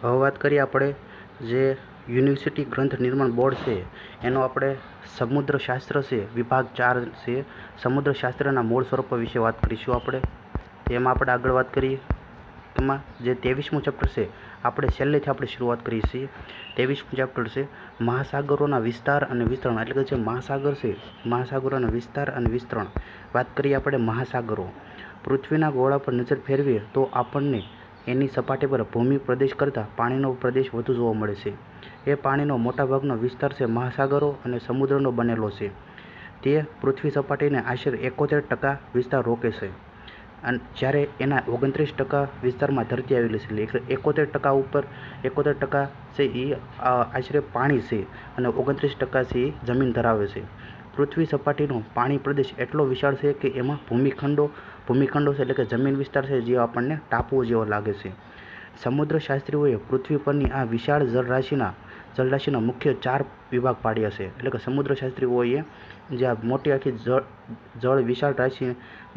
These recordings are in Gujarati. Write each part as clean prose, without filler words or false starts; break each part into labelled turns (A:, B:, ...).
A: હવે વાત કરીએ આપણે જે યુનિવર્સિટી ગ્રંથ નિર્માણ બોર્ડ છે એનો આપણે સમુદ્રશાસ્ત્ર છે વિભાગ 4 છે, સમુદ્રશાસ્ત્રના મૂળ સ્વરૂપો વિશે વાત કરીશું આપણે. તેમાં આપણે આગળ વાત કરીએ. એમાં જે 23મું ચેપ્ટર છે આપણે છેલ્લેથી આપણે શરૂઆત કરીએ છીએ. 23મું ચેપ્ટર છે મહાસાગરોના વિસ્તાર અને વિસ્તરણ, એટલે કે જે મહાસાગર છે, મહાસાગરોના વિસ્તાર અને વિસ્તરણ. વાત કરીએ આપણે મહાસાગરો. પૃથ્વીના ગોળા પર નજર ફેરવીએ તો આપણને એની સપાટી પર ભૂમિ પ્રદેશ કરતાં પાણીનો પ્રદેશ વધુ જોવા મળે છે. એ પાણીનો મોટાભાગનો વિસ્તાર છે મહાસાગરો અને સમુદ્રનો બનેલો છે. તે પૃથ્વી સપાટીને આશરે 71% વિસ્તાર રોકે છે, અને જ્યારે એના 29% વિસ્તારમાં ધરતી આવેલી છે. એટલે 71% ઉપર 71% છે એ આશરે પાણી છે અને 29% છે એ જમીન ધરાવે છે. પૃથ્વી સપાટીનો પાણી પ્રદેશ એટલો વિશાળ છે કે એમાં ભૂમિખંડો છે, એટલે કે જમીન વિસ્તાર છે જે આપણને ટાપુઓ જેવો લાગે છે. સમુદ્રશાસ્ત્રીઓએ પૃથ્વી પરની આ વિશાળ જળરાશિના મુખ્ય 4 વિભાગ પાડ્યા છે. એટલે કે સમુદ્રશાસ્ત્રીઓએ જે આ મોટી આખી વિશાળ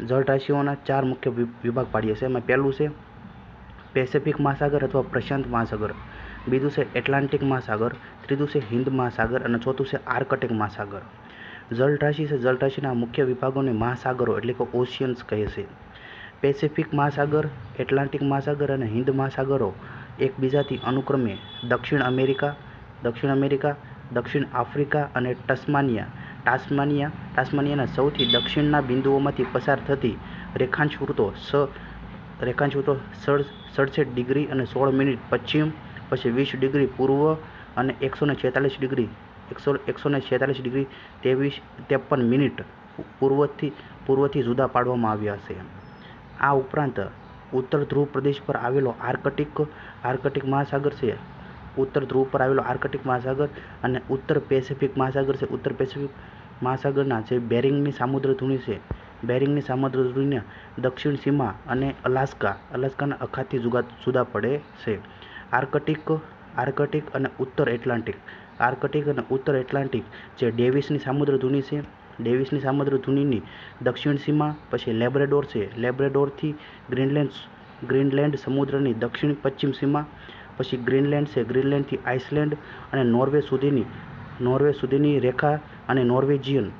A: જળરાશિઓના 4 મુખ્ય વિભાગ પાડ્યા છે. એમાં પહેલું છે પેસિફિક મહાસાગર અથવા પ્રશાંત મહાસાગર, બીજું છે એટલાન્ટિક મહાસાગર, ત્રીજું છે હિન્દ મહાસાગર અને ચોથું છે આર્કટિક મહાસાગર. જળરાશિ છે, જળરાશિના મુખ્ય વિભાગોને મહાસાગરો એટલે કે ઓશિયન્સ કહે છે. પેસિફિક મહાસાગર, એટલાન્ટિક મહાસાગર અને હિન્દ મહાસાગરો એકબીજાથી અનુક્રમે દક્ષિણ અમેરિકા, દક્ષિણ આફ્રિકા અને ટાસ્માનિયાના સૌથી દક્ષિણના બિંદુઓમાંથી પસાર થતી રેખાંશવૃત્તો 67 ડિગ્રી અને 16 મિનિટ પશ્ચિમ, પછી 20 ડિગ્રી પૂર્વ અને 146 ડિગ્રી 53 મિનિટ પૂર્વથી જુદા પાડવામાં આવ્યા છે. આ ઉપરાંત ઉત્તર ધ્રુવ પ્રદેશ પર આવેલો આર્કટિક મહાસાગર છે, ઉત્તર ધ્રુવ પર આવેલો આર્કટિક મહાસાગર અને ઉત્તર પેસિફિક મહાસાગર છે. ઉત્તર પેસિફિક મહાસાગરના જે બેરિંગની સામુદ્રધુની છે, બેરિંગની સામુદ્રધુનીના દક્ષિણ સીમા અને અલાસ્કાના અખાતથી જુદા પડે છે. આર્કટિક અને ઉત્તર એટલાન્ટિક જે ડેવિસની સામુદ્રધુની છે, ડેવિસની સામુદ્રધુનીની દક્ષિણ સીમા, પછી લેબ્રેડોર છે, લેબ્રેડોરથી ગ્રીનલેન્ડ સમુદ્રની દક્ષિણ પશ્ચિમ સીમા, પછી ગ્રીનલેન્ડ છે, ગ્રીનલેન્ડથી આઇસલેન્ડ અને નોર્વે સુધીની રેખા અને નોર્વેજિયન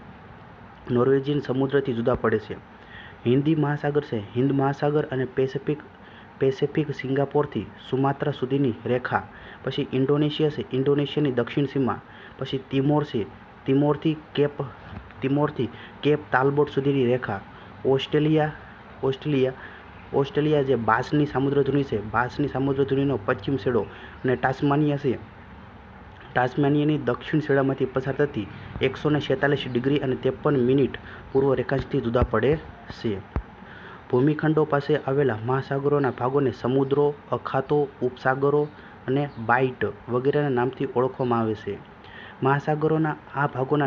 A: સમુદ્રથી જુદા પડે છે. હિન્દી મહાસાગર છે, હિન્દ મહાસાગર અને પેસિફિક સિંગાપોરથી સુમાત્રા સુધીની રેખા, પછી ઇન્ડોનેશિયા છે, ઇન્ડોનેશિયાની દક્ષિણ સીમા, પછી તિમોર છે, તિમોરથી કેપ તાલબોટ સુધીની રેખા, ઓસ્ટ્રેલિયા જે બાસની સામુદ્રધુની છે, બાસની સામુદ્રધુનીનો પશ્ચિમ છેડો, અને ટાસ્માનિયા છે, ટાસ્માનિયાની દક્ષિણ છેડામાંથી પસાર થતી 146 ડિગ્રી અને 53 મિનિટ પૂર્વ રેખાંશથી જુદા પડે છે. ભૂમિખંડો પાસે આવેલા મહાસાગરોના ભાગોને સમુદ્રો, અખાતો, ઉપસાગરો અને બાઈટ વગેરેના નામથી ઓળખવામાં આવે છે. મહાસાગરોના આ ભાગોના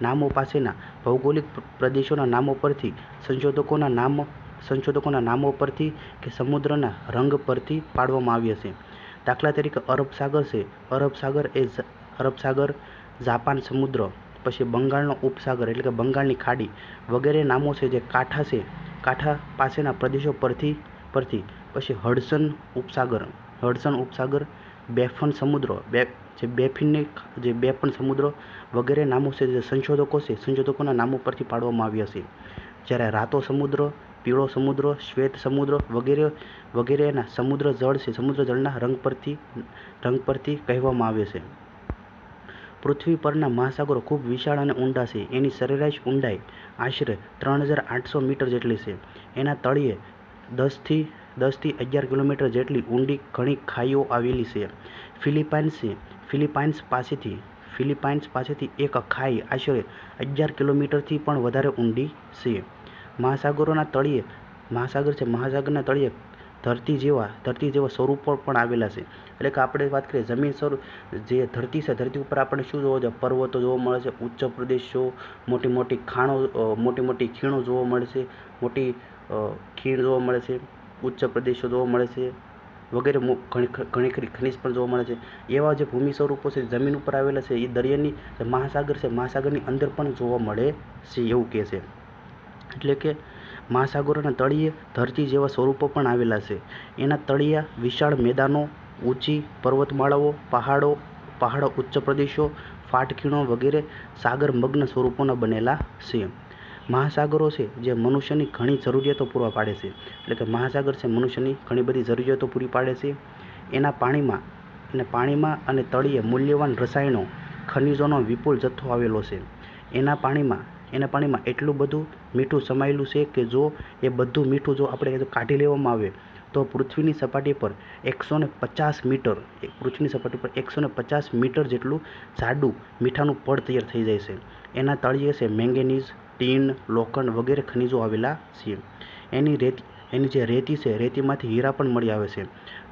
A: નામો પાસેના ભૌગોલિક પ્રદેશોના નામો પરથી, સંશોધકોના નામો પરથી કે સમુદ્રના રંગ પરથી પાડવામાં આવ્યા છે. દાખલા તરીકે અરબ સાગર, જાપાન સમુદ્ર, પછી બંગાળનો ઉપસાગર એટલે કે બંગાળની ખાડી વગેરે નામો છે જે કાંઠા પાસેના પ્રદેશો પરથી, પછી હડસન ઉપસાગર, બેફન સમુદ્ર, બેફન સમુદ્ર વગેરે નામો છે જે સંશોધકોના નામો પરથી પાડવામાં આવ્યા છે. જ્યારે રાતો સમુદ્ર, પીળો સમુદ્ર, શ્વેત સમુદ્ર વગેરેના સમુદ્ર જળના રંગ પરથી કહેવામાં આવે છે. પૃથ્વી પરના મહાસાગરો ખૂબ વિશાળ અને ઊંડા છે. એની સરેરાશ ઊંડાઈ આશરે 3800 મીટર જેટલી છે. એના તળિયે 10 થી 11 કિલોમીટર જેટલી ઊંડી ઘણી ખાઈઓ આવેલી છે. ફિલિપાઇન્સ પાસેથી એક ખાઈ આશરે 11 કિલોમીટરથી પણ વધારે ઊંડી છે. મહાસાગરના તળિયે ધરતી જેવા સ્વરૂપો પણ આવેલા છે. એટલે કે આપણે વાત કરીએ જમીન જે ધરતી છે, ધરતી ઉપર આપણને શું જોવા મળે? પર્વતો જોવા મળે છે, ઉચ્ચ પ્રદેશો, મોટી ખીણો જોવા મળે છે, ઉચ્ચ પ્રદેશો જોવા મળે છે વગેરે ઘણી ખનિજ પણ જોવા મળે છે. એવા જે ભૂમિ સ્વરૂપો છે જમીન ઉપર આવેલા છે એ દરિયાની મહાસાગરની અંદર પણ જોવા મળે છે એવું કહે છે. એટલે કે મહાસાગરોના તળિયે ધરતી જેવા સ્વરૂપો પણ આવેલા છે. એના તળિયા વિશાળ મેદાનો, ઊંચી પર્વતમાળાઓ, પહાડો, ઉચ્ચ પ્રદેશો, ફાટખીણો વગેરે સાગરમગ્ન સ્વરૂપોના બનેલા છે. મહાસાગરો છે જે મનુષ્યની ઘણી જરૂરિયાતો પૂરા પાડે છે. એટલે કે મહાસાગર છે મનુષ્યની ઘણી બધી જરૂરિયાતો પૂરી પાડે છે. એના પાણીમાં અને તળિયે મૂલ્યવાન રસાયણો, ખનિજોનો વિપુલ જથ્થો આવેલો છે. એના પાણીમાં એટલું બધું મીઠું સમાયેલું છે કે જો એ બધું મીઠું જો આપણે કાઢી લેવામાં આવે તો પૃથ્વીની સપાટી પર 150 મીટર જેટલું જાડું મીઠાનું પડ તૈયાર થઈ જાય છે. એના તળિયે છે મેંગેનીઝ, ટીન, લોખંડ વગેરે ખનિજો આવેલા છે. એની જે રેતી છે રેતીમાંથી હીરા પણ મળી આવે છે.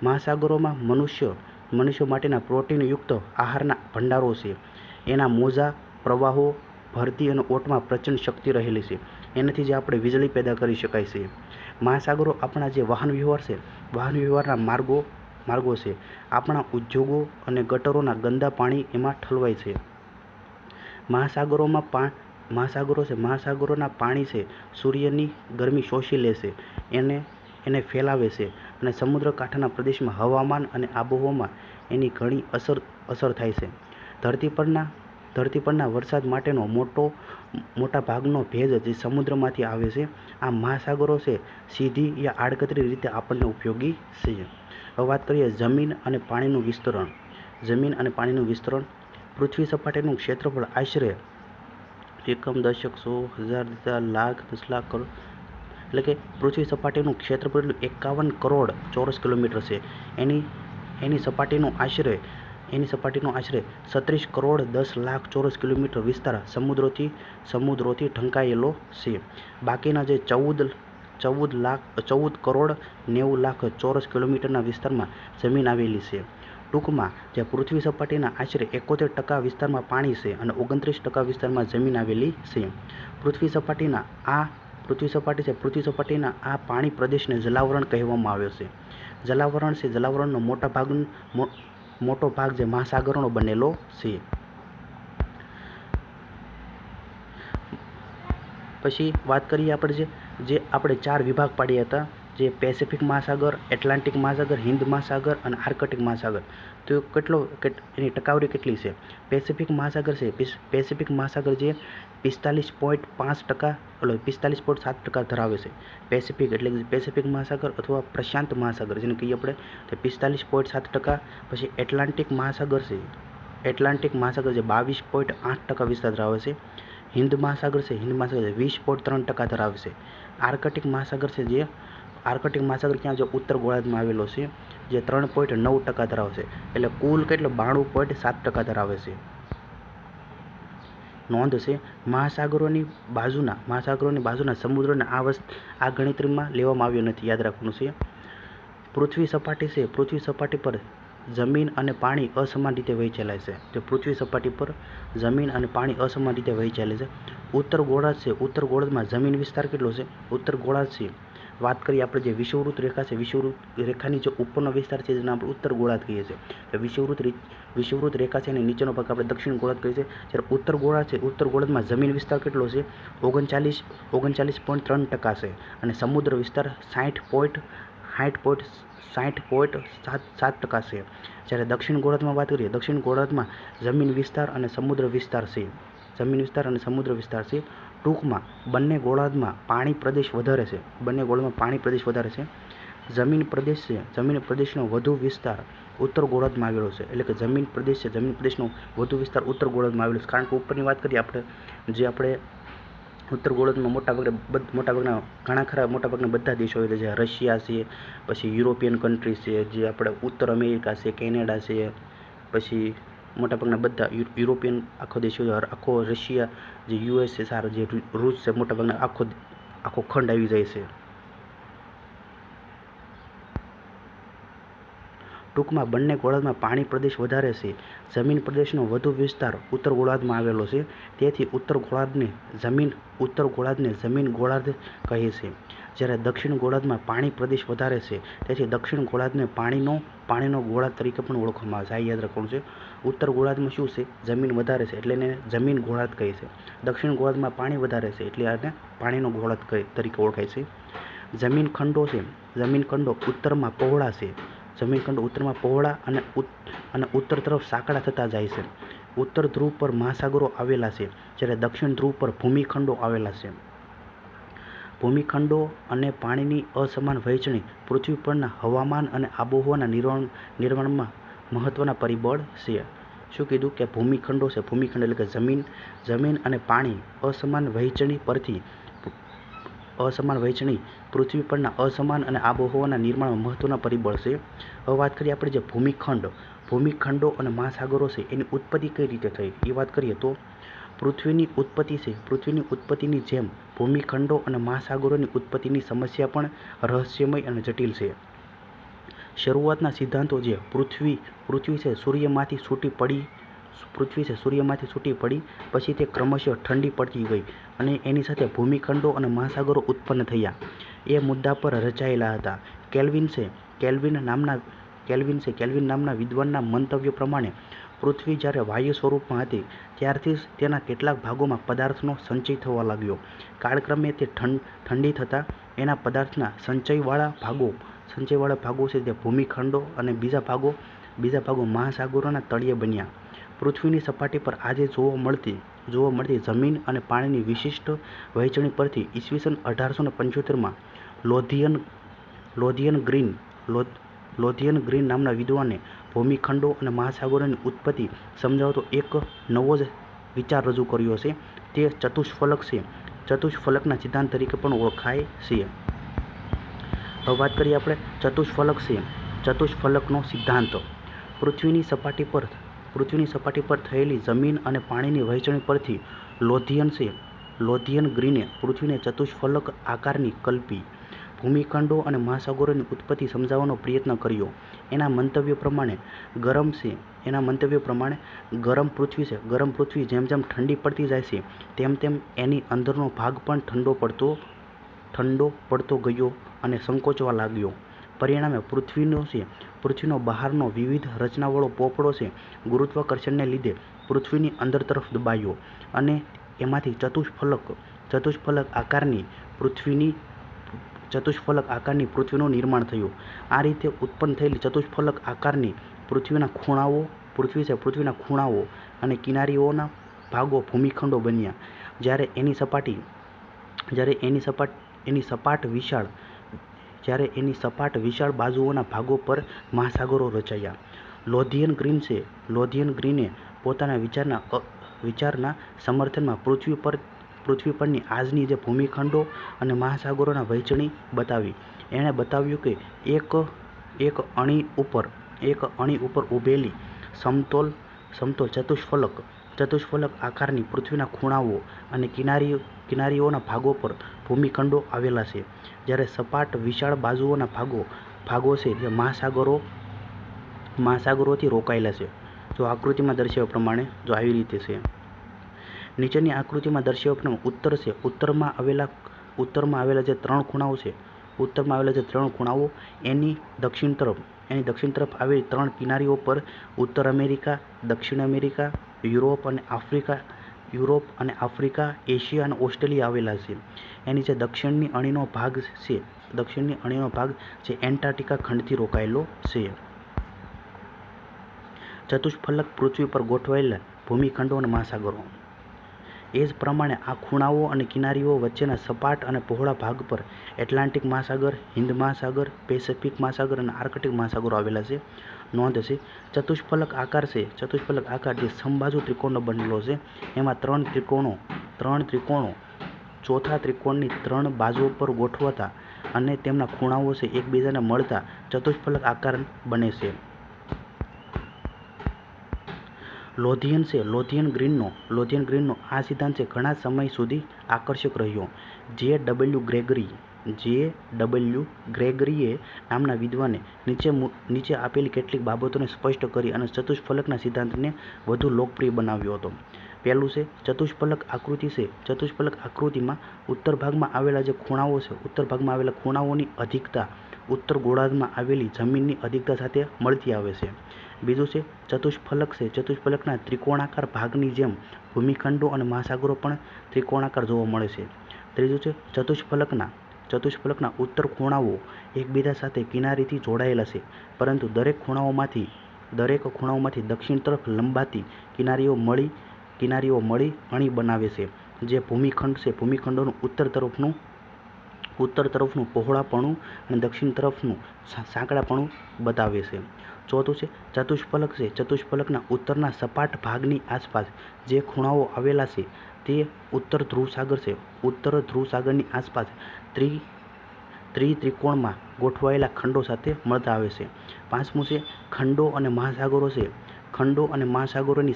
A: મહાસાગરોમાં મનુષ્યો માટેના પ્રોટીનયુક્ત આહારના ભંડારો છે. એના મોજા, પ્રવાહો, ભરતી અને ઓટમાં પ્રચંડ શક્તિ રહેલી છે. એનાથી જે આપણે વીજળી પેદા કરી શકાય છે. મહાસાગરો આપણા જે વાહન વ્યવહારના માર્ગો છે. આપણા ઉદ્યોગો અને ગટરોના ગંદા પાણી એમાં ઠલવાય છે. મહાસાગરોના પાણી છે સૂર્યની ગરમી શોષી લે છે, એને ફેલાવે છે અને સમુદ્ર કાંઠાના પ્રદેશમાં હવામાન અને આબોહવામાં એની ઘણી અસર થાય છે. ધરતી પરના વરસાદ માટેનો મોટા ભાગનો ભેજ જે સમુદ્રમાંથી આવે છે. આ મહાસાગરો છે સીધી યા આડકતરી રીતે આપણને ઉપયોગી છે. હવે વાત કરીએ જમીન અને પાણીનું વિસ્તરણ. પૃથ્વી સપાટીનું ક્ષેત્રફળ આશરે એકમ, દશક, 100, 1000, લાખ, 10 લાખ કરોડ, એટલે કે પૃથ્વી સપાટીનું ક્ષેત્રફળ 51 કરોડ ચોરસ કિલોમીટર છે. એની સપાટીનો આશરે 36 કરોડ 10 લાખ ચોરસ કિલોમીટર વિસ્તાર સમુદ્રોથી ઢંકાયેલો છે. બાકીના જે 14 કરોડ 90 લાખ ચોરસ કિલોમીટરના વિસ્તારમાં જમીન આવેલી છે. ટૂંકમાં જે પૃથ્વી સપાટીના આશરે 71% વિસ્તારમાં પાણી છે અને 29% વિસ્તારમાં જમીન આવેલી છે. પૃથ્વી સપાટીના આ પાણી પ્રદેશને જલાવરણ કહેવામાં આવે છે. જલાવરણનો મોટો ભાગ જે મહાસાગરોનો બનેલો છે. પછી વાત કરીએ આપણે જે આપણે 4 વિભાગ પાડ્યા હતા, જે પેસિફિક મહાસાગર, એટલાન્ટિક મહાસાગર, હિન્દ મહાસાગર અને આર્કટિક મહાસાગર. તો એની ટકાવારી કેટલી છે? પેસિફિક મહાસાગર જે 45.7% ધરાવે છે. પેસિફિક એટલે કે પેસિફિક મહાસાગર અથવા પ્રશાંત મહાસાગર જેને કહીએ આપણે, તે 45.7%. પછી એટલાન્ટિક મહાસાગર જે 22.8% વિસ્તાર ધરાવે છે. હિન્દ મહાસાગર 20.3% ધરાવે છે. આર્કટિક મહાસાગર ક્યાં છે? ઉત્તર ગોળાર્ધમાં આવેલો છે, જે 3.9% ધરાવે છે. એટલે કુલ કેટલો? 92.7% ધરાવે છે. નોંધ છે, મહાસાગરોની બાજુના સમુદ્રોને આ ગણતરીમાં લેવામાં આવ્યો નથી. યાદ રાખવાનું છે. પૃથ્વી સપાટી પર જમીન અને પાણી અસમાન રીતે વહેંચાયેલા છે. તો પૃથ્વી સપાટી પર જમીન અને પાણી અસમાન રીતે વહેંચાયેલા છે. ઉત્તર ગોળાર્ધમાં જમીન વિસ્તાર કેટલો છે? ઉત્તર ગોળાર્ધ છે, વાત કરીએ આપણે જે વિષુવવૃત્ત રેખા છે, વિષુવવૃત્ત રેખાની જે ઉપરનો વિસ્તાર છે જેને આપણે ઉત્તર ગોળાર્ધ કહીએ છીએ. વિષુવવૃત્ત રેખા છે અને નીચેનો ભાગ આપણે દક્ષિણ ગોળાર્ધ કહીએ છીએ. જ્યારે ઉત્તર ગોળાર્ધમાં જમીન વિસ્તાર કેટલો છે? 39.3% છે અને સમુદ્ર વિસ્તાર 60.7% છે. જ્યારે દક્ષિણ ગોળાર્ધમાં વાત કરીએ, દક્ષિણ ગોળાર્ધમાં જમીન વિસ્તાર અને સમુદ્ર વિસ્તાર છે. ટૂંકમાં બંને ગોળાર્ધમાં પાણી પ્રદેશ વધારે છે. જમીન પ્રદેશનો વધુ વિસ્તાર ઉત્તર ગોળાર્ધમાં આવેલો છે. એટલે કે જમીન પ્રદેશનો વધુ વિસ્તાર ઉત્તર ગોળાર્ધમાં આવેલો છે. કારણ કે ઉપરની વાત કરીએ આપણે ઉત્તર ગોળાર્ધમાં મોટાભાગના બધા દેશો આવેલા છે. રશિયા છે, પછી યુરોપિયન કન્ટ્રીઝ છે, જે આપણે ઉત્તર અમેરિકા છે, કેનેડા છે, પછી મોટાભાગના બધા યુરોપિયન આખો દેશો, આખો રશિયા, જે યુએસ છે, જે રૂસ છે, મોટાભાગના આખો ખંડ આવી જાય છે. ટૂંકમાં બંને ગોળાર્ધમાં પાણી પ્રદેશ વધારે છે. જમીન પ્રદેશનો વધુ વિસ્તાર ઉત્તર ગોળાર્ધમાં આવેલો છે. તેથી ઉત્તર ગોળાર્ધને જમીન ગોળાર્ધ કહે છે. જ્યારે દક્ષિણ ગોળાર્ધમાં પાણી પ્રદેશ વધારે છે, તેથી દક્ષિણ ગોળાર્ધને પાણીનો ગોળાર્ધ તરીકે પણ ઓળખવામાં આવે છે. આ યાદ રાખવાનું છે. ઉત્તર ગોળાર્ધમાં શું છે? જમીન વધારે છે, એટલે એને જમીન ગોળાર્ધ કહે છે. દક્ષિણ ગોળાર્ધમાં પાણી વધારે છે, એટલે આને પાણીનો ગોળાર્ધ તરીકે ઓળખાય છે. જમીન ખંડો છે. જમીન ખંડો ઉત્તરમાં પહોળા છે. જમીન ખંડો ઉત્તરમાં પહોળા અને ઉત્તર તરફ સાંકડા થતા જાય છે. ઉત્તર ધ્રુવ પર મહાસાગરો આવેલા છે, જ્યારે દક્ષિણ ધ્રુવ પર ભૂમિખંડો આવેલા છે. ભૂમિખંડો અને પાણીની અસમાન વહેંચણી પૃથ્વી પરના હવામાન અને આબોહવાના નિર્માણમાં મહત્વના પરિબળ છે. શું કીધું કે ભૂમિખંડો છે? ભૂમિખંડ એટલે કે જમીન અને પાણી અસમાન વહેંચણી પૃથ્વી પરના અસમાન અને આબોહવાના નિર્માણમાં મહત્વના પરિબળ છે. હવે વાત કરીએ આપણે જે ભૂમિખંડો અને મહાસાગરો છે, એની ઉત્પત્તિ કઈ રીતે થઈ એ વાત કરીએ તો પૃથ્વીની ઉત્પત્તિ છે. પૃથ્વીની ઉત્પત્તિની જેમ ભૂમિખંડો અને મહાસાગરોની ઉત્પત્તિની સમસ્યા પણ રહસ્યમય અને જટિલ છે. શરૂઆતના સિદ્ધાંતો જે પૃથ્વી છે સૂર્યમાંથી છૂટી પડી, પછી તે ક્રમશઃ ઠંડી પડતી ગઈ અને એની સાથે ભૂમિખંડો અને મહાસાગરો ઉત્પન્ન થયા, એ મુદ્દા પર રચાયેલા હતા. કેલ્વિન નામના વિદ્વાનના મંતવ્ય પ્રમાણે પૃથ્વી જ્યારે વાયુ સ્વરૂપમાં હતી ત્યારથી જ તેના કેટલાક ભાગોમાં પદાર્થનો સંચય થવા લાગ્યો. કાળક્રમે તે ઠંડી થતાં એના પદાર્થના સંચયવાળા ભાગો છે તે ભૂમિખંડો અને બીજા ભાગો મહાસાગરોના તળિયે બન્યા. પૃથ્વીની સપાટી પર આજે જોવા મળતી જમીન અને પાણીની વિશિષ્ટ વહેંચણી પરથી ઈસવીસન 1875માં લોથિયન ગ્રીન નામના વિદ્વાને ભૂમિખંડો અને મહાસાગરોની ઉત્પત્તિ સમજાવતો એક નવો જ વિચાર રજૂ કર્યો છે. તે ચતુષ્ફલક છે. ચતુષ્ફલકના સિદ્ધાંત તરીકે પણ ઓળખાય છે. હવે વાત કરીએ આપણે ચતુષ્ફલકનો સિદ્ધાંત. પૃથ્વીની સપાટી પર થયેલી જમીન અને પાણીની વહેંચણી પરથી લોથિયન ગ્રીને પૃથ્વીને ચતુષ્ફલક આકારની કલ્પી ભૂમિખંડો અને મહાસાગરોની ઉત્પત્તિ સમજાવવાનો પ્રયત્ન કર્યો. એના મંતવ્ય પ્રમાણે ગરમ પૃથ્વી જેમ જેમ ઠંડી પડતી જાય છે તેમ તેમ એની અંદરનો ભાગ પણ ઠંડો પડતો ગયો અને સંકોચવા લાગ્યો. પરિણામે પૃથ્વીનો બહારનો વિવિધ રચનાવાળો પોપડો છે ગુરુત્વાકર્ષણને લીધે પૃથ્વીની અંદર તરફ દબાયો અને એમાંથી ચતુષ્ફલક આકારની પૃથ્વીનું નિર્માણ થયું. આ રીતે ઉત્પન્ન થયેલી ચતુષ્ફલક આકારની પૃથ્વીના ખૂણાઓ અને કિનારીઓના ભાગો ભૂમિખંડો બન્યા. જ્યારે એની સપાટ વિશાળ બાજુઓના ભાગો પર મહાસાગરો રચાયા. લોથિયન ગ્રીને પોતાના વિચારના સમર્થનમાં પૃથ્વી પરની આજની જે ભૂમિખંડો અને મહાસાગરોના વહેંચણી બતાવી. એણે બતાવ્યું કે એક અણી ઉપર ઊભેલી સમતોલ ચતુષ્ફલક આકારની પૃથ્વીના ખૂણાઓ અને કિનારીઓના ભાગો પર ભૂમિખંડો આવેલા છે, જ્યારે સપાટ વિશાળ બાજુઓના ભાગો છે જે મહાસાગરોથી રોકાયેલા છે. જો આકૃતિમાં દર્શાવ્યા પ્રમાણે જો આવી રીતે છે. નીચેની આકૃતિમાં દર્શાવ્યા પ્રમાણે ઉત્તર છે. ઉત્તરમાં આવેલા જે ત્રણ ખૂણાઓ એની દક્ષિણ તરફ આવેલી ત્રણ કિનારીઓ પર ઉત્તર અમેરિકા, દક્ષિણ અમેરિકા, યુરોપ અને આફ્રિકા, એશિયા અને ઓસ્ટ્રેલિયા આવેલા છે. એની જે દક્ષિણની અણીનો ભાગ છે એન્ટાર્કટિકા ખંડથી રોકાયેલો છે. ચતુષ્ફલક પૃથ્વી પર ગોઠવાયેલા ભૂમિખંડો અને મહાસાગરો. એ જ પ્રમાણે આ ખૂણાઓ અને કિનારીઓ વચ્ચેના સપાટ અને પહોળા ભાગ પર એટલાન્ટિક મહાસાગર, હિન્દ મહાસાગર, પેસિફિક મહાસાગર અને આર્કટિક મહાસાગરો આવેલા છે. નોંધ છે ચતુષ્ફલક આકાર જે સમબાજુ ત્રિકોણનો બનેલો છે. એમાં ત્રણ ત્રિકોણો ચોથા ત્રિકોણની ત્રણ બાજુઓ પર ગોઠવાતા અને તેમના ખૂણાઓ છે એકબીજાને મળતા ચતુષ્ફલક આકાર બને છે. લોથિયન ગ્રીનનો આ સિદ્ધાંત છે ઘણા સમય સુધી આકર્ષક રહ્યો. જે ડબલ્યુ ગ્રેગરીએ નામના વિદ્વાને નીચે આપેલી કેટલીક બાબતોને સ્પષ્ટ કરી અને ચતુષ્ફલકના સિદ્ધાંતને વધુ લોકપ્રિય બનાવ્યો હતો. પહેલું છે ચતુષ્ફલક આકૃતિ છે. ચતુષ્ફલક આકૃતિમાં ઉત્તર ભાગમાં આવેલા જે ખૂણાઓ છે, ઉત્તર ભાગમાં આવેલા ખૂણાઓની અધિકતા ઉત્તર ગોળાર્ધમાં આવેલી જમીનની અધિકતા સાથે મળતી આવે છે. બીજું છે ચતુષ્ફલક છે. ચતુષ્ફલકના ત્રિકોણાકાર ભાગની જેમ ભૂમિખંડો અને મહાસાગરો પણ ત્રિકોણાકાર જોવા મળે છે. ત્રીજું છે ચતુષ્ફલકના ઉત્તર ખૂણાઓ એકબીજા સાથે કિનારીથી જોડાયેલા છે, પરંતુ દરેક ખૂણાઓમાંથી દક્ષિણ તરફ લંબાતી કિનારીઓ મળી અણી બનાવે છે, જે ભૂમિખંડ છે. ભૂમિખંડોનું ઉત્તર તરફનું પહોળાપણું અને દક્ષિણ તરફનું સાંકડાપણું બતાવે છે. ચોથું છે ચતુષ્ફલક છે. ચતુષ્ફલકના ઉત્તરના સપાટ ભાગની આસપાસ જે ખૂણાઓ આવેલા છે તે ઉત્તર ધ્રુવસાગર છે. ઉત્તર ધ્રુવસાગરની આસપાસ ત્રિકોણમાં ગોઠવાયેલા ખંડો સાથે મળતા આવે છે. પાંચમું છે ખંડો અને મહાસાગરો છે. ખંડો અને મહાસાગરોની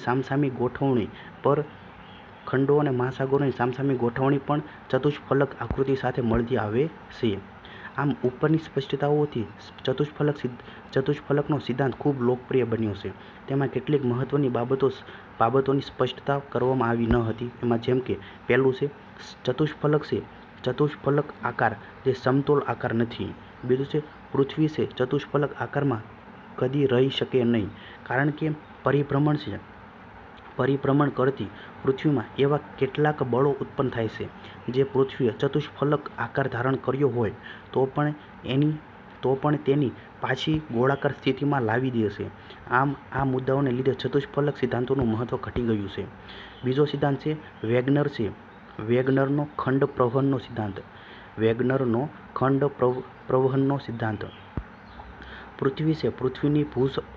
A: સામસામી ગોઠવણી પણ ચતુષ્ફલક આકૃતિ સાથે મળતી આવે છે. આમ ઉપરની સ્પષ્ટતાઓથી ચતુષ્ફલકનો સિદ્ધાંત ખૂબ લોકપ્રિય બન્યો છે. તેમાં કેટલીક મહત્વની બાબતોની સ્પષ્ટતા કરવામાં આવી ન હતી. એમાં જેમ કે પહેલું છે ચતુષ્ફલક છે. ચતુષ્ફલક આકાર જે સમતોલ આકાર નથી. બીજું છે પૃથ્વી છે ચતુષ્ફલક આકારમાં કદી રહી શકે નહીં, કારણ કે પરિભ્રમણ કરતી પૃથ્વીમાં એવા કેટલાક બળો ઉત્પન્ન થાય છે જે પૃથ્વીએ ચતુષ્ફલક આકાર ધારણ કર્યો હોય તો પણ તેની પાછી ગોળાકાર સ્થિતિમાં લાવી દે છે. આમ આ મુદ્દાઓને લીધે ચતુષ્ફલક સિદ્ધાંતોનું મહત્વ ઘટી ગયું છે. બીજો સિદ્ધાંત છે વેગનર છે. વેગનરનો ખંડ પ્રવહનનો સિદ્ધાંત. પૃથ્વી છે. પૃથ્વીની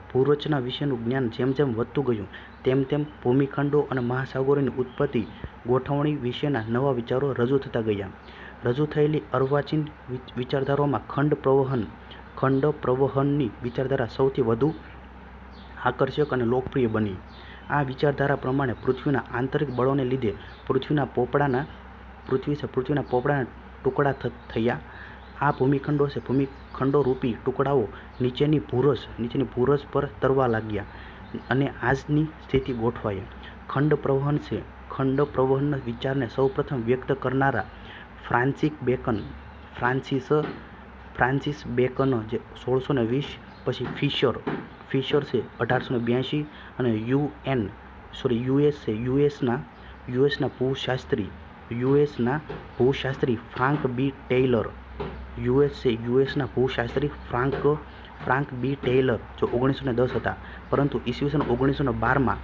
A: ભૂરચના વિશેનું જ્ઞાન જેમ જેમ વધતું ગયું તેમ ભૂમિખંડો અને મહાસાગરોની ઉત્પત્તિ, ગોઠવણી વિશેના નવા વિચારો રજૂ થતા ગયા. રજૂ થયેલી અર્વાચીન વિચારધારાઓમાં ખંડ પ્રવહનની વિચારધારા સૌથી વધુ આકર્ષક અને લોકપ્રિય બની. આ વિચારધારા પ્રમાણે પૃથ્વીના આંતરિક બળોને લીધે પૃથ્વીના પોપડાના ટુકડા થયા. આ ભૂમિખંડો રૂપી ટુકડાઓ નીચેની ભૂરસ પર તરવા લાગ્યા અને આજની સ્થિતિ ગોઠવાયા. ખંડ પ્રવહન છે. ખંડ પ્રવહનના વિચારને સૌપ્રથમ વ્યક્ત કરનારા ફ્રાન્સિસ બેકન જે 1620, પછી ફિશર છે 1882 અને યુએસના ભૂશાસ્ત્રી ફ્રાન્ક બી ટેઈલર ફ્રાન્ક બી ટેઈલર જો 1910 હતા, પરંતુ ઈસવીસન 1912માં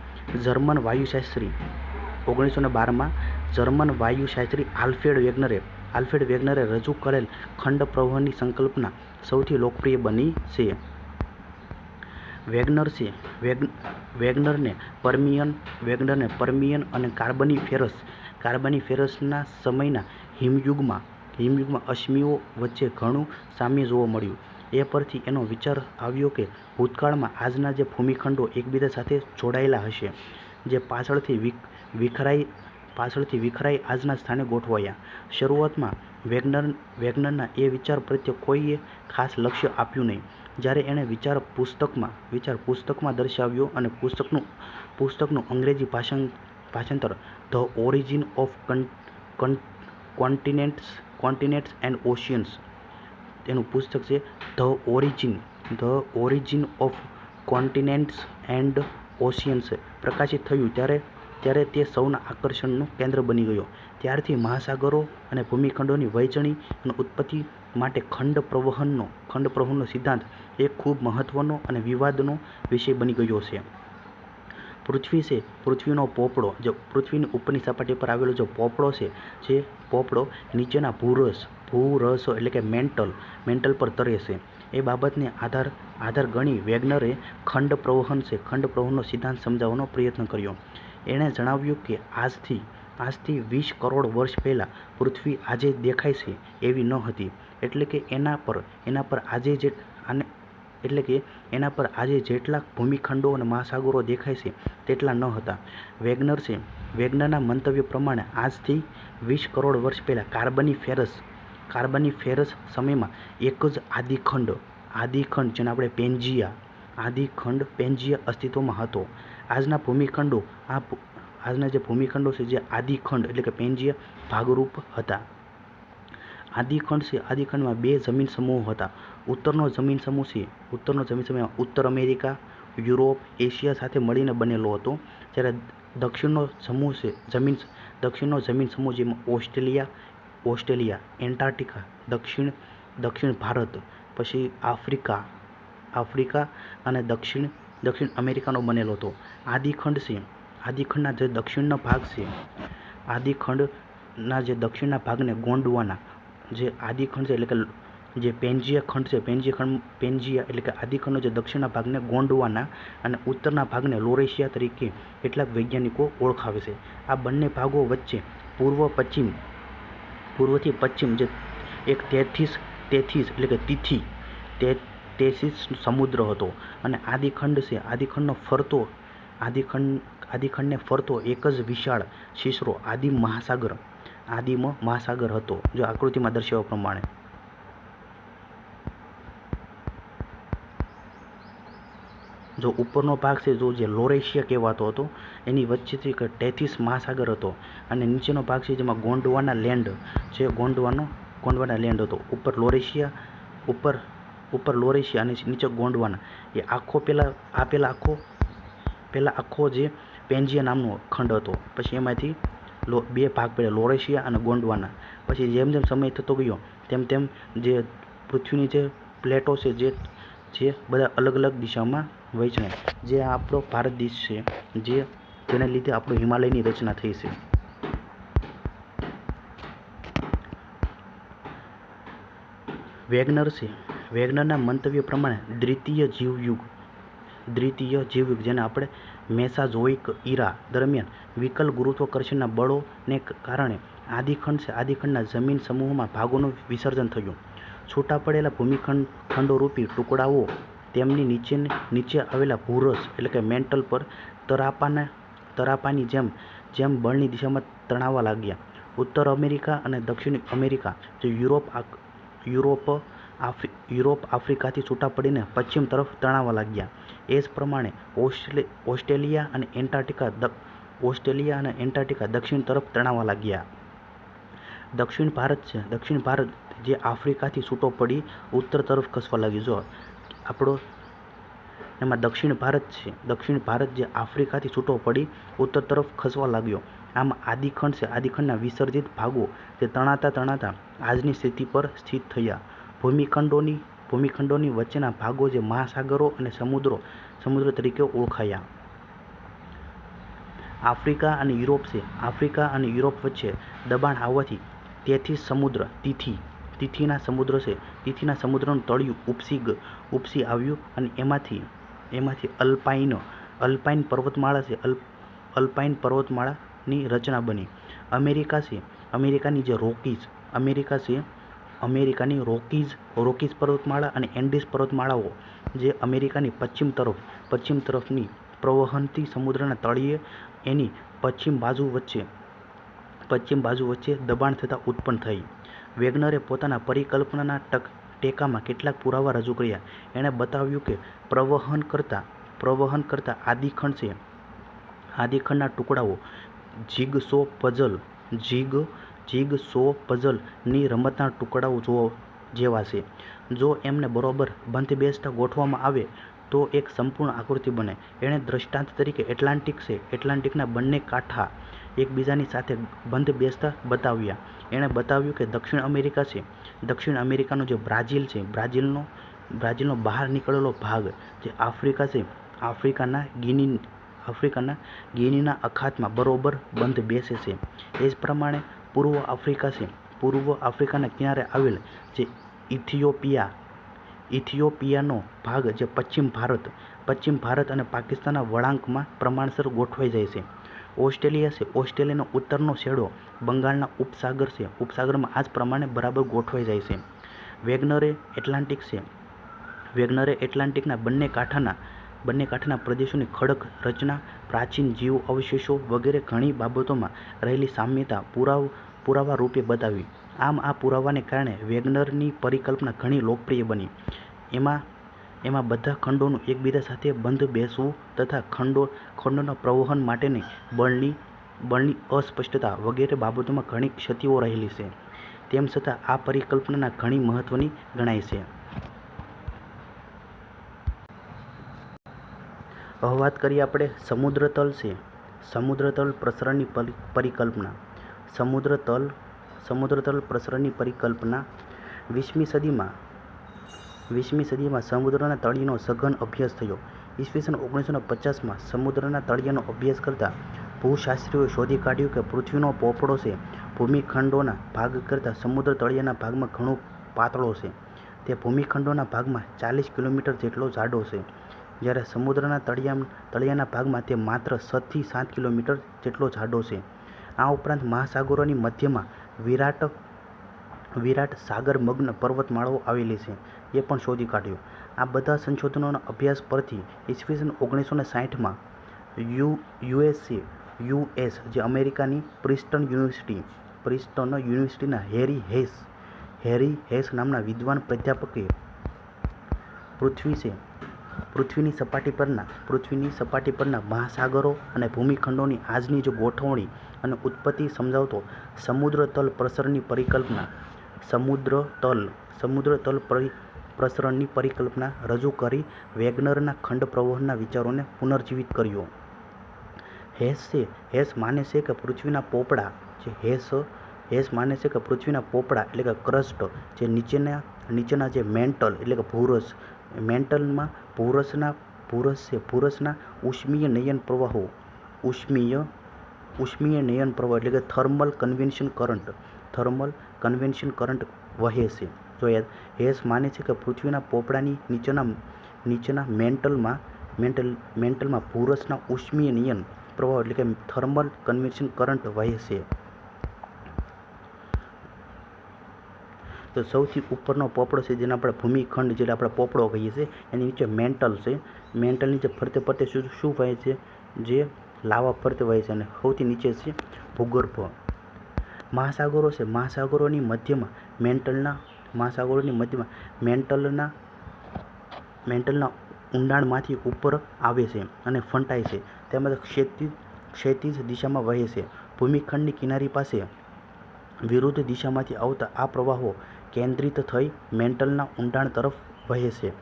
A: જર્મન વાયુશાસ્ત્રી આલ્ફ્રેડ વેગનરે રજૂ કરેલ ખંડ પ્રવહનની સંકલ્પના સૌથી લોકપ્રિય બની છે. વેગનરને પર્મિયન અને કાર્બનિફેરસના સમયના હિમયુગમાં અશ્મિઓ વચ્ચે ઘણું સામ્ય જોવા મળ્યું. એ પરથી એનો વિચાર આવ્યો કે ભૂતકાળમાં આજના જે ભૂમિખંડો એકબીજા સાથે જોડાયેલા હશે, જે પાછળથી વિખરાઈ આજના સ્થાને ગોઠવાયા. શરૂઆતમાં વેગનરના એ વિચાર પ્રત્યે કોઈએ ખાસ લક્ષ્ય આપ્યું નહીં. જ્યારે એણે વિચાર પુસ્તકમાં દર્શાવ્યો અને પુસ્તકનું અંગ્રેજી ભાષાંતર the origin of continents and oceans, તેનું પુસ્તક છે the origin of continents and oceans પ્રકાશિત થયું, ત્યારે તે સૌના આકર્ષણનું કેન્દ્ર બની ગયો. ત્યારથી મહાસાગરો અને ભૂમિખંડોની વહેંચણી અને ઉત્પત્તિ માટે ખંડ પ્રવહનનો સિદ્ધાંત એક ખૂબ મહત્વનો અને વિવાદનો વિષય બની ગયો છે. પૃથ્વી છે. પૃથ્વીનો પોપડો, જો પૃથ્વીની ઉપરની સપાટી પર આવેલો જો પોપડો છે, જે પોપડો નીચેના ભૂરસ એટલે કે મેન્ટલ પર તરે છે. એ બાબતને આધાર ગણી વેગનરે ખંડ પ્રવહનનો સિદ્ધાંત સમજાવવાનો પ્રયત્ન કર્યો. એણે જણાવ્યું કે આજથી 20 કરોડ વર્ષ પહેલાં પૃથ્વી આજે દેખાય છે એવી ન હતી, એટલે કે એના પર આજે જેટલા ભૂમિખંડો અને મહાસાગરો દેખાય છે તેટલા ન હતા. વેગનરના મંતવ્ય પ્રમાણે આજથી 20 કરોડ વર્ષ પહેલાં કાર્બનિફેરસ સમયમાં એક જ આદિખંડ જેને આપણે પેન્જિયા અસ્તિત્વમાં હતો. આજના ભૂમિખંડો આજના જે ભૂમિખંડો છે જે આદિખંડ એટલે કે પેન્જીય ભાગરૂપ હતા. આદિખંડ છે, આદિખંડમાં બે જમીન સમૂહો હતા. ઉત્તરનો જમીન સમૂહ છે, ઉત્તર અમેરિકા, યુરોપ, એશિયા સાથે મળીને બનેલો હતો. જ્યારે દક્ષિણનો જમીન સમૂહ જેમાં ઓસ્ટ્રેલિયા, એન્ટાર્કટિકા, દક્ષિણ ભારત, પછી આફ્રિકા અને દક્ષિણ અમેરિકાનો બનેલો હતો. આદિખંડ છે, આદિખંડના જે દક્ષિણનો ભાગ છે, આદિખંડના જે દક્ષિણના ભાગને ગોંડવાના, જે આદિખંડ છે એટલે કે જે પેન્જીય ખંડ છે, પેન્જીયા એટલે કે આદિખંડનો જે દક્ષિણના ભાગને ગોંડવાના અને ઉત્તરના ભાગને લોરેશિયા તરીકે કેટલાક વૈજ્ઞાનિકો ઓળખાવે છે. આ બંને ભાગો વચ્ચે પૂર્વથી પશ્ચિમ જે એક તેથીસ એટલે કે તેથીસ સમુદ્ર હતો. અને આદિખંડ છે, આદિખંડને ફરતો એક જ વિશાળ શીશરો આદિમ મહાસાગર હતો, જો આકૃતિમાં દર્શાવ્યા પ્રમાણે. જો ઉપરનો ભાગ છે જે લોરેશિયા કહેવાતો હતો, એની વચ્ચેથી એક ટેથીસ મહાસાગર હતો. અને નીચેનો ભાગ છે જેમાં ગોંડવાના લેન્ડ હતો. ઉપર લોરેશિયા અને નીચે ગોંડવાના, એ આખો પહેલા આખો જે પેન્જીયા નામનો ખંડ હતો. પછી એમાંથી બે ભાગ પડ્યા, લોરેશિયા અને ગોંડવાના. પછી જેમ જેમ સમય થતો ગયો તેમ જે પૃથ્વીની જે પ્લેટો છે જે બધા અલગ અલગ દિશામાં વહેંચાય. જે આપણો ભારત દેશ છે, જેને લીધે આપણો હિમાલયની રચના થઈ છે. વેગનરના મંતવ્ય પ્રમાણે દ્વિતીય જીવયુગ જેને આપણે મેસાઝોઇક ઇરા દરમિયાન વિકલ ગુરુત્વાકર્ષણના બળોને કારણે આદિખંડના જમીન સમૂહમાં ભાગોનું વિસર્જન થયું. છૂટા પડેલા ભૂમિખંડોરૂપી ટુકડાઓ તેમની નીચે આવેલા ભૂરસ એટલે કે મેન્ટલ પર તરાપાની જેમ બળની દિશામાં તણાવવા લાગ્યા. ઉત્તર અમેરિકા અને દક્ષિણ અમેરિકા જે યુરોપ આફ્રિકાથી છૂટા પડીને પશ્ચિમ તરફ તણાવવા લાગ્યા. એ જ પ્રમાણે ઓસ્ટ્રેલિયા અને એન્ટાર્કટિકા દક્ષિણ તરફ તણાવવા લાગ્યા. દક્ષિણ ભારત જે આફ્રિકાથી છૂટો પડી ઉત્તર તરફ ખસવા લાગ્યું. જો આપણો એમાં દક્ષિણ ભારત જે આફ્રિકાથી છૂટો પડી ઉત્તર તરફ ખસવા લાગ્યો. આમ આદિખંડ છે, આદિખંડના વિસર્જિત ભાગો જે તણાતા આજની સ્થિતિ પર સ્થિત થયા. ભૂમિખંડોની વચ્ચેના ભાગો જે મહાસાગરો અને સમુદ્ર તરીકે ઓળખાયા. આફ્રિકા અને યુરોપ વચ્ચે દબાણ આવવાથી તિથીના સમુદ્રનું તળિયું ઉપસી આવ્યું અને એમાંથી અલ્પાઇન પર્વતમાળાની રચના બની. અમેરિકાની રોકીઝ પર્વતમાળા અને એન્ડીઝ પર્વતમાળાઓ જે અમેરિકાની પશ્ચિમ તરફની પ્રવહનથી સમુદ્રના તળિયે એની પશ્ચિમ બાજુ વચ્ચે દબાણ થતાં ઉત્પન્ન થઈ. વેગનરે પોતાના પરિકલ્પનાના ટેકામાં કેટલાક પુરાવા રજૂ કર્યા. એણે બતાવ્યું કે પ્રવહન કરતા આદિખંડના ટુકડાઓ જિગસો પઝલની રમતના ટુકડાઓ જેવા છે. જો એમને બરોબર બંધબેસતા ગોઠવવામાં આવે તો એક સંપૂર્ણ આકૃતિ બને. એણે દ્રષ્ટાંત તરીકે એટલાન્ટિકના બંને કાંઠા એકબીજાની સાથે બંધબેસતા બતાવ્યા. એણે બતાવ્યું કે દક્ષિણ અમેરિકાનો જે બ્રાઝિલ છે, બ્રાઝિલનો બહાર નીકળેલો ભાગ જે આફ્રિકા છે, આફ્રિકાના ગિનીના અખાતમાં બરોબર બંધ બેસે છે. એ જ પ્રમાણે પૂર્વ આફ્રિકાના કિનારે આવેલ જે ઇથિયોપિયાનો ભાગ જે પશ્ચિમ ભારત અને પાકિસ્તાનના વળાંકમાં પ્રમાણસર ગોઠવાઈ જાય છે. ઓસ્ટ્રેલિયાનો ઉત્તરનો છેડો બંગાળના ઉપસાગરમાં આ જ પ્રમાણે બરાબર ગોઠવાઈ જાય છે. વેગનરે એટલાન્ટિકના બંને કાંઠાના પ્રદેશોની ખડક રચના, પ્રાચીન જીવ અવશેષો વગેરે ઘણી બાબતોમાં રહેલી સામ્યતા પુરાવા રૂપે બતાવી. આમ આ પુરાવાને કારણે વેગનરની પરિકલ્પના ઘણી લોકપ્રિય બની. એમાં બધા ખંડોનું એકબીજા સાથે બંધ બેસવું તથા ખંડોના પ્રવહન માટેની બળની બળની અસ્પષ્ટતા વગેરે બાબતોમાં ઘણી ક્ષતિઓ રહેલી છે. તેમ છતાં આ પરિકલ્પના ઘણી મહત્વની ગણાય છે. હવે વાત કરીએ આપણે સમુદ્રતલ છે. સમુદ્રતલ પ્રસરણની પરિકલ્પના. સમુદ્રતલ પ્રસરણની પરિકલ્પના 20મી સદીમાં સમુદ્રના તળિયેનો સઘન અભ્યાસ થયો. ઈસવીસન 1950માં સમુદ્રના તળિયાનો અભ્યાસ કરતા ભૂશાસ્ત્રીઓએ શોધી કાઢ્યું કે પૃથ્વીનો પોપડો છે ભૂમિખંડોના ભાગ કરતાં સમુદ્ર તળિયાના ભાગમાં ઘણો પાતળો છે. તે ભૂમિખંડોના ભાગમાં 40 કિલોમીટર જેટલો જાડો છે, જ્યારે સમુદ્રના તળિયાના ભાગમાં તે માત્ર 6 થી 7 કિલોમીટર જેટલો જાડો છે. આ ઉપરાંત મહાસાગરોની મધ્યમાં વિરાટ સાગરમગ્ન પર્વતમાળાઓ આવેલી છે એ પણ શોધી કાઢ્યું. આ બધા સંશોધનોના અભ્યાસ પરથી ઈસવીસન 1960માં યુએસ જે અમેરિકાની પ્રિન્સ્ટન યુનિવર્સિટીના હેરી હેસ નામના વિદ્વાન પ્રાધ્યાપકે પૃથ્વીની સપાટી પરના મહાસાગરો અને ભૂમિખંડોની આજની જો ગોઠવણી અને ઉત્પત્તિ સમજાવતો સમુદ્રતલ પ્રસરણની પરિકલ્પના પ્રસરણની પરિકલ્પના રજૂ કરી વેગનરના ખંડ પ્રવહનના વિચારોને પુનર્જીવિત કર્યો. હેસ માને છે કે પૃથ્વીના પોપડા એટલે કે ક્રસ્ટ, જે નીચેના જે મેન્ટલ એટલે કે મેન્ટલમાં ભૂરસના ઉષ્મીય નયન પ્રવાહો એટલે કે થર્મલ કન્વેક્શન કરંટ વહે છે. જો હેસ માને છે કે પૃથ્વીના પોપડાની નીચેના મેન્ટલમાં ભૂરસના ઉષ્મીય નયન પ્રવાહો એટલે કે થર્મલ કન્વેક્શન કરંટ વહે છે. તો સૌથી ઉપરનો પોપડો છે જેને આપણે ભૂમિખંડ જેને આપણે પોપડો કહીએ છીએ, એની નીચે મેન્ટલ છે. મેન્ટલ નીચે ફરતે શું વહે છે? જે લાવા ફરતે વહે છે. અને સૌથી નીચે છે ભૂગર્ભ. મહાસાગરો છે. મહાસાગરોની મધ્યમાં મેન્ટલના ઊંડાણમાંથી ઉપર આવે છે અને ફંટાય છે. તેમજ ક્ષૈતિજ દિશામાં વહે છે. ભૂમિખંડની કિનારી પાસે વિરુદ્ધ દિશામાંથી આવતા આ પ્રવાહો કેન્દ્રિત થઈ મેન્ટલના ઊંડાણ તરફ વહે છે.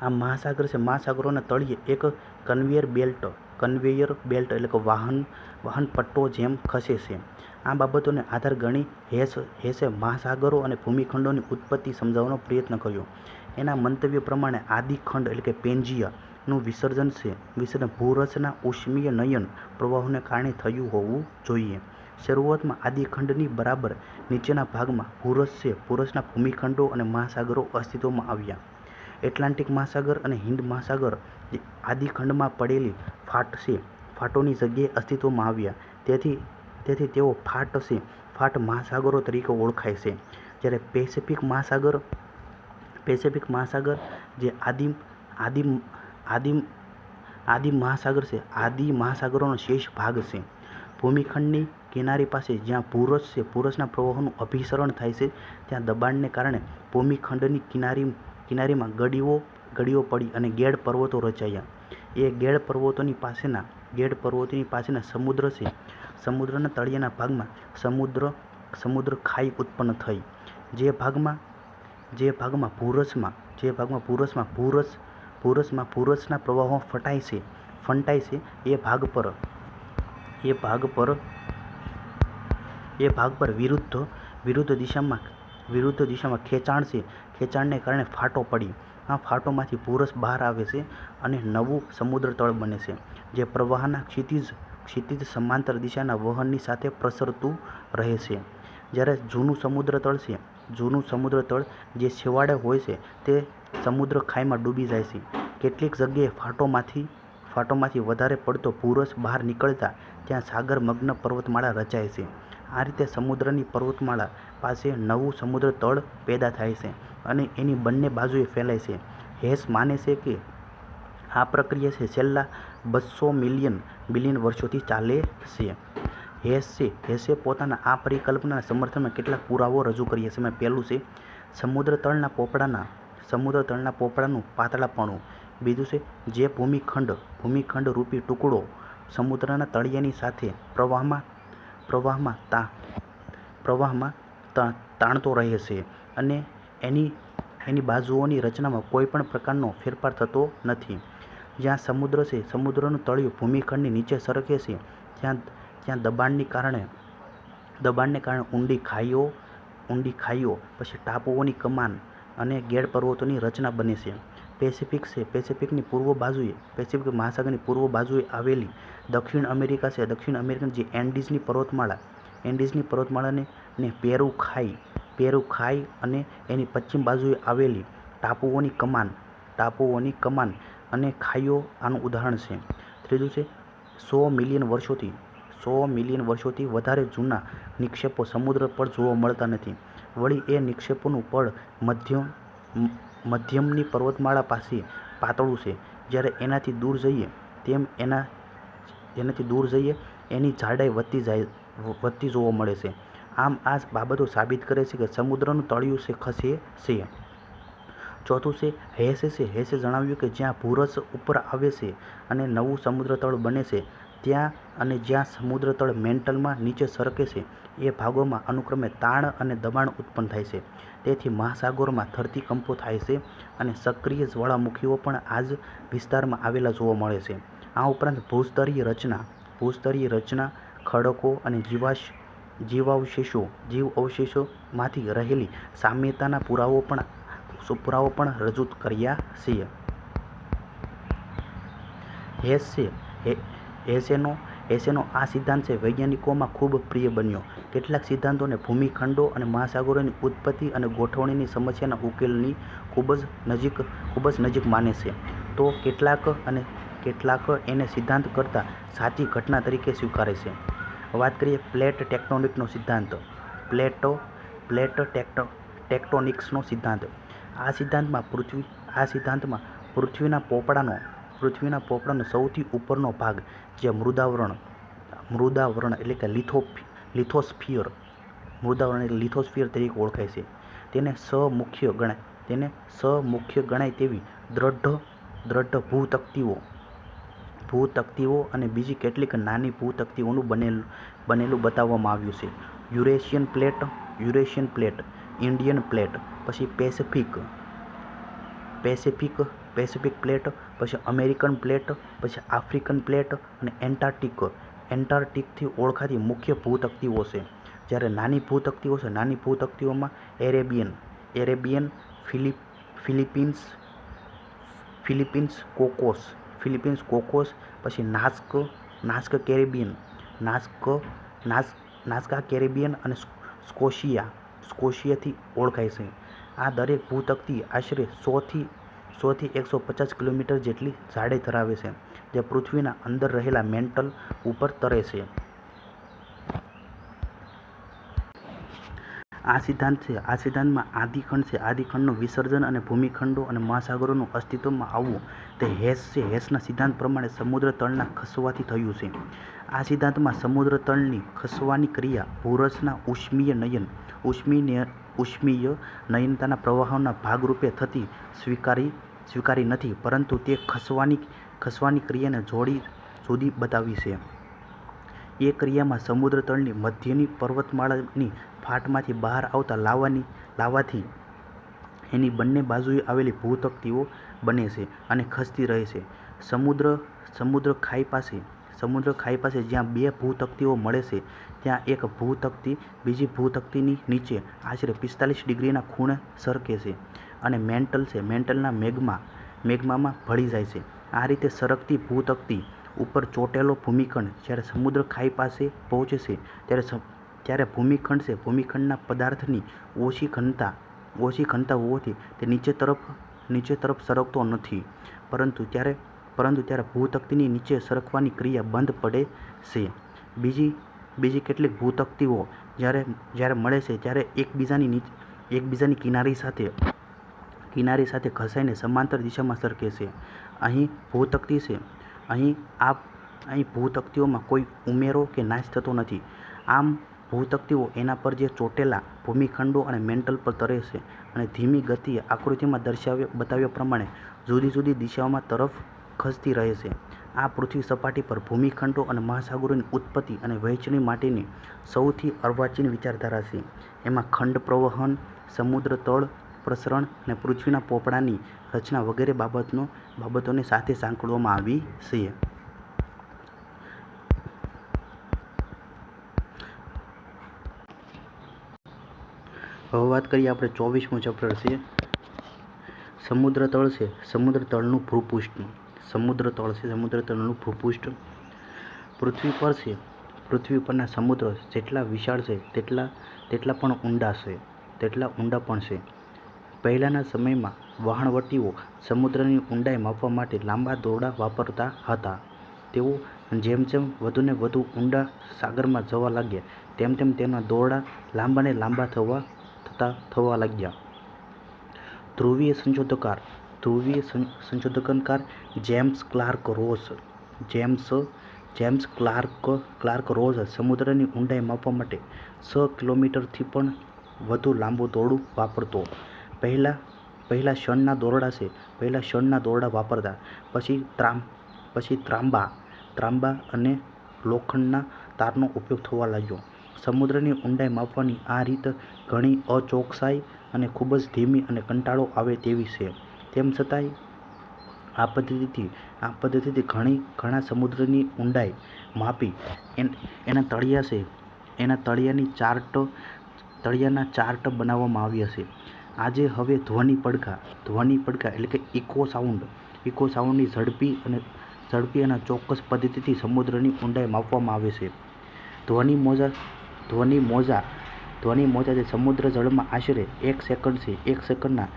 A: આ મહાસાગર છે. મહાસાગરોના તળિયે એક કન્વેયર બેલ્ટ એટલે કે વાહન પટ્ટો જેમ ખસે છે. આ બાબતોને આધાર ગણી હેસે મહાસાગરો અને ભૂમિખંડોની ઉત્પત્તિ સમજાવવાનો પ્રયત્ન કર્યો. એના મંતવ્ય પ્રમાણે આદિખંડ એટલે કે પેન્જિયાનું વિસર્જન ભૂરસના ઉષ્મીય નયન પ્રવાહોને કારણે થયું હોવું જોઈએ. શરૂઆતમાં આદિખંડની બરાબર નીચેના ભાગમાં ભૂરસના ભૂમિખંડો અને મહાસાગરો અસ્તિત્વમાં આવ્યા. એટલાન્ટિક મહાસાગર અને હિંદ મહાસાગર જે આદિખંડમાં પડેલી ફાટોની જગ્યાએ અસ્તિત્વમાં આવ્યા. તેથી તેઓ ફાટ મહાસાગરો તરીકે ઓળખાય છે. જ્યારે પેસિફિક મહાસાગર જે આદિ મહાસાગરોનો શેષ ભાગ છે. ભૂમિખંડની કિનારી પાસે જ્યાં ભૂરસના પ્રવાહોનું અભિસરણ થાય છે, ત્યાં દબાણને કારણે ભૂમિખંડની કિનારીમાં ગડીઓ પડી અને ગેડ પર્વતો રચાયા. એ ગેડ પર્વતોની પાસેના સમુદ્ર છે. સમુદ્રના તળિયાના ભાગમાં સમુદ્ર ખાઈ ઉત્પન્ન થઈ. જે ભાગમાં ભૂરસના પ્રવાહો ફંટાય છે એ ભાગ પર વિરુદ્ધ દિશામાં ખેંચાણ છે. ખેંચાણને કારણે ફાટો પડી. આ ફાટોમાંથી ભૂરસ બહાર આવે છે અને નવું સમુદ્ર તળ બને છે, જે પ્રવાહના ક્ષિતિજ સમાંતર દિશાના વહનની સાથે પ્રસરતું રહે છે. જ્યારે જૂનું સમુદ્ર તળ જે છેવાડે હોય છે તે સમુદ્ર ખાઈમાં ડૂબી જાય છે. કેટલીક જગ્યાએ ફાટોમાંથી વધારે પડતો ભૂરસ બહાર નીકળતા ત્યાં સાગરમગ્ન પર્વતમાળા રચાય છે. આ રીતે સમુદ્રની પર્વતમાળા પાસે નવું સમુદ્ર તળ પેદા થાય છે અને એની બંને બાજુએ ફેલાય છે. હેસ માને છે કે આ પ્રક્રિયા છે છેલ્લા 200 બિલિયન વર્ષોથી ચાલે છે. હેસે પોતાના આ પરિકલ્પનાના સમર્થનમાં કેટલાક પુરાવાઓ રજૂ કર્યા છે. એમાં પહેલું છે સમુદ્ર તળના પોપડાનું પાતળાપણું. બીજું છે જે ભૂમિખંડ રૂપી ટુકડો સમુદ્રના તળિયાની સાથે પ્રવાહમાં તાણતો રહે છે અને એની બાજુઓની રચનામાં કોઈ પણ પ્રકારનો ફેરફાર થતો નથી. જ્યાં સમુદ્ર છે, સમુદ્રનું તળિયું ભૂમિખંડની નીચે સરકે છે, ત્યાં દબાણને કારણે ઊંડી ખાઈઓ, પછી ટાપુઓની કમાન અને ગેડ પર્વતોની રચના બને છે. પેસિફિક છે, પેસિફિક મહાસાગરની પૂર્વ બાજુએ આવેલી દક્ષિણ અમેરિકા છે, દક્ષિણ અમેરિકાની જે એન્ડીઝની પર્વતમાળાને પેરુ ખાઈ અને એની પશ્ચિમ બાજુએ આવેલી ટાપુઓની કમાન અને ખાઈઓ આનું ઉદાહરણ છે. ત્રીજું છે 100 મિલિયન વર્ષોથી વધારે જૂના નિક્ષેપો સમુદ્ર પર જોવા મળતા નથી. વળી એ નિક્ષેપોનું પડ મધ્યમની પર્વતમાળા પાસે પાતળું છે. જ્યારે એનાથી દૂર જઈએ એની જાડાઈ વધતી જોવા મળે છે. આમ આ બાબતો સાબિત કરે છે કે સમુદ્રનું તળિયું ખસે છે. ચોથું છે હેસે જણાવ્યું કે જ્યાં ભૂરસ ઉપર આવે છે અને નવું સમુદ્રતળ બને છે, ત્યાં અને જ્યાં સમુદ્રતળ મેન્ટલમાં નીચે સરકે છે, એ ભાગોમાં અનુક્રમે તાણ અને દબાણ ઉત્પન્ન થાય છે. તેથી મહાસાગરોમાં ધરતીકંપો થાય છે અને સક્રિય જ્વાળામુખીઓ પણ આ જ વિસ્તારમાં આવેલા જોવા મળે છે. આ ઉપરાંત ભૂસ્તરીય રચના, ખડકો અને જીવાવશેષોમાંથી રહેલી સામ્યતાના પુરાવો પણ રજૂ કર્યા છે. હેસેનો આ સિદ્ધાંત વૈજ્ઞાનિકોમાં ખૂબ પ્રિય બન્યો. કેટલાક સિદ્ધાંતોને ભૂમિખંડો અને મહાસાગરોની ઉત્પત્તિ અને ગોઠવણીની સમસ્યાના ઉકેલની ખૂબ જ નજીક માને છે, તો કેટલાક એને સિદ્ધાંત કરતાં સાચી ઘટના તરીકે સ્વીકારે છે. વાત કરીએ પ્લેટ ટેક્ટોનિકનો સિદ્ધાંત. પ્લેટ ટેક્ટોનિક્સનો સિદ્ધાંત. આ સિદ્ધાંતમાં પૃથ્વીના પોપડાનો સૌથી ઉપરનો ભાગ, જે મૃદાવરણ એટલે કે લિથોસ્ફિયર તરીકે ઓળખાય છે, તેને સમુખ્ય ગણાય તેવી દ્રઢ ભૂતકતીઓ અને બીજી કેટલીક નાની ભૂતકતીઓનું બનેલું બતાવવામાં આવ્યું છે. યુરેશિયન પ્લેટ, ઇન્ડિયન પ્લેટ, પછી પેસિફિક પ્લેટ, પછી અમેરિકન પ્લેટ, પછી આફ્રિકન પ્લેટ અને એન્ટાર્કટિકથી ઓળખાતી મુખ્ય ભૂતકતીઓ છે. જ્યારે નાની ભૂતકતીઓમાં એરેબિયન, ફિલિપિન્સ કોકોસ, પછી નાસ્કા કેરેબિયન અને સ્કોશિયાથી ઓળખાય છે. આ દરેક ભૂતકતી આશરે 100 થી 150 કિલોમીટર જેટલી જાડાઈ ધરાવે છે, જે પૃથ્વીના અંદર રહેલા મેન્ટલ ઉપર તરે છે. આ સિદ્ધાંતમાં આદિખંડનું વિસર્જન અને ભૂમિખંડો અને મહાસાગરોનું અસ્તિત્વમાં આવવું તે હેસના સિદ્ધાંત પ્રમાણે સમુદ્ર તળના ખસવાથી થયું છે. આ સિદ્ધાંતમાં સમુદ્ર તળની ખસવાની ક્રિયા ભૂરસના ઉષ્મીય નયનતાના પ્રવાહોના ભાગરૂપે થતી સ્વીકારી નથી, પરંતુ તે ખસવાની ક્રિયાને જુદી બતાવી છે. એ ક્રિયામાં સમુદ્ર તળની મધ્યની પર્વતમાળાની ફાટમાંથી બહાર આવતા લાવાથી એની બંને બાજુએ આવેલી ભૂતકતીઓ બને છે અને ખસતી રહે છે. સમુદ્ર ખાઈ પાસે જ્યાં બે ભૂતકતીઓ મળે છે, ત્યાં એક ભૂતકતી બીજી ભૂતકતીની નીચે આશરે 45 ડિગ્રીના ખૂણે સરકે છે અને મેન્ટલના મેગ્મામાં ભળી જાય છે. આ રીતે સરકતી ભૂતકતી ઉપર ચોંટેલો ભૂમિખંડ જ્યારે સમુદ્ર ખાઈ પાસે પહોંચે છે, ત્યારે ભૂમિખંડના પદાર્થની ઓછી ઘનતા હોવાથી તે નીચે તરફ સરકતો નથી, પરંતુ ત્યારે ભૂતકતીની નીચે સરકવાની ક્રિયા બંધ પડે છે. બીજી કેટલીક ભૂતકતીઓ જ્યારે મળે છે, ત્યારે એકબીજાની કિનારી સાથે ઘસાઈને સમાંતર દિશામાં સરકે છે. અહીં ભૂતકતીઓમાં કોઈ ઉમેરો કે નાશ થતો નથી. આમ ભૂતકતીઓ એના પર જે ચોંટેલા ભૂમિખંડો અને મેન્ટલ પર તરે છે અને ધીમી ગતિએ આકૃતિમાં બતાવ્યા પ્રમાણે જુદી જુદી દિશાઓમાં તરફ ખસતી રહે છે. આ પૃથ્વી સપાટી પર ભૂમિખંડો અને મહાસાગરોની ઉત્પત્તિ અને વહેંચણી માટેની સૌથી અર્વાચીન વિચારધારા છે. એમાં ખંડ પ્રવહન, સમુદ્ર તળ પ્રસરણ અને પૃથ્વીના પોપડાની રચના વગેરે બાબતોને સાથે સાંકળવામાં આવી છે. હવે વાત કરીએ આપણે 24મું ચેપ્ટર છે સમુદ્ર તળ છે. સમુદ્ર તળનું ભૂપૃષ્ઠ. સમુદ્ર તળ છે, સમુદ્ર તળનું ભૂપૃષ્ઠ. પૃથ્વી પર છે, પૃથ્વી પરના સમુદ્ર જેટલા વિશાળ છે તેટલા પણ ઊંડા છે, તેટલા ઊંડા પણ છે. પહેલાંના સમયમાં વહાણવટીઓ સમુદ્રની ઊંડાઈ માપવા માટે લાંબા દોરડા વાપરતા હતા. તેઓ જેમ જેમ વધુને વધુ ઊંડા સાગરમાં જવા લાગ્યા તેમ તેમ તેના દોરડા લાંબાને લાંબા થવા લાગ્યા. ધ્રુવીય સંશોધનકાર જેમ્સ ક્લાર્ક રોઝ સમુદ્રની ઊંડાઈ માપવા માટે 6 કિલોમીટરથી પણ વધુ લાંબુ દોરડું વાપરતો. પહેલા શણના દોરડા વાપરતા, પછી ત્રાંબા અને લોખંડના તારનો ઉપયોગ થવા લાગ્યો. સમુદ્રની ઊંડાઈ માપવાની આ રીત ઘણી અચોકસાઈ અને ખૂબ જ ધીમી અને કંટાળો આવે તેવી છે. તેમ છતાંય આ પદ્ધતિથી ઘણા સમુદ્રની ઊંડાઈ માપી એના તળિયાના ચાર્ટ બનાવવામાં આવ્યા છે. આજે હવે ધ્વનિ પડઘા એટલે કે ઇકો સાઉન્ડની ઝડપી અને ચોક્કસ પદ્ધતિથી સમુદ્રની ઊંડાઈ માપવામાં આવે છે. ધ્વનિ મોજા જે સમુદ્ર જળમાં આશરે 1 સેકન્ડ છે. 1 સેકન્ડના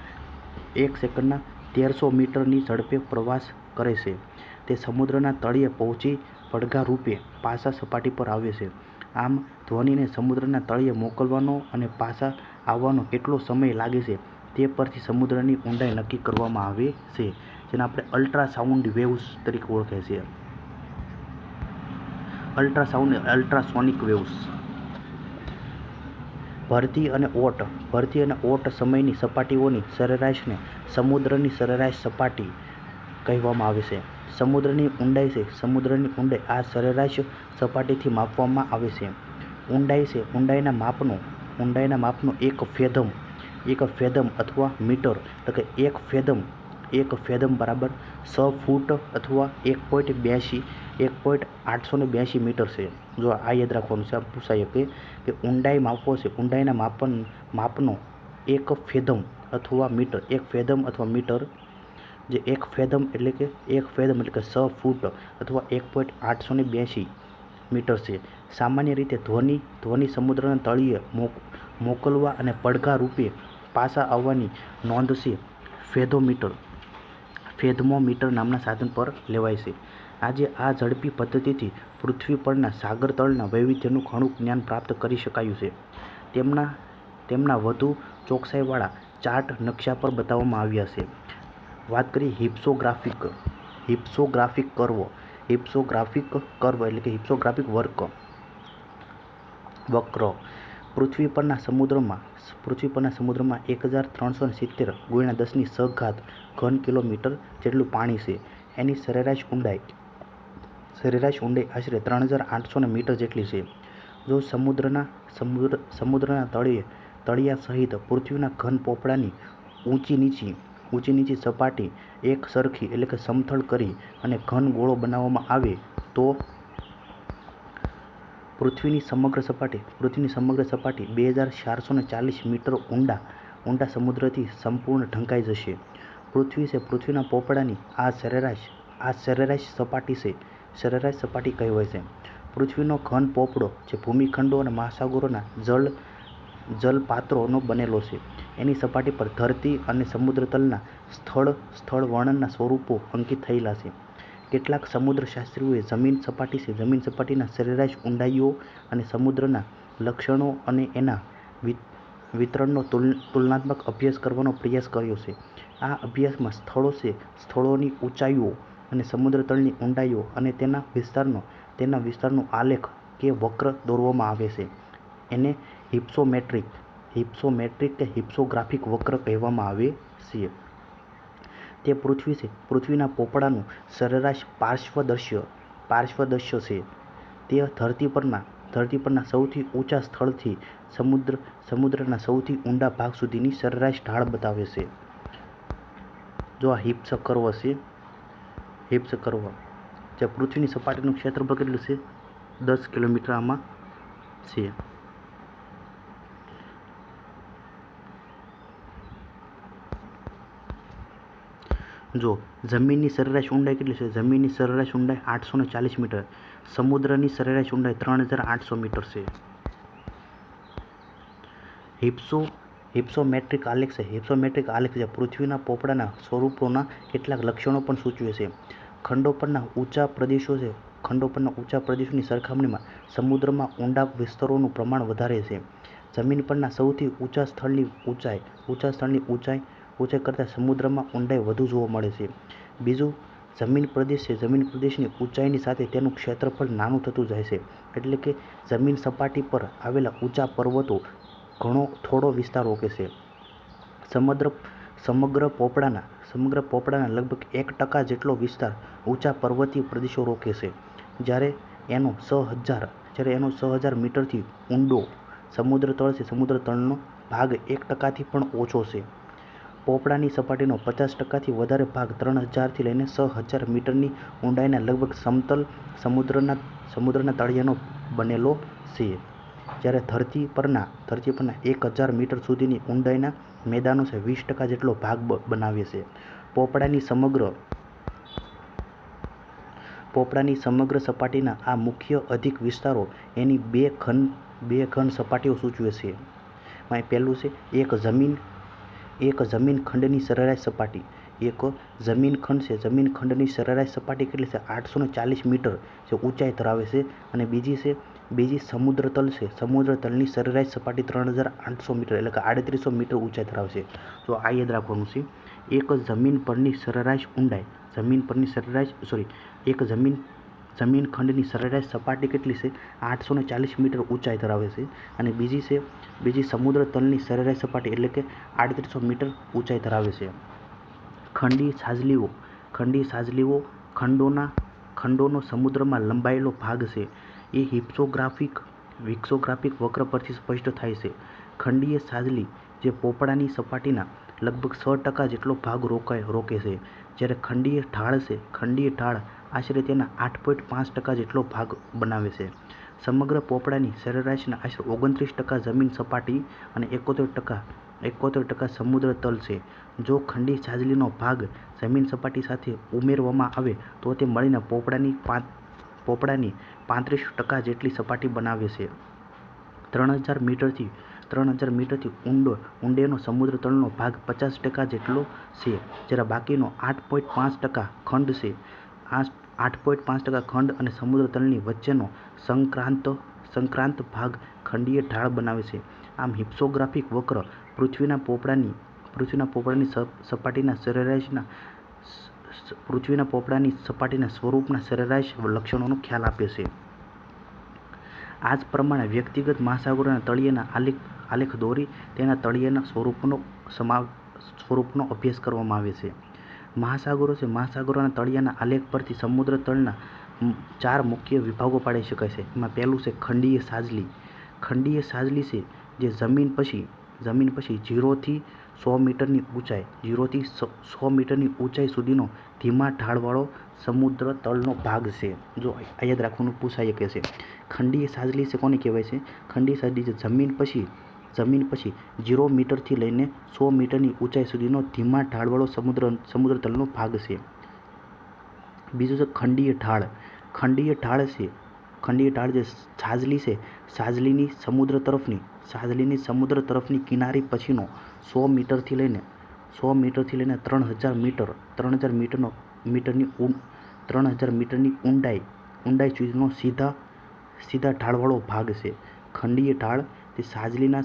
A: 1300 મીટરની ઝડપે પ્રવાસ કરે છે. તે સમુદ્રના તળિયે પહોંચી પડઘા રૂપે પાછા સપાટી પર આવે છે. આમ ધ્વનિને સમુદ્રના તળિયે મોકલવાનો અને પાછા આવવાનો કેટલો સમય લાગે છે તે પરથી સમુદ્રની ઊંડાઈ નક્કી કરવામાં આવે છે, જેને આપણે અલ્ટ્રાસાઉન્ડ વેવ્સ તરીકે ઓળખે છે. Ultrasonic waves. ભરતી અને ઓટ સમયની સપાટીઓની સરેરાશને સમુદ્રની સરેરાશ સપાટી કહેવામાં આવે છે. સમુદ્રની ઊંડાઈ છે. સમુદ્રની ઊંડાઈ આ સરેરાશ સપાટીથી માપવામાં આવે છે. ઊંડાઈ છે. ઊંડાઈના માપનો એક ફેદમ અથવા મીટર એટલે કે એક ફેદમ બરાબર 6 ફૂટ અથવા 1.882 મીટર છે. જો આ યાદ રાખવાનું છે, આ પૂછાય કે ઊંડાઈ માપવો છે. ઊંડાઈના માપનો એક ફેદમ અથવા મીટર, જે એક ફેદમ એટલે કે 6 ફૂટ અથવા 1.882 મીટર છે. સામાન્ય રીતે ધ્વનિ સમુદ્રના તળિયે મોકલવા અને પડઘા રૂપે પાછા આવવાની નોંધ છે ફેધમોમીટર નામના સાધન પર લેવાય છે. આજે આ ઝડપી પદ્ધતિથી પૃથ્વી પરના સાગર તળના વૈવિધ્યનું ઘણું જ્ઞાન પ્રાપ્ત કરી શકાયું છે. તેમના વધુ ચોકસાઈવાળા ચાર્ટ નકશા પર બતાવવામાં આવ્યા છે. વાત કરીએ હિપ્સોગ્રાફિક કર્વ એટલે કે હિપ્સોગ્રાફિક વક્ર. પૃથ્વી પરના સમુદ્રમાં 1370 × 10⁻⁶ ઘન કિલોમીટર જેટલું પાણી છે. એની સરેરાશ ઊંડાઈ આશરે 3800 મીટર જેટલી છે. જો સમુદ્રના તળિયા સહિત પૃથ્વીના ઘન પોપડાની ઊંચી નીચી સપાટી એક સરખી એટલે કે સમથળ કરી અને ઘન ગોળો બનાવવામાં આવે તો પૃથ્વીની સમગ્ર સપાટી 2440 મીટર ઊંડા સમુદ્રથી સંપૂર્ણ ઢંકાઈ જશે. પૃથ્વી છે. પૃથ્વીના પોપડાની આ સરેરાશ સપાટી કહેવાય છે. પૃથ્વીનો ઘન પોપડો જે ભૂમિખંડો અને મહાસાગરોના જલપાત્રોનો બનેલો છે. એની સપાટી પર ધરતી અને સમુદ્રતલના સ્થળ વર્ણનના સ્વરૂપો અંકિત થયેલા છે. કેટલાક સમુદ્રશાસ્ત્રીઓએ જમીન સપાટીના સરેરાશ ઊંડાઈઓ અને સમુદ્રના લક્ષણો અને એના વિતરણનો તુલનાત્મક અભ્યાસ કરવાનો પ્રયાસ કર્યો છે. આ અભ્યાસમાં સ્થળોની ઊંચાઈઓ અને સમુદ્રતળની ઊંડાઈઓ અને તેના વિસ્તારનો આલેખ કે વક્ર દોરવામાં આવે છે. એને હિપ્સોમેટ્રિક કે હિપ્સોગ્રાફિક વક્ર કહેવામાં આવે છે. તે પૃથ્વી છે પૃથ્વીના પોપડાનું સરેરાશ પાર્શ્વદૃશ્ય છે. તે ધરતી પરના સૌથી ઊંચા સ્થળથી સમુદ્રના સૌથી ઊંડા ભાગ સુધીની સરેરાશ ઢાળ બતાવે છે. જો આ હિપ્સ કર્વ છે, હિપ્સ કર્વ જે પૃથ્વીની સપાટીનું ક્ષેત્રફળ કેટલું છે 10 કિલોમીટર આમાં છે. જો જમીનની સરેરાશ ઊંડાઈ કેટલી છે? જમીનની સરેરાશ ઊંડાઈ 840 મીટર, સમુદ્રની સરેરાશ ઊંડાઈ 3800 મીટર છે. હિપ્સોમેટ્રિક આલેખ છે. હિપ્સોમેટ્રિક આલેખ છે પૃથ્વીના પોપડાના સ્વરૂપોના કેટલાક લક્ષણો પણ સૂચવે છે. ખંડો પરના ઊંચા પ્રદેશોની સરખામણીમાં સમુદ્રમાં ઊંડા વિસ્તારોનું પ્રમાણ વધારે છે. જમીન પરના સૌથી ઊંચા સ્થળની ઊંચાઈ કરતાં સમુદ્રમાં ઊંડાઈ વધુ જોવા મળે છે. બીજું જમીન પ્રદેશ છે. જમીન પ્રદેશની ઊંચાઈની સાથે તેનું ક્ષેત્રફળ નાનું થતું જાય છે. એટલે કે જમીન સપાટી પર આવેલા ઊંચા પર્વતો થોડો વિસ્તાર રોકે છે. સમગ્ર પોપડાના લગભગ 1% જેટલો વિસ્તાર ઊંચા પર્વતીય પ્રદેશો રોકે છે. જ્યારે એનો 6000 મીટરથી ઊંડો સમુદ્ર તળ છે. સમુદ્ર તળનો ભાગ 1%થી પણ ઓછો છે. પોપડાની સપાટીનો 50%થી વધારે ભાગ 3000થી લઈને 6000 મીટરની ઊંડાઈના લગભગ સમતલ સમુદ્રના તળિયાનો બનેલો છે. જ્યારે ધરતી પરના 1000 મીટર સુધીની ઊંડાઈના મેદાનો છે 20% જેટલો ભાગ બનાવે છે. પોપડાની સમગ્ર સપાટીના આ મુખ્ય અધિક વિસ્તારો એની બે ઘન સપાટીઓ સૂચવે છે. પહેલું છે એક જમીન ખંડની સરેરાશ સપાટી. એક જમીન ખંડ છે. જમીન ખંડની સરેરાશ સપાટી કેટલી છે? 840 મીટર જે ઊંચાઈ ધરાવે છે. અને બીજી સમુદ્ર તલ છે. સમુદ્ર તલની સરેરાશ સપાટી 3800 મીટર એટલે કે 3800 મીટર ઊંચાઈ ધરાવે છે. તો આ યાદ રાખવાનું છે. એક જમીન પરની સરેરાશ ઊંડાઈ એક જમીન ખંડની સરેરાશ સપાટી કેટલી છે? 840 મીટર ઊંચાઈ ધરાવે છે. અને બીજી સમુદ્ર તલની સરેરાશ સપાટી એટલે કે 3800 મીટર ઊંચાઈ ધરાવે છે. ખંડીય સાજલીઓ ખંડોનો સમુદ્રમાં લંબાયેલો ભાગ છે. એ હિપ્સોગ્રાફિક વક્ર પરથી સ્પષ્ટ થાય છે. ખંડીય સાજલી જે પોપડાની સપાટીના લગભગ 6% જેટલો ભાગ રોકે છે. જ્યારે ખંડીય ઢાળ આશરે તેના 8.5% જેટલો ભાગ બનાવે છે. સમગ્ર પોપડાની સરેરાશના આશરે 29% જમીન સપાટી અને 71% સમુદ્ર તલ છે. જો ખંડીય સાજલીનો ભાગ જમીન સપાટી સાથે ઉમેરવામાં આવે તો તે મળીને પોપડાની 35% જેટલી સપાટી બનાવે છે. 3000 મીટરથી ઊંડેનો સમુદ્ર તળનો ભાગ 50% જેટલો છે. જ્યારે બાકીનો 8.5% ખંડ છે. 8.5% ખંડ અને સમુદ્ર તલની વચ્ચેનો સંક્રાંત ભાગ ખંડીય ઢાળ બનાવે છે. આમ હિપ્સોગ્રાફિક વક્ર પૃથ્વીના પોપડાની સપાટીના સ્વરૂપના સરેરાશ લક્ષણોનો ખ્યાલ આપે છે. આ જ પ્રમાણે વ્યક્તિગત મહાસાગરોના તળિયાના આલેખ દોરી તેના તળિયાના સ્વરૂપનો અભ્યાસ કરવામાં આવે છે. મહાસાગરો છે. મહાસાગરોના તળિયાના આલેખ પરથી સમુદ્ર તળના 4 મુખ્ય વિભાગો પાડી શકાય છે. એમાં પહેલું છે ખંડીય સાજલી. ખંડીય સાજલી છે જે જમીન પછી 0 થી 100 મીટરની ઊંચાઈ સુધીનો ધીમા ઢાળવાળો સમુદ્ર તળનો ભાગ છે. જો આ યાદ રાખવાનું પૂછાઈ શકે છે. ખંડીય સાજલી છે કોને કહેવાય છે? ખંડીય સાજલી છે જમીન પછી 0 મીટરથી લઈને 100 મીટરની ઊંચાઈ સુધીનો ધીમા ઢાળવાળો સમુદ્ર તળનો ભાગ છે. બીજું છે ખંડીય ઢાળ. ખંડીય ઢાળ જે સાજલી છે. સાજલીની સમુદ્ર તરફની કિનારી પછીનો 100 મીટરથી લઈને 3000 મીટરની ઊંડાઈ સુધીનો સીધા ઢાળવાળો ભાગ છે. ખંડીય ઢાળ તે સાજલીના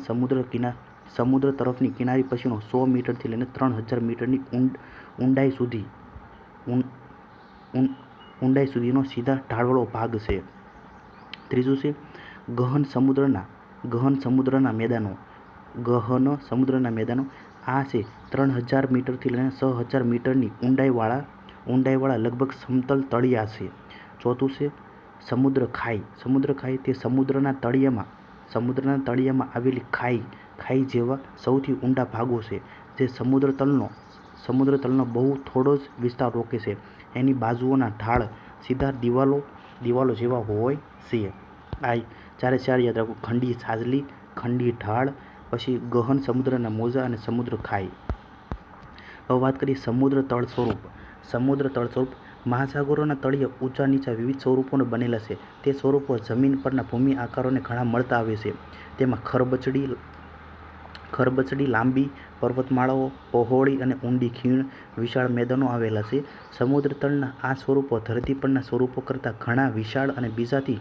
A: સમુદ્ર તરફની કિનારી પછીનો 100 મીટરથી લઈને 3000 મીટરની ઊંડાઈ સુધીનો સીધા ઢાળવાળો ભાગ છે. ત્રીજું છે ગહન સમુદ્રના મેદાનો. આ છે 3000 મીટરથી લઈને 6000 મીટરની ઊંડાઈવાળા લગભગ સમતલ તળિયા છે. ચોથું છે સમુદ્ર ખાઈ. સમુદ્ર ખાઈ તે સમુદ્રના તળિયામાં આવેલી ખાઈ જેવા સૌથી ઊંડા ભાગો છે, જે સમુદ્ર તલનો બહુ થોડો જ વિસ્તાર રોકે છે. એની બાજુઓના ઢાળ સીધા દિવાલો જેવા હોય છે. આ 4 યાદ રાખો: ખંડીય છાજલી, ખંડીય ઢાળ, પછી ગહન સમુદ્રના મોજા અને સમુદ્ર ખાઈ. હવે વાત કરીએ સમુદ્ર તળ સ્વરૂપ. સમુદ્ર તળ સ્વરૂપ મહાસાગરોના તળિયા ઊંચા નીચા વિવિધ સ્વરૂપોને બનેલા છે. તે સ્વરૂપો જમીન પરના ભૂમિ આકારોને ઘણા મળતા આવે છે. તેમાં ખરબચડી, લાંબી પર્વતમાળાઓ, પહોળી અને ઊંડી ખીણ, વિશાળ મેદાનો આવેલા છે. સમુદ્ર તળના આ સ્વરૂપો ધરતી પરના સ્વરૂપો કરતાં ઘણા વિશાળ અને બીજાથી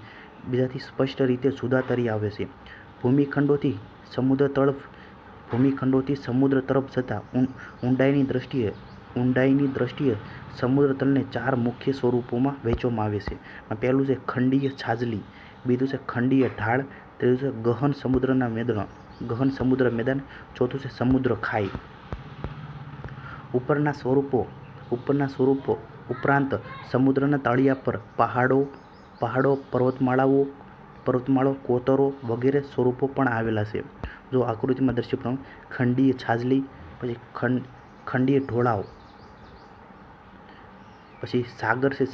A: સ્પષ્ટ રીતે જુદા તરી આવે છે. ભૂમિખંડોથી સમુદ્ર તરફ જતા ઊંડાઈની દ્રષ્ટિએ સમુદ્ર તલને 4 મુખ્ય સ્વરૂપોમાં વહેંચવામાં આવે છે. પહેલું છે ખંડીય છાજલી, બીજું છે ખંડીય ઢાળ, ત્રીજું છે ગહન સમુદ્ર મેદાન, ચોથું છે સમુદ્ર ખાઈ. ઉપરના સ્વરૂપો ઉપરાંત સમુદ્રના તળિયા પર પહાડો, પર્વતમાળાઓ, કોતરો વગેરે સ્વરૂપો પણ આવેલા છે. જો આકૃતિમાં દર્શાવ્યા પ્રમાણે ખંડીય છાજલી, પછી ખંડીય ઢોળાવ, પછી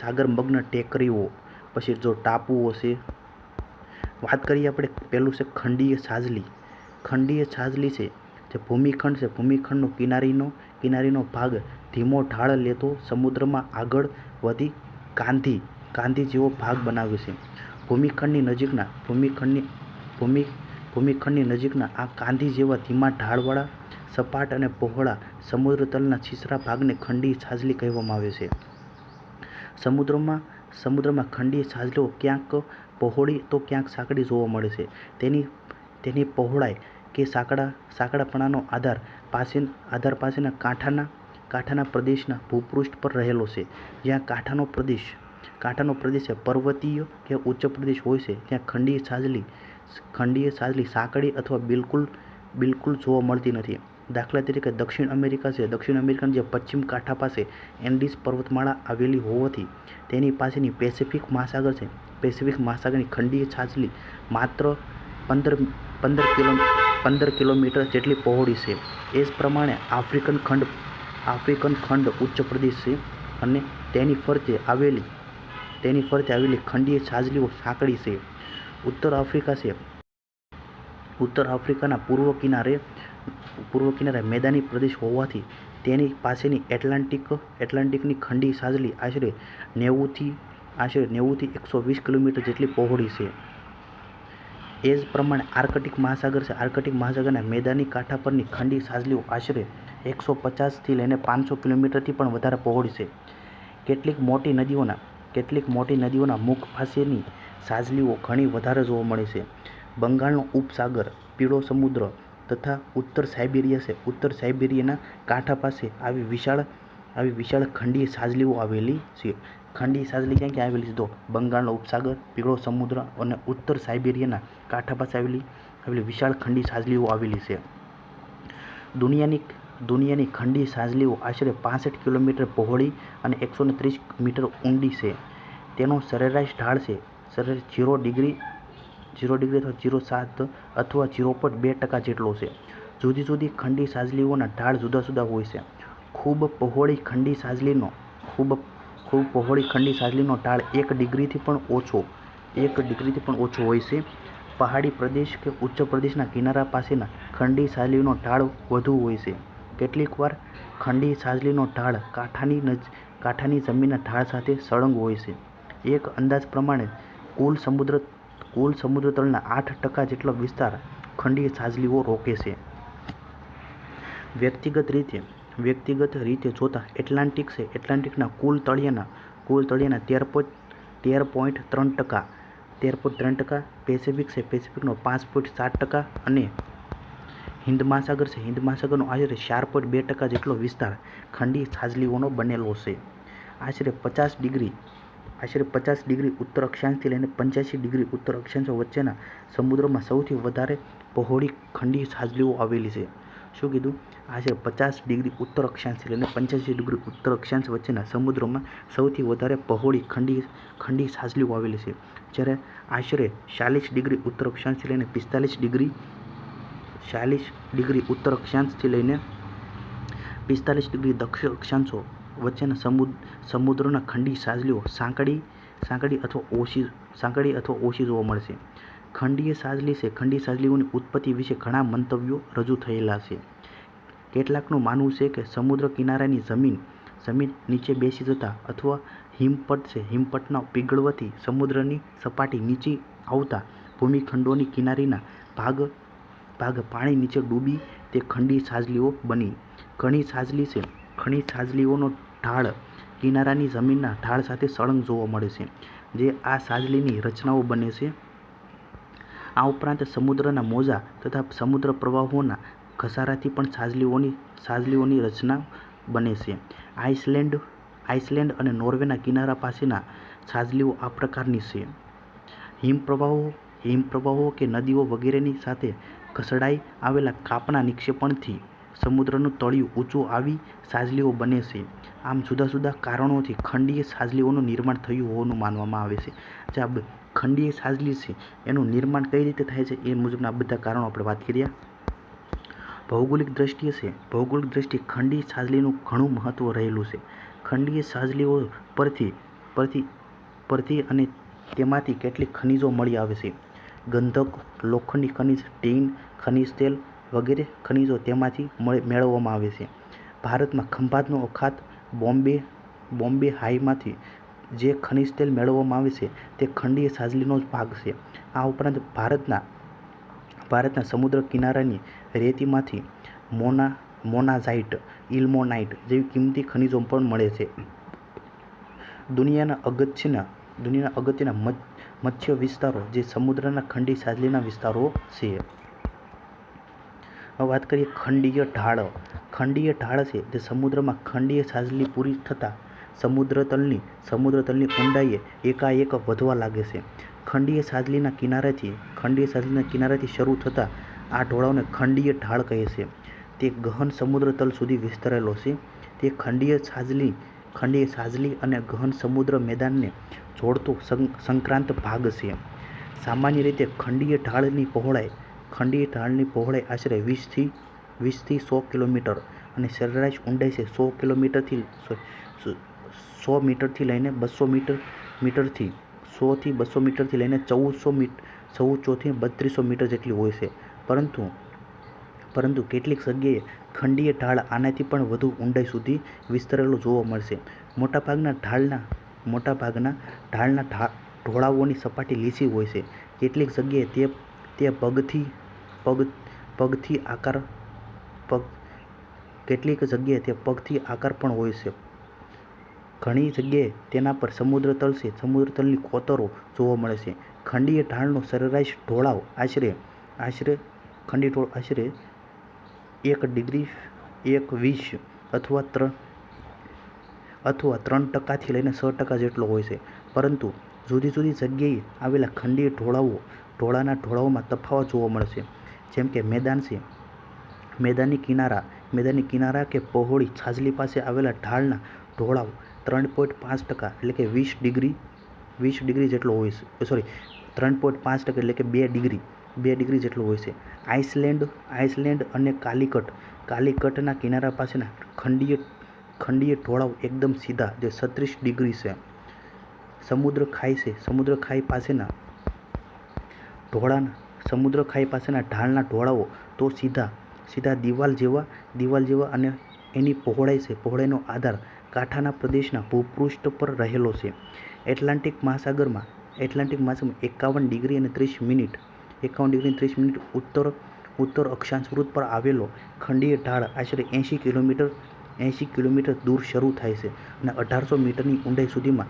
A: સાગરમગ્ન ટેકરીઓ, પછી જો ટાપુઓ છે. વાત કરીએ આપણે, પહેલું છે ખંડીય છાજલી. ખંડીય છાજલી છે જે ભૂમિખંડ છે. ભૂમિખંડનો કિનારીનો ભાગ ધીમો ઢાળ લેતો સમુદ્રમાં આગળ વધી કાંધી જેવો ભાગ બનાવે છે. ભૂમિખંડની નજીકના આ કાંધી જેવા ધીમા ઢાળવાળા, સપાટ અને પહોળા સમુદ્ર તલના છીછરા ભાગને ખંડીય છાજલી કહેવામાં આવે છે. સમુદ્રમાં ખંડીય છાજલીઓ ક્યાંક પહોળી તો ક્યાંક સાંકડી જોવા મળે છે. તેની પહોળાઈ કે સાંકડાપણાનો આધાર પાસેના કાંઠાના પ્રદેશના ભૂપૃષ્ઠ પર રહેલો છે. જ્યાં કાંઠાનો પ્રદેશ પર્વતીય કે ઉચ્ચ પ્રદેશ હોય છે, ત્યાં ખંડીય છાજલી સાંકડી અથવા બિલકુલ જોવા મળતી નથી. દાખલા તરીકે દક્ષિણ અમેરિકા છે. દક્ષિણ અમેરિકાના જે પશ્ચિમ કાંઠા પાસે એન્ડીઝ પર્વતમાળા આવેલી હોવાથી તેની પાસેની પેસિફિક મહાસાગર છે. પેસિફિક મહાસાગરની ખંડીય છાજલી માત્ર 15 કિલોમીટર જેટલી પહોળી છે. એ જ પ્રમાણે આફ્રિકન ખંડ ઉચ્ચ પ્રદેશ છે અને તેની ફરતે આવેલી ખંડીય છાજલીઓ સાંકડી છે. ઉત્તર આફ્રિકાના પૂર્વ કિનારે મેદાની પ્રદેશ હોવાથી તેની પાસેની એટલાન્ટિકની ખંડીય છાજલી આશરે 90 થી 120 કિલોમીટર જેટલી પહોળી છે. એ જ પ્રમાણે આર્કટિક મહાસાગર છે. આર્કટિક મહાસાગરના મેદાની કાંઠા પરની ખંડીય છાજલીઓ આશરે 150 થી લઈને 500 કિલોમીટરથી પણ વધારે પહોળી છે. કેટલીક મોટી નદીઓના મુખ પાસેની છાજલીઓ ઘણી વધારે જોવા મળે છે. બંગાળનો ઉપસાગર, પીળો સમુદ્ર તથા ઉત્તર સાઇબેરિયા છે. ઉત્તર સાઇબેરિયાના કાંઠા પાસે આવી વિશાળ ખંડીય છાજલીઓ આવેલી છે. ખંડીય છાજલી ક્યાં આવેલી છે? તો બંગાળનો ઉપસાગર, પીળો સમુદ્ર અને ઉત્તર સાઇબેરિયાના કાંઠા પાસે આવેલી વિશાળ ખંડીય છાજલીઓ આવેલી છે. દુનિયાની ખંડીય છાજલીઓ આશરે 65 કિલોમીટર પહોળી અને 130 મીટર ઊંડી છે. તેનો સરેરાશ ઢાળ છે 0 ડિગ્રી અથવા 0.7 અથવા 0.2% જેટલો છે. જુદી જુદી ખંડીય છાજલીઓના ઢાળ જુદા જુદા હોય છે. ખૂબ પહોળી ખંડીય છાજલીનો ઢાળ 1 ડિગ્રીથી પણ ઓછો હોય છે. પહાડી પ્રદેશ કે ઉચ્ચ પ્રદેશના કિનારા પાસેના ખંડીય છાજલીનો ઢાળ વધુ હોય છે. કેટલીકવાર ખંડીય છાજલીનો ઢાળ કાંઠાની જમીનના ઢાળ સાથે સળંગ હોય છે. એક અંદાજ પ્રમાણે કુલ સમુદ્ર તળના 8% જેટલો વિસ્તાર ખંડીય છાજલીઓ રોકે છે. વ્યક્તિગત રીતે જોતા એટલાન્ટિક છે. એટલાન્ટિકના કુલ તળિયાના 13.3%. પેસિફિક છે. પેસિફિકનો 5.7% અને હિન્દ મહાસાગર છે. હિન્દ મહાસાગરનો આશરે 4.2% જેટલો વિસ્તાર ખંડીય છાજલીઓનો બનેલો છે. આશરે 50 ડિગ્રી ઉત્તર અક્ષાંશથી લઈને 85 ડિગ્રી ઉત્તર અક્ષાંશ વચ્ચેના સમુદ્રમાં સૌથી વધારે પહોળી ખંડીય છાજલીઓ આવેલી છે. શું કીધું? આશરે 50 ડિગ્રી ઉત્તર અક્ષાંશથી લઈને 85 ડિગ્રી ઉત્તર અક્ષાંશ વચ્ચેના સમુદ્રોમાં સૌથી વધારે પહોળી ખંડીય છાજલીઓ આવેલી છે, જ્યારે આશરે 40 ડિગ્રી ઉત્તર અક્ષાંશથી લઈને 40 ડિગ્રી ઉત્તર અક્ષાંશથી લઈને 45 ડિગ્રી દક્ષિણ અક્ષાંશો વચ્ચેના સમુદ્રના ખંડીય છાજલીઓ સાંકડી અથવા ઓછી જોવા મળશે. ખંડીય છાજલીઓની ઉત્પત્તિ વિશે ઘણા મંતવ્યો રજૂ થયેલા છે. કેટલાકનું માનવું છે કે સમુદ્ર કિનારાની જમીન નીચે બેસી જતા અથવા હિમપટના પીગળવાથી સમુદ્રની સપાટી નીચે આવતા ભૂમિખંડોની કિનારીના ભાગ પાણી નીચે ડૂબી તે ખંડીય છાજલીઓ બની. ઘણી છાજલીઓનો ઢાળ કિનારાની જમીનના ઢાળ સાથે સળંગ જોવા મળે છે, જે આ છાજલીની રચનાઓ બને છે. આ ઉપરાંત સમુદ્રના મોજા તથા સમુદ્ર પ્રવાહોના ઘસારાથી પણ છાજલીઓની રચના બને છે. આઇસલેન્ડ અને નોર્વેના કિનારા પાસેના છાજલીઓ આ પ્રકારની છે. હિમપ્રવાહો કે નદીઓ વગેરેની સાથે ઘસડાઈ આવેલા કાપના નિક્ષેપણથી સમુદ્રનું તળિયું ઊંચું આવી છાજલીઓ બને છે. આમ જુદા જુદા કારણોથી ખંડીય છાજલીઓનું નિર્માણ થયું હોવાનું માનવામાં આવે છે. જે આ ખંડીય છાજલી છે એનું નિર્માણ કઈ રીતે થાય છે એ મુજબના બધા કારણો આપણે વાત કરીએ. ભૌગોલિક દ્રષ્ટિએ ખંડીય છાજલીનું ઘણું મહત્વ રહેલું છે. ખંડીય છાજલીઓ પરથી અને તેમાંથી કેટલીક ખનિજો મળી આવે છે. ગંધક, લોખંડી ખનિજ, ટીન, ખનિજ તેલ વગેરે ખનિજો તેમાંથી મેળવવામાં આવે છે. ભારતમાં ખંભાતનો અખાત બોમ્બે હાઈમાંથી જે ખનિજ તેલ મેળવવામાં આવે છે તે ખંડીય છાજલીનો જ ભાગ છે. આ ઉપરાંત ભારતના સમુદ્ર કિનારાની રેતીમાંથી મોનાઝાઇટ, ઇલ્મેનાઇટ જેવી કિંમતી ખનિજો પણ મળે છે. દુનિયાના અગત્યના મધ્ય વિસ્તારો જે સમુદ્રના ખંડીય છાજલીના વિસ્તારો છે. હવે વાત કરીએ ખંડીય ઢાળ. ખંડીય ઢાળ છે તે સમુદ્રમાં ખંડીય છાજલી પૂરી થતાં સમુદ્રતલની ઊંડાઈએ એકાએક વધવા લાગે છે. ખંડીય છાજલીના કિનારેથી શરૂ થતા આ ઢોળાવને ખંડીય ઢાળ કહે છે. તે ગહન સમુદ્રતલ સુધી વિસ્તરેલો છે. તે ખંડીય છાજલી અને ગહન સમુદ્ર મેદાનને જોડતો સંક્રાંત ભાગ છે. સામાન્ય રીતે ખંડીય ઢાળની પહોળાઈ આશરે 20 થી 100 કિલોમીટર અને સરેરાશ ઊંડાઈ છે 100 મીટરથી લઈને 200 મીટરથી લઈને 1400 થી 3200 મીટર જેટલી હોય છે. પરંતુ કેટલીક જગ્યાએ ખંડીય ઢાળ આનાથી પણ વધુ ઊંડાઈ સુધી વિસ્તરેલો જોવા મળશે. મોટાભાગના ઢાળના ઢોળાવોની સપાટી લીસી હોય છે. કેટલીક જગ્યાએ તે પગથી આકાર પણ હોય છે. ઘણી જગ્યાએ તેના પર સમુદ્રતલની કોતરો જોવા મળે છે. ખંડીય ઢાળનો સરેરાશ ઢોળાવ આશરે 1.20 અથવા 3% લઈને 6% જેટલો હોય છે. પરંતુ જુદી જુદી જગ્યાએ આવેલા ખંડીય ઢોળાવમાં તફાવત જોવા મળે છે. જેમ કે મેદાની કિનારા કે પહોળી છાજલી પાસે આવેલા ઢાળના ઢોળાવ 3.5% એટલે કે 20 ડિગ્રી જેટલો હોય છે. 3.5% એટલે કે 2 ડિગ્રી જેટલો હોય છે. આઇસલેન્ડ અને કાલિકટના કિનારા પાસેના ખંડીય ઢોળાવ એકદમ સીધા જે 36 ડિગ્રી છે. સમુદ્ર ખાઈ પાસેના ઢાળના ઢોળાવો તો સીધા દિવાલ જેવા અને એની પહોળાઈનો આધાર કાંઠાના પ્રદેશના ભૂપૃષ્ઠ પર રહેલો છે. એટલાન્ટિક મહાસાગરમાં 51 ડિગ્રી અને 30 મિનિટ ઉત્તર અક્ષાંશવૃત્ત પર આવેલો ખંડીય ઢાળ આશરે 80 કિલોમીટર દૂર શરૂ થાય છે અને 1800 મીટરની ઊંડાઈ સુધીમાં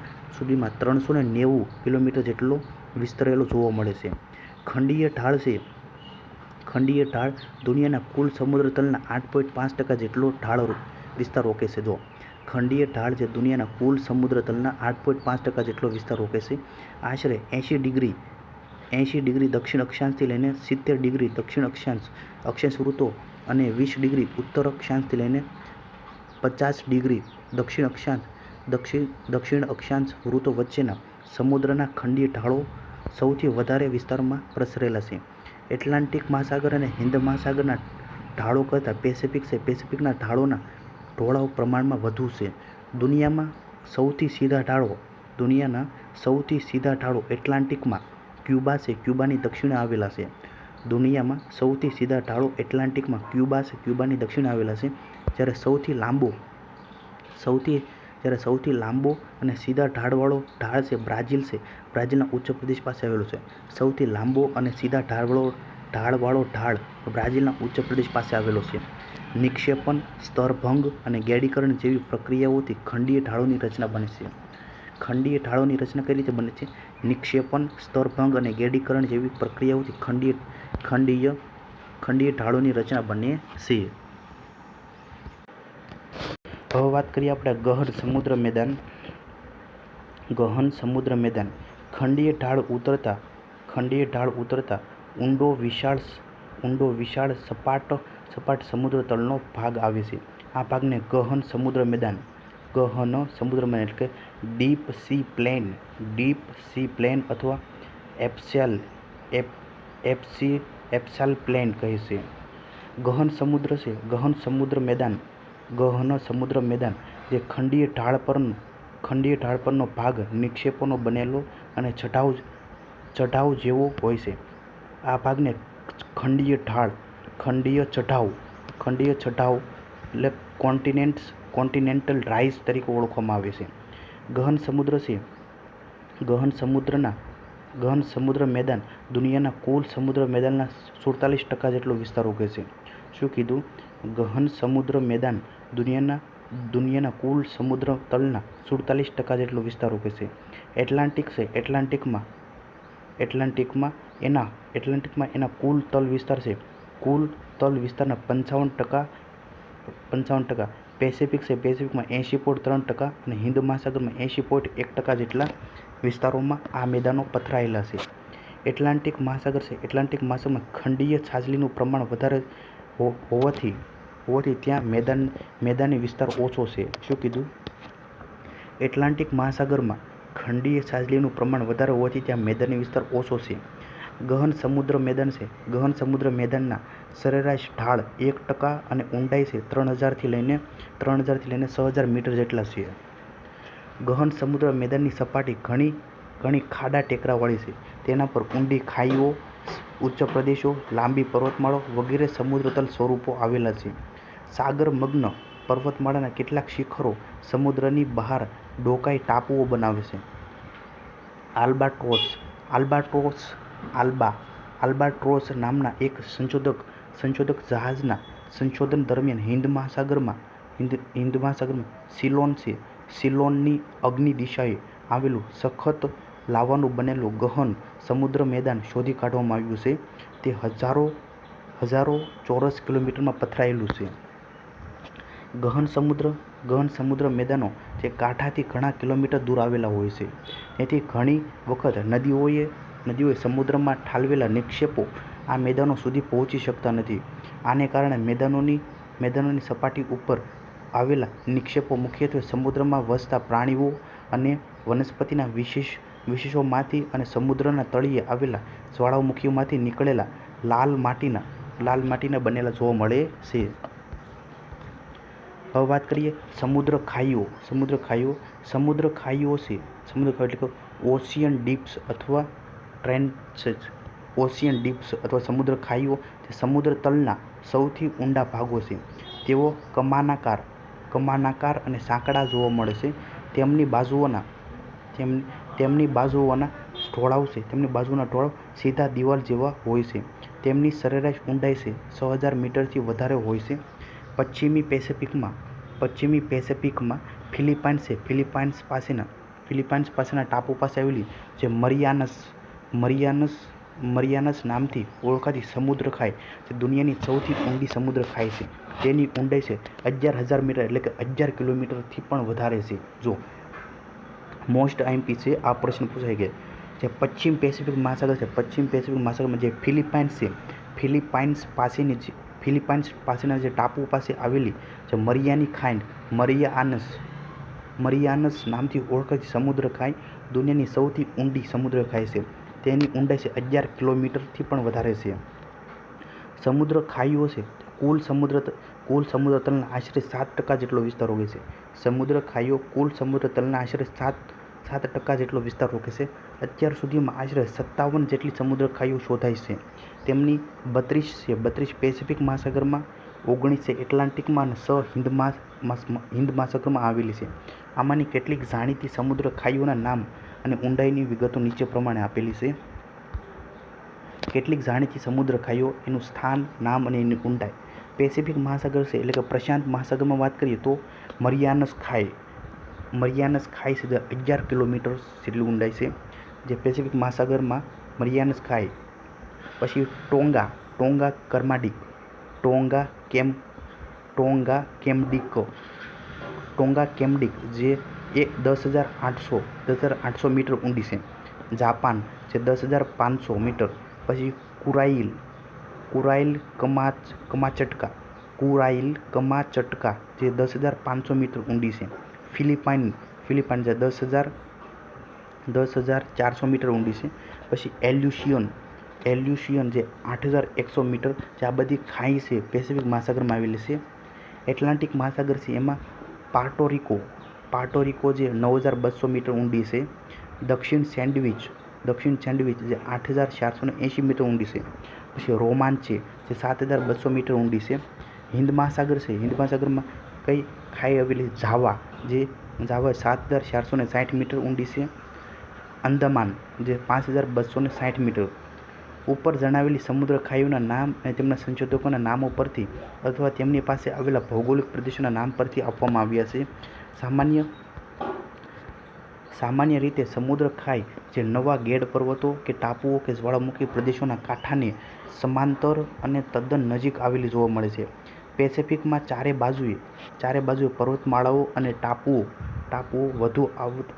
A: 390 કિલોમીટર જેટલો વિસ્તરેલો જોવા મળે છે. ખંડીય ઢાળ દુનિયાના કુલ સમુદ્રતલના 8.5% જેટલો ઢાળ વિસ્તાર રોકે છે. ખંડીય ઢાળ જે દુનિયાના કુલ સમુદ્રતલના 8.5% જેટલો વિસ્તાર રોકે છે. આશરે 80 ડિગ્રી દક્ષિણ અક્ષાંશથી લઈને 70 ડિગ્રી દક્ષિણ અક્ષાંશ વૃત્તો અને 20 ડિગ્રી ઉત્તર અક્ષાંશથી લઈને 50 ડિગ્રી દક્ષિણ અક્ષાંશ વૃત્તો વચ્ચેના સમુદ્રના ખંડીય ઢાળો સૌથી વધારે વિસ્તારમાં પ્રસરેલા છે. એટલાન્ટિક મહાસાગર અને હિન્દ મહાસાગરના ઢાળો કરતાં પેસિફિકના ઢાળોના ઢોળાવ પ્રમાણમાં વધુ છે. દુનિયાના સૌથી સીધા ઢાળો એટલાન્ટિકમાં ક્યુબા છે, ક્યુબાની દક્ષિણે આવેલા છે. દુનિયામાં સૌથી સીધા ઢાળો એટલાન્ટિકમાં ક્યુબા છે, ક્યુબાની દક્ષિણે આવેલા છે. જ્યારે સૌથી લાંબો અને સીધા ઢાળવાળો ઢાળ છે બ્રાઝિલ છે, બ્રાઝિલના ઉચ્ચ પ્રદેશ પાસે આવેલો છે. સૌથી લાંબો અને સીધા ઢાળવાળો ઢાળ બ્રાઝિલના ઉચ્ચ પ્રદેશ પાસે આવેલો છે. નિક્ષેપણ, સ્તરભંગ અને ગેડીકરણ જેવી પ્રક્રિયાઓથી ખંડીય ઢાળોની રચના બને છે. ખંડીય ઢાળોની રચના કઈ રીતે બને છે? નિક્ષેપણ, સ્તરભંગ અને ગેડીકરણ જેવી પ્રક્રિયાઓથી ખંડીય ઢાળોની રચના બને છે. હવે વાત કરીએ આપણે ગહન સમુદ્ર મેદાન. ખંડીય ઢાળ ઉતરતા ઊંડો વિશાળ સપાટ સમુદ્ર તળનો ભાગ આવે છે. આ ભાગને ગહન સમુદ્ર મેદાન એટલે કે ડીપ સી પ્લેન અથવા એબસાલ પ્લેન કહે છે. ગહન સમુદ્ર મેદાન જે ખંડીય ઢાળ પરનો ભાગ નિક્ષેપોનો બનેલો અને ચઢાવ જેવો હોય છે. આ ભાગને ખંડીય ચઢાવ એટલે કોન્ટિનેન્ટલ રાઇઝ તરીકે ઓળખવામાં આવે છે. ગહન સમુદ્ર મેદાન દુનિયાના કુલ સમુદ્ર મેદાનના 47% જેટલો વિસ્તાર ઓકે છે. શું કીધું? ગહન સમુદ્ર મેદાન દુનિયાના કુલ સમુદ્ર તલના 47% જેટલો વિસ્તાર ઓકે છે. એટલાન્ટિકમાં એના કુલ તલ વિસ્તાર છે. કુલ તલ વિસ્તારના 55%. પેસિફિકમાં 80.3% અને હિન્દ મહાસાગરમાં 80.1% જેટલા વિસ્તારોમાં આ મેદાનો પથરાયેલા છે. એટલાન્ટિક મહાસાગરમાં ખંડીય છાજલીનું પ્રમાણ વધારે હોવાથી ત્યાં મેદાની વિસ્તાર ઓછો છે. શું કીધું? એટલાન્ટિક મહાસાગરમાં ખંડીય છાજલીનું પ્રમાણ વધારે હોવાથી ત્યાં મેદાની વિસ્તાર ઓછો છે. ગહન સમુદ્ર મેદાનના સરેરાશ ઢાળ 1% અને ઊંડાઈ છે 3000 થી લઈને 6000 મીટર જેટલા છે. ગહન સમુદ્ર મેદાનની સપાટી ઘણી ખાડા ટેકરાવાળી છે. તેના પર ઊંડી ખાઈઓ, ઉચ્ચ પ્રદેશો, લાંબી પર્વતમાળાઓ વગેરે સમુદ્રતલ સ્વરૂપો આવેલા છે. સાગરમગ્ન પર્વતમાળાના કેટલાક શિખરો સમુદ્રની બહાર ડોકાઈ ટાપુઓ બનાવે છે. આલ્બાટ્રોસ નામના એક સંશોધક જહાજના સંશોધન દરમિયાન હિન્દ મહાસાગરમાં સિલોનની અગ્નિ દિશાએ આવેલું સખત લાવાનું બનેલું ગહન સમુદ્ર મેદાન શોધી કાઢવામાં આવ્યું છે. તે હજારો ચોરસ કિલોમીટરમાં પથરાયેલું છે. ગહન સમુદ્ર મેદાનો જે કાંઠાથી ઘણા કિલોમીટર દૂર આવેલા હોય છે. તેથી ઘણી વખત નદીઓએ સમુદ્રમાં ઠાલવેલા નિક્ષેપો આ મેદાનો સુધી પહોંચી શકતા નથી. આને કારણે મેદાનોની સપાટી ઉપર આવેલા નિક્ષેપો મુખ્યત્વે સમુદ્રમાં વસતા પ્રાણીઓ અને વનસ્પતિના વિશેષોમાંથી અને સમુદ્રના તળિયે આવેલા જ્વાળામુખીઓમાંથી નીકળેલા લાલ માટીના બનેલા જોવા મળે છે. હવે વાત કરીએ સમુદ્ર ખાઈઓ એટલે કે ઓશિયન ડીપ્સ અથવા ટ્રેન્ચેસ. સમુદ્ર ખાઈઓ તે સમુદ્ર તલના સૌથી ઊંડા ભાગો છે. તેઓ કમાનાકાર અને સાંકડા જોવા મળે છે. તેમની બાજુઓના ઢોળાવ સીધા દિવાલ જેવા હોય છે. તેમની સરેરાશ ઊંડાઈ છે 6000 મીટરથી વધારે હોય છે. પશ્ચિમી પેસિફિકમાં ફિલિપાઇન્સ પાસેના ટાપુ પાસે આવેલી જે મરિયાનસ નામથી ઓળખાતી સમુદ્ર ખાઈ જે દુનિયાની સૌથી ઊંડી સમુદ્ર ખાઈ છે. તેની ઊંડાઈ છે 11000 મીટર એટલે કે 11 કિલોમીટરથી પણ વધારે છે. જો મોસ્ટ આઈએમપી છે, આ પ્રશ્ન પૂછાઈ ગયા. જે પશ્ચિમ પેસિફિક મહાસાગર છે, પશ્ચિમ પેસિફિક મહાસાગરમાં જે ફિલિપાઇન્સ ફિલિપાઇન્સ પાસેના જે ટાપુ પાસે આવેલી જે મરિયાની ખાઈ મરિયાનસ નામથી ઓળખાતી સમુદ્ર ખાઈ દુનિયાની સૌથી ઊંડી સમુદ્ર ખાઈ છે. તેની ઊંડાઈ છે 11 કિલોમીટરથી પણ વધારે છે. સમુદ્ર ખાઈઓ છે કુલ સમુદ્ર તલના આશરે 7% જેટલો વિસ્તાર રોકે છે. સમુદ્ર ખાઈઓ કુલ સમુદ્ર તલના આશરે 7% જેટલો વિસ્તાર રોકે છે. અત્યાર સુધીમાં આશરે 57 જેટલી સમુદ્ર ખાઈઓ શોધાઈ છે. તેમની 32 પેસિફિક મહાસાગરમાં, 19 એટલાન્ટિકમાં અને 6 હિન્દ મહાસાગરમાં આવેલી છે. આમાંની કેટલીક જાણીતી સમુદ્ર ખાઈઓના નામ અને ઊંડાઈની વિગતો નીચે પ્રમાણે આપેલી છે. કેટલીક જાણીતી સમુદ્ર ખાઈઓ, એનું સ્થાન, નામ અને એની ઊંડાઈ. પેસિફિક મહાસાગર છે એટલે કે પ્રશાંત મહાસાગરમાં વાત કરીએ તો મરિયાનસ ખાઈ છે જે 11 કિલોમીટર જેટલી ઊંડાઈ છે, જે પેસિફિક મહાસાગરમાં મરિયાનસ ખાઈ. પછી ટોંગા કેમ્ડિક જે 10,800 મીટર ઊંડી છે. જાપાન જે 10,500 મીટર. પછી કુરાઇલ કમાચટકા જે 10,500 મીટર ઊંડી છે. ફિલિપાઇન જે 10,400 મીટર ઊંડી છે. પછી એલ્યુશિયન જે 8,100 મીટર. જે આ બધી ખાઈ છે પેસિફિક મહાસાગરમાં આવેલી છે. એટલાન્ટિક મહાસાગર છે એમાં પાર્ટોરિકો જે 9,200 મીટર ઊંડી છે. દક્ષિણ સેન્ડવિચ જે 8,480 મીટર ઊંડી છે. પછી રોમાંચે જે 7,200 મીટર ઊંડી છે. હિન્દ મહાસાગરમાં કઈ ખાઈ આવેલી? જાવા 7,460 મીટર ઊંડી છે. અંદમાન જે 5,260 મીટર. ઉપર જણાવેલી સમુદ્ર ખાઈઓના નામ અને તેમના સંશોધકોના નામો પરથી અથવા તેમની પાસે આવેલા ભૌગોલિક પ્રદેશોના નામ પરથી આપવામાં આવ્યા છે. સામાન્ય રીતે સમુદ્ર ખાઈ જે નવા ગેડ પર્વતો કે ટાપુઓ કે જ્વાળામુખી પ્રદેશોના કાંઠાને સમાંતર અને તદ્દન નજીક આવેલી જોવા મળે છે. પેસિફિકમાં ચારે બાજુએ પર્વતમાળાઓ અને ટાપુઓ વધુ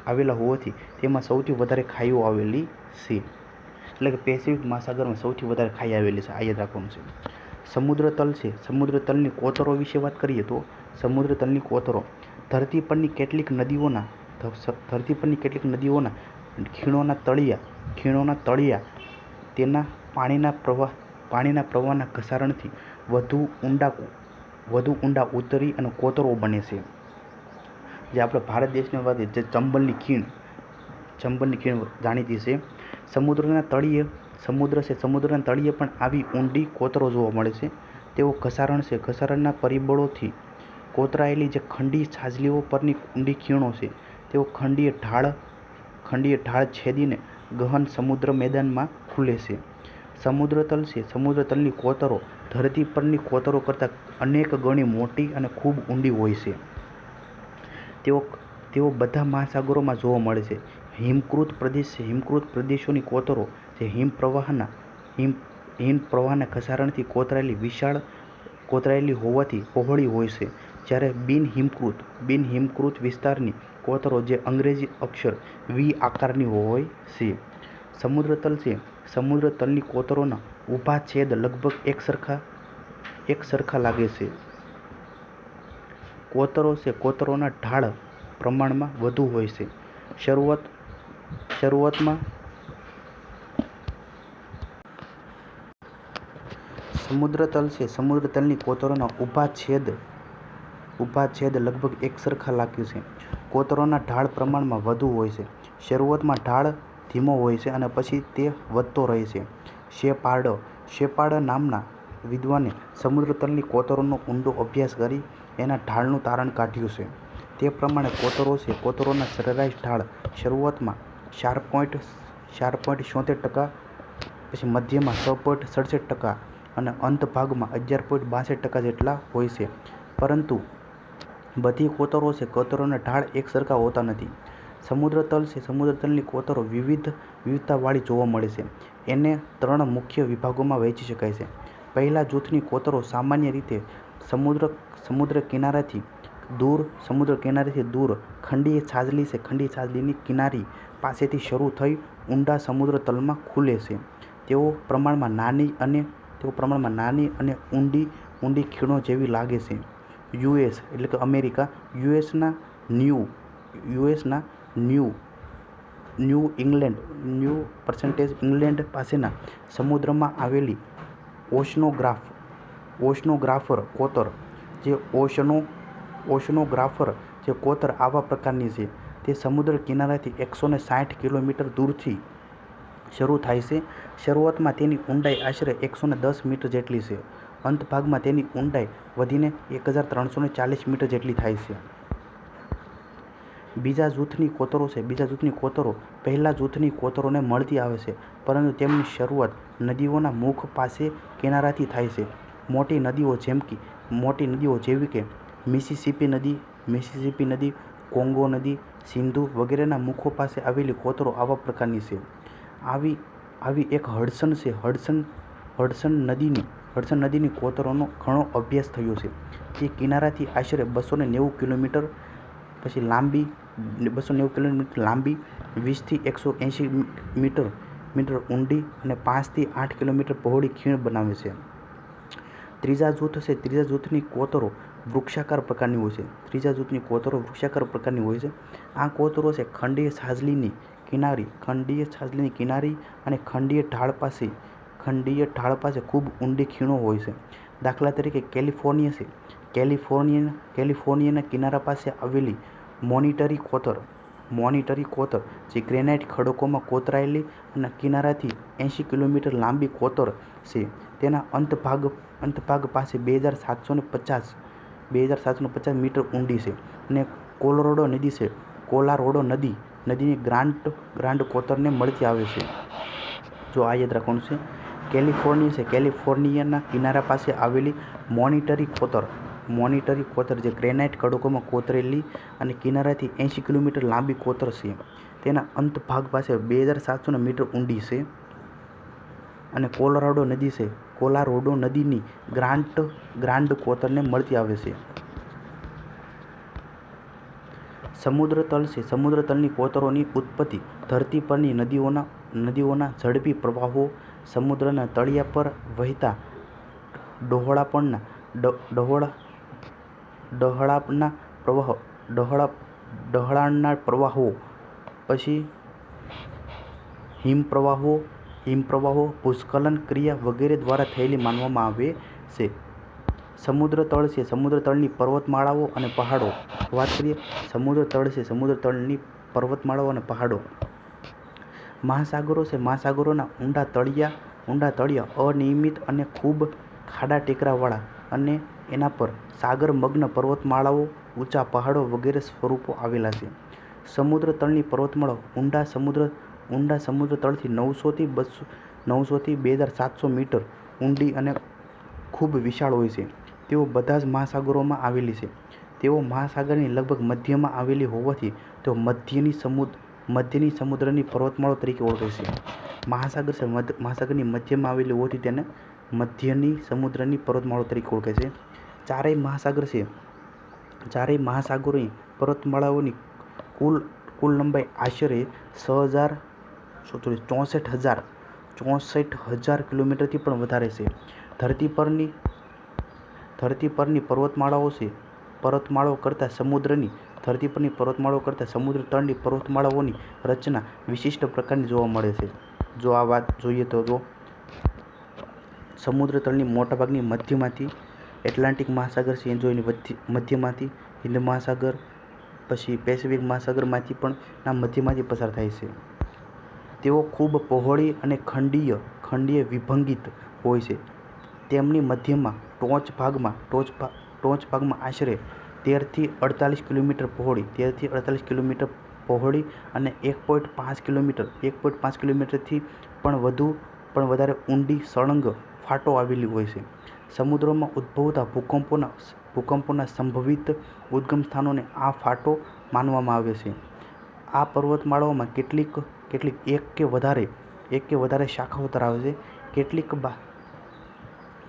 A: આવેલા હોવાથી તેમાં સૌથી વધારે ખાઈઓ આવેલી છે. એટલે કે પેસિફિક મહાસાગરમાં સૌથી વધારે ખાઈ આવેલી છે, આ યાદ રાખવાનું છે. સમુદ્રતલ છે. સમુદ્રતલની કોતરો વિશે વાત કરીએ તો સમુદ્રતલની કોતરો ધરતી પરની કેટલીક નદીઓના ખીણોના તળિયા તેના પાણીના પ્રવાહના ઘસારણથી વધુ ઊંડા ઉતરી અને કોતરો બને છે. જે આપણે ભારત દેશની વાત જે ચંબલની ખીણ જાણીતી છે. સમુદ્રના તળિયે પણ આવી ઊંડી કોતરો જોવા મળે છે. તેઓ ઘસારણના પરિબળોથી કોતરાયેલી જે ખંડીય છાજલીઓ પરની ઊંડી ખીણો છે. તેઓ ખંડીય ઢાળ છેદીને ગહન સમુદ્ર મેદાનમાં ખુલે છે. સમુદ્રતલ છે. સમુદ્રતલની કોતરો ધરતી પરની કોતરો કરતાં અનેક ગણી મોટી અને ખૂબ ઊંડી હોય છે. તેઓ બધા મહાસાગરોમાં જોવા મળે છે. હિમકૃત પ્રદેશોની કોતરો જે હિમ પ્રવાહના ઘસારણથી કોતરાયેલી હોવાથી પહોળી હોય છે. જ્યારે બિન હિમકૃત વિસ્તારની કોતરો જે અંગ્રેજી અક્ષર V આકારની હોય છે. સમુદ્રતલ છે. સમુદ્રતલની કોતરોના ઊભા છેદ લગભગ એકસરખા લાગે છે. કોતરોના ઢાળ પ્રમાણમાં વધુ હોય છે. શરૂઆતમાં સમુદ્રતલ છે. સમુદ્રતલની કોતરોના ઊભા છેદ લગભગ એકસરખા લાગે છે. કોતરોના ઢાળ પ્રમાણમાં વધુ હોય છે. શરૂઆતમાં ઢાળ ધીમો હોય છે અને પછી તે વધતો રહે છે. શેપાર્ડ નામના વિદ્વાને સમુદ્રતલની કોતરોનો ઊંડો અભ્યાસ કરી એના ઢાળનું તારણ કાઢ્યું છે. તે પ્રમાણે કોતરોના સરેરાશ ઢાળ શરૂઆતમાં 4.76%, પછી મધ્યમાં 6.67% અને અંત ભાગમાં 11.62% જેટલા હોય છે. પરંતુ બધી કોતરોના ઢાળ એકસરખા હોતા નથી. સમુદ્રતલ છે. સમુદ્રતલની કોતરો વિવિધતાવાળી જોવા મળે છે. એને 3 મુખ્ય વિભાગોમાં વહેંચી શકાય છે. પહેલા જૂથની કોતરો સામાન્ય રીતે સમુદ્ર કિનારેથી દૂર ખંડીય છાજલી છે. ખંડીય છાજલીની કિનારી પાસેથી શરૂ થઈ ઊંડા સમુદ્રતલમાં ખુલે છે. તેઓ પ્રમાણમાં નાની અને ઊંડી ઊંડી ખીણો જેવી લાગે છે. યુએસ એટલે કે અમેરિકા, યુએસના ન્યૂ ઇંગ્લેન્ડ પાસેના સમુદ્રમાં આવેલી ઓશનોગ્રાફર કોતર આવા પ્રકારની છે. તે સમુદ્ર કિનારાથી 160 કિલોમીટર દૂરથી શરૂ થાય છે. શરૂઆતમાં તેની ઊંડાઈ આશરે 110 મીટર જેટલી છે. અંત ભાગમાં તેની ઊંડાઈ વધીને 1340 મીટર જેટલી થાય છે. બીજા જૂથની કોતરો પહેલા જૂથની કોતરોને મળતી આવે છે, પરંતુ તેમની શરૂઆત નદીઓના મુખ પાસે કિનારાથી થાય છે. મોટી નદીઓ જેવી કે મિસિસિપી નદી, કોંગો નદી, સિંધુ વગેરેના મુખો પાસે આવેલી કોતરો આવા પ્રકારની છે. આવી એક હડસન છે. હડસન નદીની કોતરોનો ઘણો અભ્યાસ થયો છે. તે કિનારાથી આશરે 290 કિલોમીટર લાંબી, 20 થી 180 મીટર ઊંડી અને 5 થી 8 કિલોમીટર પહોળી ખીણ બનાવે છે. ત્રીજા જૂથની કોતરો વૃક્ષાકાર પ્રકારની હોય છે. આ કોતરો છે ખંડીય છાજલીની કિનારી અને ખંડીય ઢાળ પાસે ખૂબ ઊંડી ખીણો હોય છે. દાખલા તરીકે કેલિફોર્નિયાના કિનારા પાસે આવેલી મોનિટરી કોતર જે ગ્રેનાઇટ ખડકોમાં કોતરાયેલી અને કિનારાથી 80 કિલોમીટર લાંબી કોતર છે. તેના અંતભાગ પાસે 2750 મીટર ઊંડી છે. અને કોલોરાડો નદીની ગ્રાન્ડ કોતરને મળતી આવે છે. જો આ યાદ રાખવાનું છે. કેલિફોર્નિયાના કિનારા પાસે આવેલી મોનિટરી કોતર જે ગ્રેનાઇટ ખડકોમાં કોતરેલી અને કિનારાથી 80 કિલોમીટર લાંબી કોતર છે. તેના અંતભાગ પાસે 2700 મીટર ઊંડી છે. અને કોલોરાડો નદીની ગ્રાન્ડ કોતરને મળતી આવે છે. સમુદ્રતળની કોતરોની ઉત્પત્તિ ધરતી પરની નદીઓના ઝડપી પ્રવાહો, સમુદ્રના તળિયા પર વહેતા ડહોળાણના પ્રવાહો, પછી હિમપ્રવાહો, ભૂસ્ખલન ક્રિયા વગેરે દ્વારા થયેલી માનવામાં આવે છે. સમુદ્રતળની પર્વતમાળાઓ અને પહાડો. વાત કરીએ સમુદ્રતળની પર્વતમાળાઓ અને પહાડો. મહાસાગરોના ઊંડા તળિયા અનિયમિત અને ખૂબ ખાડા ટેકરાવાળા અને એના પર સાગરમગ્ન પર્વતમાળાઓ, ઊંચા પહાડો વગેરે સ્વરૂપો આવેલા છે. સમુદ્રતળની પર્વતમાળાઓ ઊંડા સમુદ્રતળથી 900 થી 2700 મીટર ઊંડી અને ખૂબ વિશાળ હોય છે. તેઓ બધા જ મહાસાગરોમાં આવેલી છે. તેઓ મહાસાગરની લગભગ મધ્યમાં આવેલી હોવાથી તેઓ મધ્યની સમુદ્રની પર્વતમાળાઓ તરીકે ઓળખાય છે. મહાસાગરની મધ્યમાં આવેલી હોવાથી તેને મધ્યની સમુદ્રની પર્વતમાળાઓ તરીકે ઓળખાય છે. ચારેય મહાસાગરોની પર્વતમાળાઓની કુલ લંબાઈ આશરે 64,000 કિલોમીટરથી પણ વધારે છે. ધરતી પરની પર્વતમાળાઓ કરતાં સમુદ્ર તળની પર્વતમાળાઓની રચના વિશિષ્ટ પ્રકારની જોવા મળે છે. જો આ વાત જોઈએ તો સમુદ્ર તળની મોટાભાગની મધ્યમાંથી એટલાન્ટિક મહાસાગર છે, એની મધ્યમાંથી હિન્દ મહાસાગર, પછી પેસિફિક મહાસાગરમાંથી પણ મધ્યમાંથી પસાર થાય છે. તેઓ ખૂબ પહોળી અને ખંડીય વિભંગિત હોય છે. તેમની મધ્યમાં ટોચ ભાગમાં આશરે 13 થી 48 કિલોમીટર પહોળી અને 1.5 કિલોમીટરથી પણ વધારે ઊંડી સળંગ ફાટો આવેલી હોય છે. સમુદ્રમાં ઉદ્ભવતા ભૂકંપોના સંભવિત ઉદ્ગમ સ્થાનોને આ ફાટો માનવામાં આવે છે. આ પર્વતમાળાઓમાં કેટલીક એક કે વધારે શાખાઓ ધરાવે છે.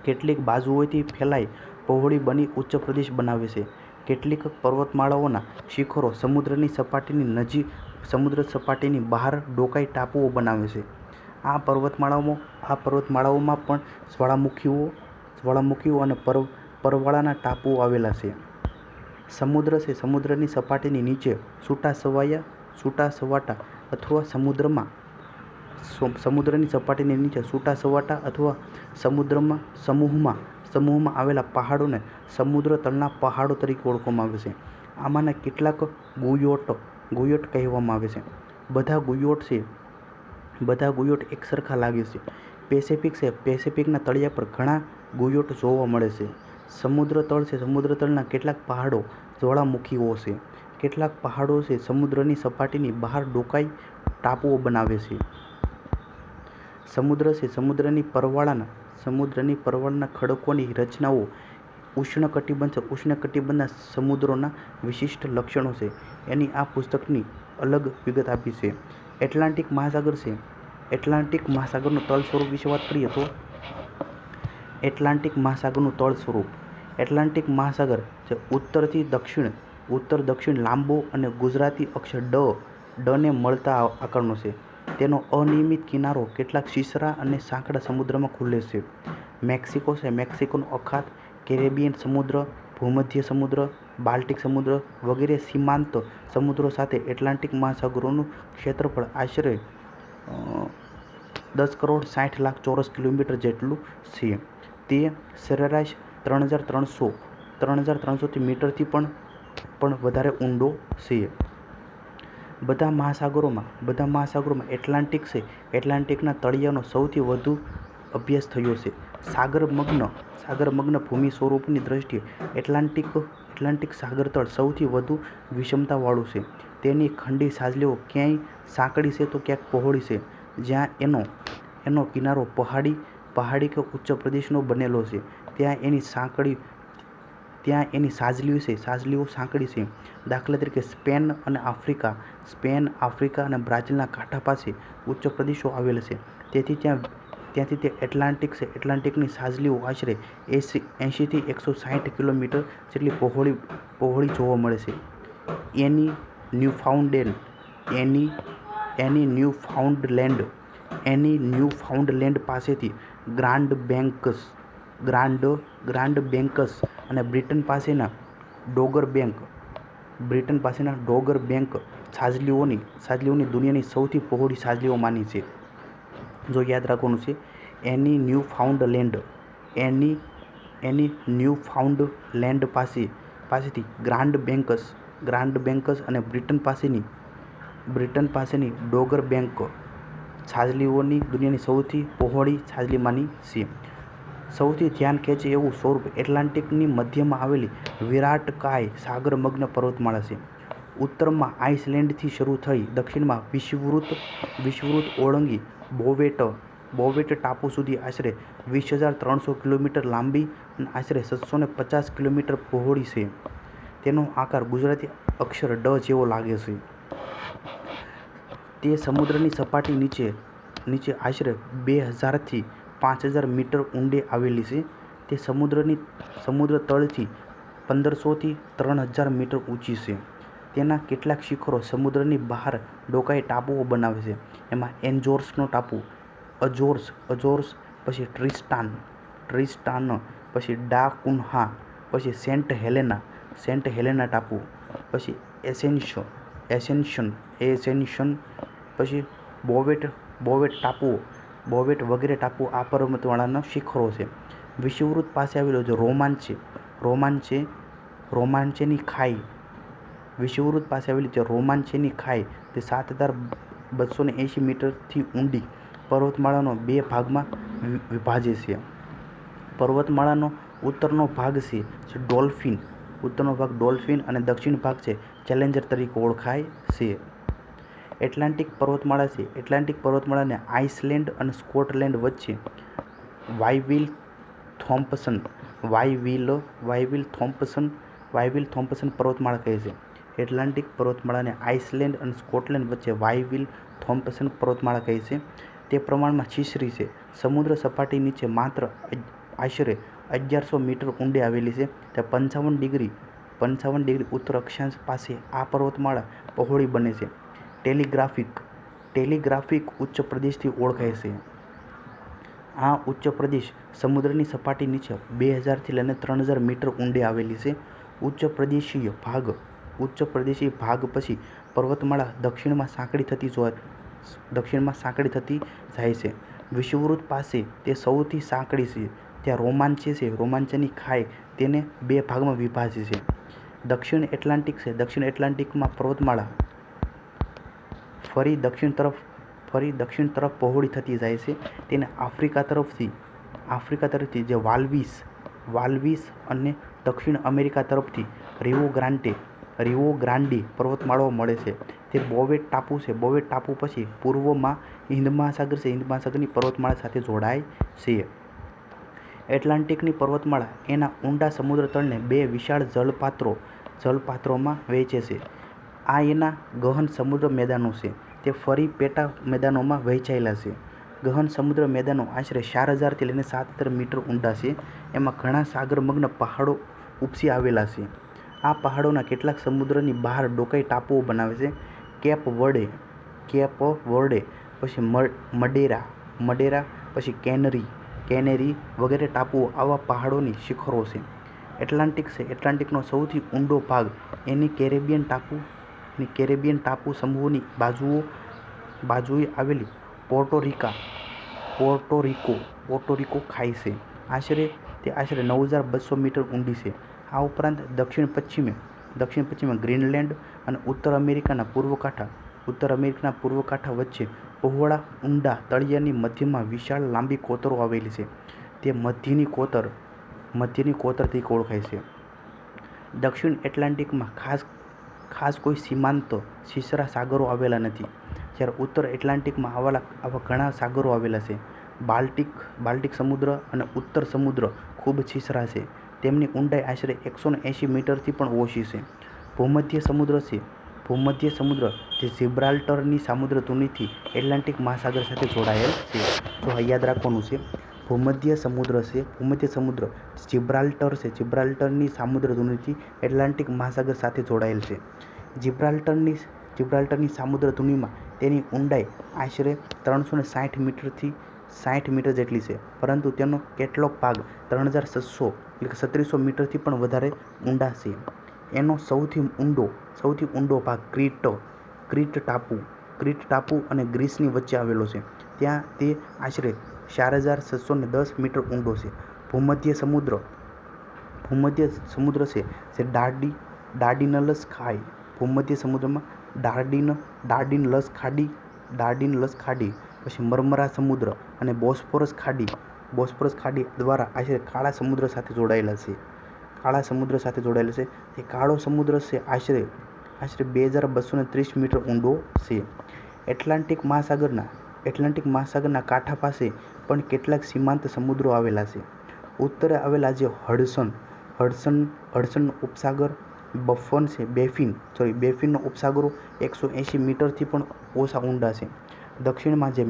A: કેટલીક બાજુઓથી ફેલાઈ પહોળી બની ઉચ્ચ પ્રદેશ બનાવે છે. કેટલીક પર્વતમાળાઓના શિખરો સમુદ્ર સપાટીની બહાર ડોકાઈ ટાપુઓ બનાવે છે. આ પર્વતમાળાઓમાં પણ જ્વાળામુખીઓ અને પરવાળાના ટાપુઓ આવેલા છે. સમુદ્ર છે, સમુદ્રની સપાટીની નીચે છૂટા સવાટા અથવા સમુદ્રની સપાટીની નીચે છૂટા સવાટા અથવા સમૂહમાં આવેલા પહાડોને સમુદ્ર તળના પહાડો તરીકે ઓળખવામાં આવે છે. આમાંના કેટલાક ગુયોટ કહેવામાં આવે છે. બધા ગુયોટ એકસરખા લાગે છે. પેસિફિકના તળિયા પર ઘણા ગુયોટ જોવા મળે છે. સમુદ્ર તળ છે, સમુદ્ર તળના કેટલાક પહાડો જ્વાળામુખીઓ છે. કેટલાક પહાડો છે સમુદ્રની સપાટીની બહાર ડોકાઈ ટાપુઓ બનાવે છે. સમુદ્ર છે, સમુદ્રની પરવાળાના ખડકોની રચનાઓ ઉષ્ણકટિબંધના સમુદ્રોના વિશિષ્ટ લક્ષણો છે. એની આ પુસ્તકની અલગ વિગત આપી છે. એટલાન્ટિક મહાસાગર છે. એટલાન્ટિક મહાસાગરનું તળ સ્વરૂપ વિશે વાત કરીએ તો એટલાન્ટિક મહાસાગરનું તળ સ્વરૂપ. એટલાન્ટિક મહાસાગર જે ઉત્તર દક્ષિણ લાંબો અને ગુજરાતી અક્ષર ડ ને મળતા આકારનો છે. તેનો અનિયમિત કિનારો કેટલાક સીસરા અને સાંકડા સમુદ્રમાં ખુલે છે. મેક્સિકો છે, મેક્સિકોનો અખાત, કેરેબિયન સમુદ્ર, ભૂમધ્ય સમુદ્ર, બાલ્ટિક સમુદ્ર વગેરે સીમાંત સમુદ્રો સાથે એટલાન્ટિક મહાસાગરનું ક્ષેત્રફળ આશરે 10,60,00,000 ચોરસ કિલોમીટર જેટલું છે. તે સરેરાશ 3,300 મીટરથી પણ વધારે ઊંડો છે. બધા મહાસાગરોમાં એટલાન્ટિકના તળિયાનો સૌથી વધુ અભ્યાસ થયો છે. સાગરમગ્ન ભૂમિ સ્વરૂપની દ્રષ્ટિએ એટલાન્ટિક સાગરતળ સૌથી વધુ વિષમતાવાળું છે. તેની ખંડી સાજલીઓ ક્યાંય સાંકડી છે તો ક્યાંક પહોળી છે. જ્યાં એનો કિનારો પહાડી કે ઉચ્ચ પ્રદેશનો બનેલો છે ત્યાં એની સાજલીઓ સાંકડી છે. દાખલા તરીકે સ્પેન આફ્રિકા અને બ્રાઝિલના કાંઠા પાસે ઉચ્ચ પ્રદેશો આવેલા છે. ત્યાંથી તે એટલાન્ટિક છે. એટલાન્ટિકની સાજલીઓ આશરે 80 થી 160 કિલોમીટર જેટલી પહોળી જોવા મળે છે. એની ન્યૂફાઉન્ડલેન્ડ પાસેથી ગ્રાન્ડ બેન્કસ અને બ્રિટન પાસેના ડોગર બેંક સાજલીઓની દુનિયાની સૌથી પહોળી સાજલીઓમાંની છે. જો યાદ રાખવાનું છે, એની ન્યૂફાઉન્ડલેન્ડ પાસેથી ગ્રાન્ડ બેન્કસ અને બ્રિટન પાસેની ડોગર બેંક સાજલીઓની દુનિયાની સૌથી પહોળી સાજલીમાંની છે. સૌથી ધ્યાન ખેંચે એવું સ્વરૂપ એટલાન્ટિકની મધ્યમાં આવેલી વિરાટકાય સાગરમગ્ન પર્વતમાળા છે. ઉત્તરમાં આઇસલેન્ડથી શરૂ થઈ દક્ષિણમાં વિષુવવૃત્ત ઓળંગી બોવેટ ટાપુ સુધી આશરે 20,300 કિલોમીટર લાંબી અને આશરે 750 કિલોમીટર પહોળી છે. તેનો આકાર ગુજરાતી અક્ષર ડ જેવો લાગે છે. તે સમુદ્રની સપાટી નીચે આશરે 2,000 થી 5,000 મીટર ઊંડે આવેલી છે. તે સમુદ્ર તળથી 1,500 થી 3,000 મીટર ઊંચી છે. તેના કેટલાક શિખરો સમુદ્રની બહાર ડોકાઈ ટાપુઓ બનાવે છે. એમાં એન્જોર્સનો ટાપુ, અઝોર્સ, પછી ટ્રિસ્ટાન, પછી ડા કુન્હા, પછી સેન્ટ હેલેના ટાપુ, પછી એસેન્શન, પછી બોવેટ વગેરે ટાપુઓ આ પર્વતમાળાના શિખરો છે. વિષુવવૃત્ત પાસે આવેલો જે રોમાંચેની ખાઈ, વિષુવવૃત્ત પાસે આવેલી જે રોમાંચેની ખાઈ તે 7,280 મીટરથી ઊંડી પર્વતમાળાનો 2 ભાગમાં વિભાજે છે. પર્વતમાળાનો ઉત્તરનો ભાગ છે ડોલ્ફિન અને દક્ષિણ ભાગ છે ચેલેન્જર તરીકે ઓળખાય છે. એટલાન્ટિક પર્વતમાળાને આઇસલેન્ડ અને સ્કોટલેન્ડ વચ્ચે વાયવિલ થોમ્પસન પર્વતમાળા કહે છે. એટલાન્ટિક પર્વતમાળાને આઇસલેન્ડ અને સ્કોટલેન્ડ વચ્ચે વાયવિલ થોમ્પસન પર્વતમાળા કહે છે. તે પ્રમાણમાં છીછરી છે. સમુદ્ર સપાટી નીચે માત્ર આશરે 1,100 મીટર ઊંડે આવેલી છે. તે 55 ડિગ્રી ઉત્તર અક્ષાંશ પાસે આ પર્વતમાળા પહોળી બને છે. ટેલિગ્રાફિક ઉચ્ચ પ્રદેશથી ઓળખાય છે. આ ઉચ્ચ પ્રદેશ સમુદ્રની સપાટી નીચે 2000થી લઈને 3000 મીટર ઊંડે આવેલી છે. ઉચ્ચ પ્રદેશીય ભાગ પછી પર્વતમાળા દક્ષિણમાં સાંકડી થતી જાય છે. વિષુવવૃત્ત પાસે તે સૌથી સાંકડી છે. ત્યાં રોમાંચની ખાઈ તેને 2 ભાગમાં વિભાજે છે. દક્ષિણ એટલાન્ટિકમાં પર્વતમાળા ફરી દક્ષિણ તરફ પહોળી થતી જાય છે. તેને આફ્રિકા તરફથી જે વાલ્વીસ અને દક્ષિણ અમેરિકા તરફથી રિયો ગ્રાન્ડે પર્વતમાળાઓ મળે છે. તે બોવેટ ટાપુ પછી પૂર્વમાં હિંદ મહાસાગરની પર્વતમાળા સાથે જોડાય છે. એટલાન્ટિકની પર્વતમાળા એના ઊંડા સમુદ્ર તળને 2 વિશાળ જળપાત્રોમાં વહેંચે છે. આ એના ગહન સમુદ્ર મેદાનો છે. તે ફરી પેટા મેદાનોમાં વહેંચાયેલા છે. ગહન સમુદ્ર મેદાનો આશરે 4000થી લઈને 7000 મીટર ઊંડા છે. એમાં ઘણા સાગરમગ્ન પહાડો ઉપસી આવેલા છે. આ પહાડોના કેટલાક સમુદ્રની બહાર ડોકાઈ ટાપુઓ બનાવે છે. કેપ વર્ડે, પછી મડેરા, પછી કેનેરી વગેરે ટાપુઓ આવા પહાડોની શિખરો છે. એટલાન્ટિકનો સૌથી ઊંડો ભાગ એની કેરેબિયન ટાપુ સમૂહોની બાજુએ આવેલી પોર્ટોરિકો ખાઈ છે. તે આશરે 9200 મીટર ઊંડી છે. આ ઉપરાંત દક્ષિણ પશ્ચિમે ગ્રીનલેન્ડ અને ઉત્તર અમેરિકાના પૂર્વ કાંઠા વચ્ચે પહોળા ઊંડા તળિયાની મધ્યમાં વિશાળ લાંબી કોતરો આવેલી છે. તે મધ્યની કોતર તરીકે ઓળખાય છે. દક્ષિણ એટલાન્ટિકમાં ખાસ કોઈ સીમાંત છીછરા સાગરો આવેલા નથી, જ્યારે ઉત્તર એટલાન્ટિકમાં આવા ઘણા સાગરો આવેલા છે. બાલ્ટિક સમુદ્ર અને ઉત્તર સમુદ્ર ખૂબ છીછરા છે. તેમની ઊંડાઈ આશરે 180 મીટરથી પણ ઓછી છે. ભૂમધ્ય સમુદ્ર જે જિબ્રાલ્ટરની સામુદ્રધુનીથી એટલાન્ટિક મહાસાગર સાથે જોડાયેલ છે. તો યાદ રાખવાનું છે, ભૂમધ્ય સમુદ્ર જિબ્રાલ્ટરની સામુદ્રધુનીથી એટલાન્ટિક મહાસાગર સાથે જોડાયેલ છે. જિબ્રાલ્ટરની સામુદ્રધુનીમાં તેની ઊંડાઈ આશરે 360 મીટર જેટલી છે, પરંતુ તેનો કેટલોક ભાગ 3600 મીટરથી પણ વધારે ઊંડા છે. એનો સૌથી ઊંડો ભાગ ક્રીટ ટાપુ અને ગ્રીસની વચ્ચે આવેલો છે. ત્યાં તે આશરે 4610 મીટર ઊંડો છે. ભૂમધ્ય સમુદ્ર છે જે ડાર્ડીનલ્સ ખાડી, ભૂમધ્ય સમુદ્રમાં ડાર્ડીનલ્સ ખાડી, પછી મર્મરા સમુદ્ર અને બોસ્ફોરસ ખાડી દ્વારા આશરે કાળા સમુદ્ર સાથે જોડાયેલા છે. એ કાળો સમુદ્ર છે આશરે 2230 મીટર ઊંડો છે. એટલાન્ટિક મહાસાગરના કાંઠા પાસે પણ કેટલાક સીમાંત સમુદ્રો આવેલા છે. ઉત્તરે આવેલા જે હડસન ઉપસાગર, બેફિનનો ઉપસાગરો 180 મીટરથી પણ ઓછા ઊંડા છે. દક્ષિણમાં જે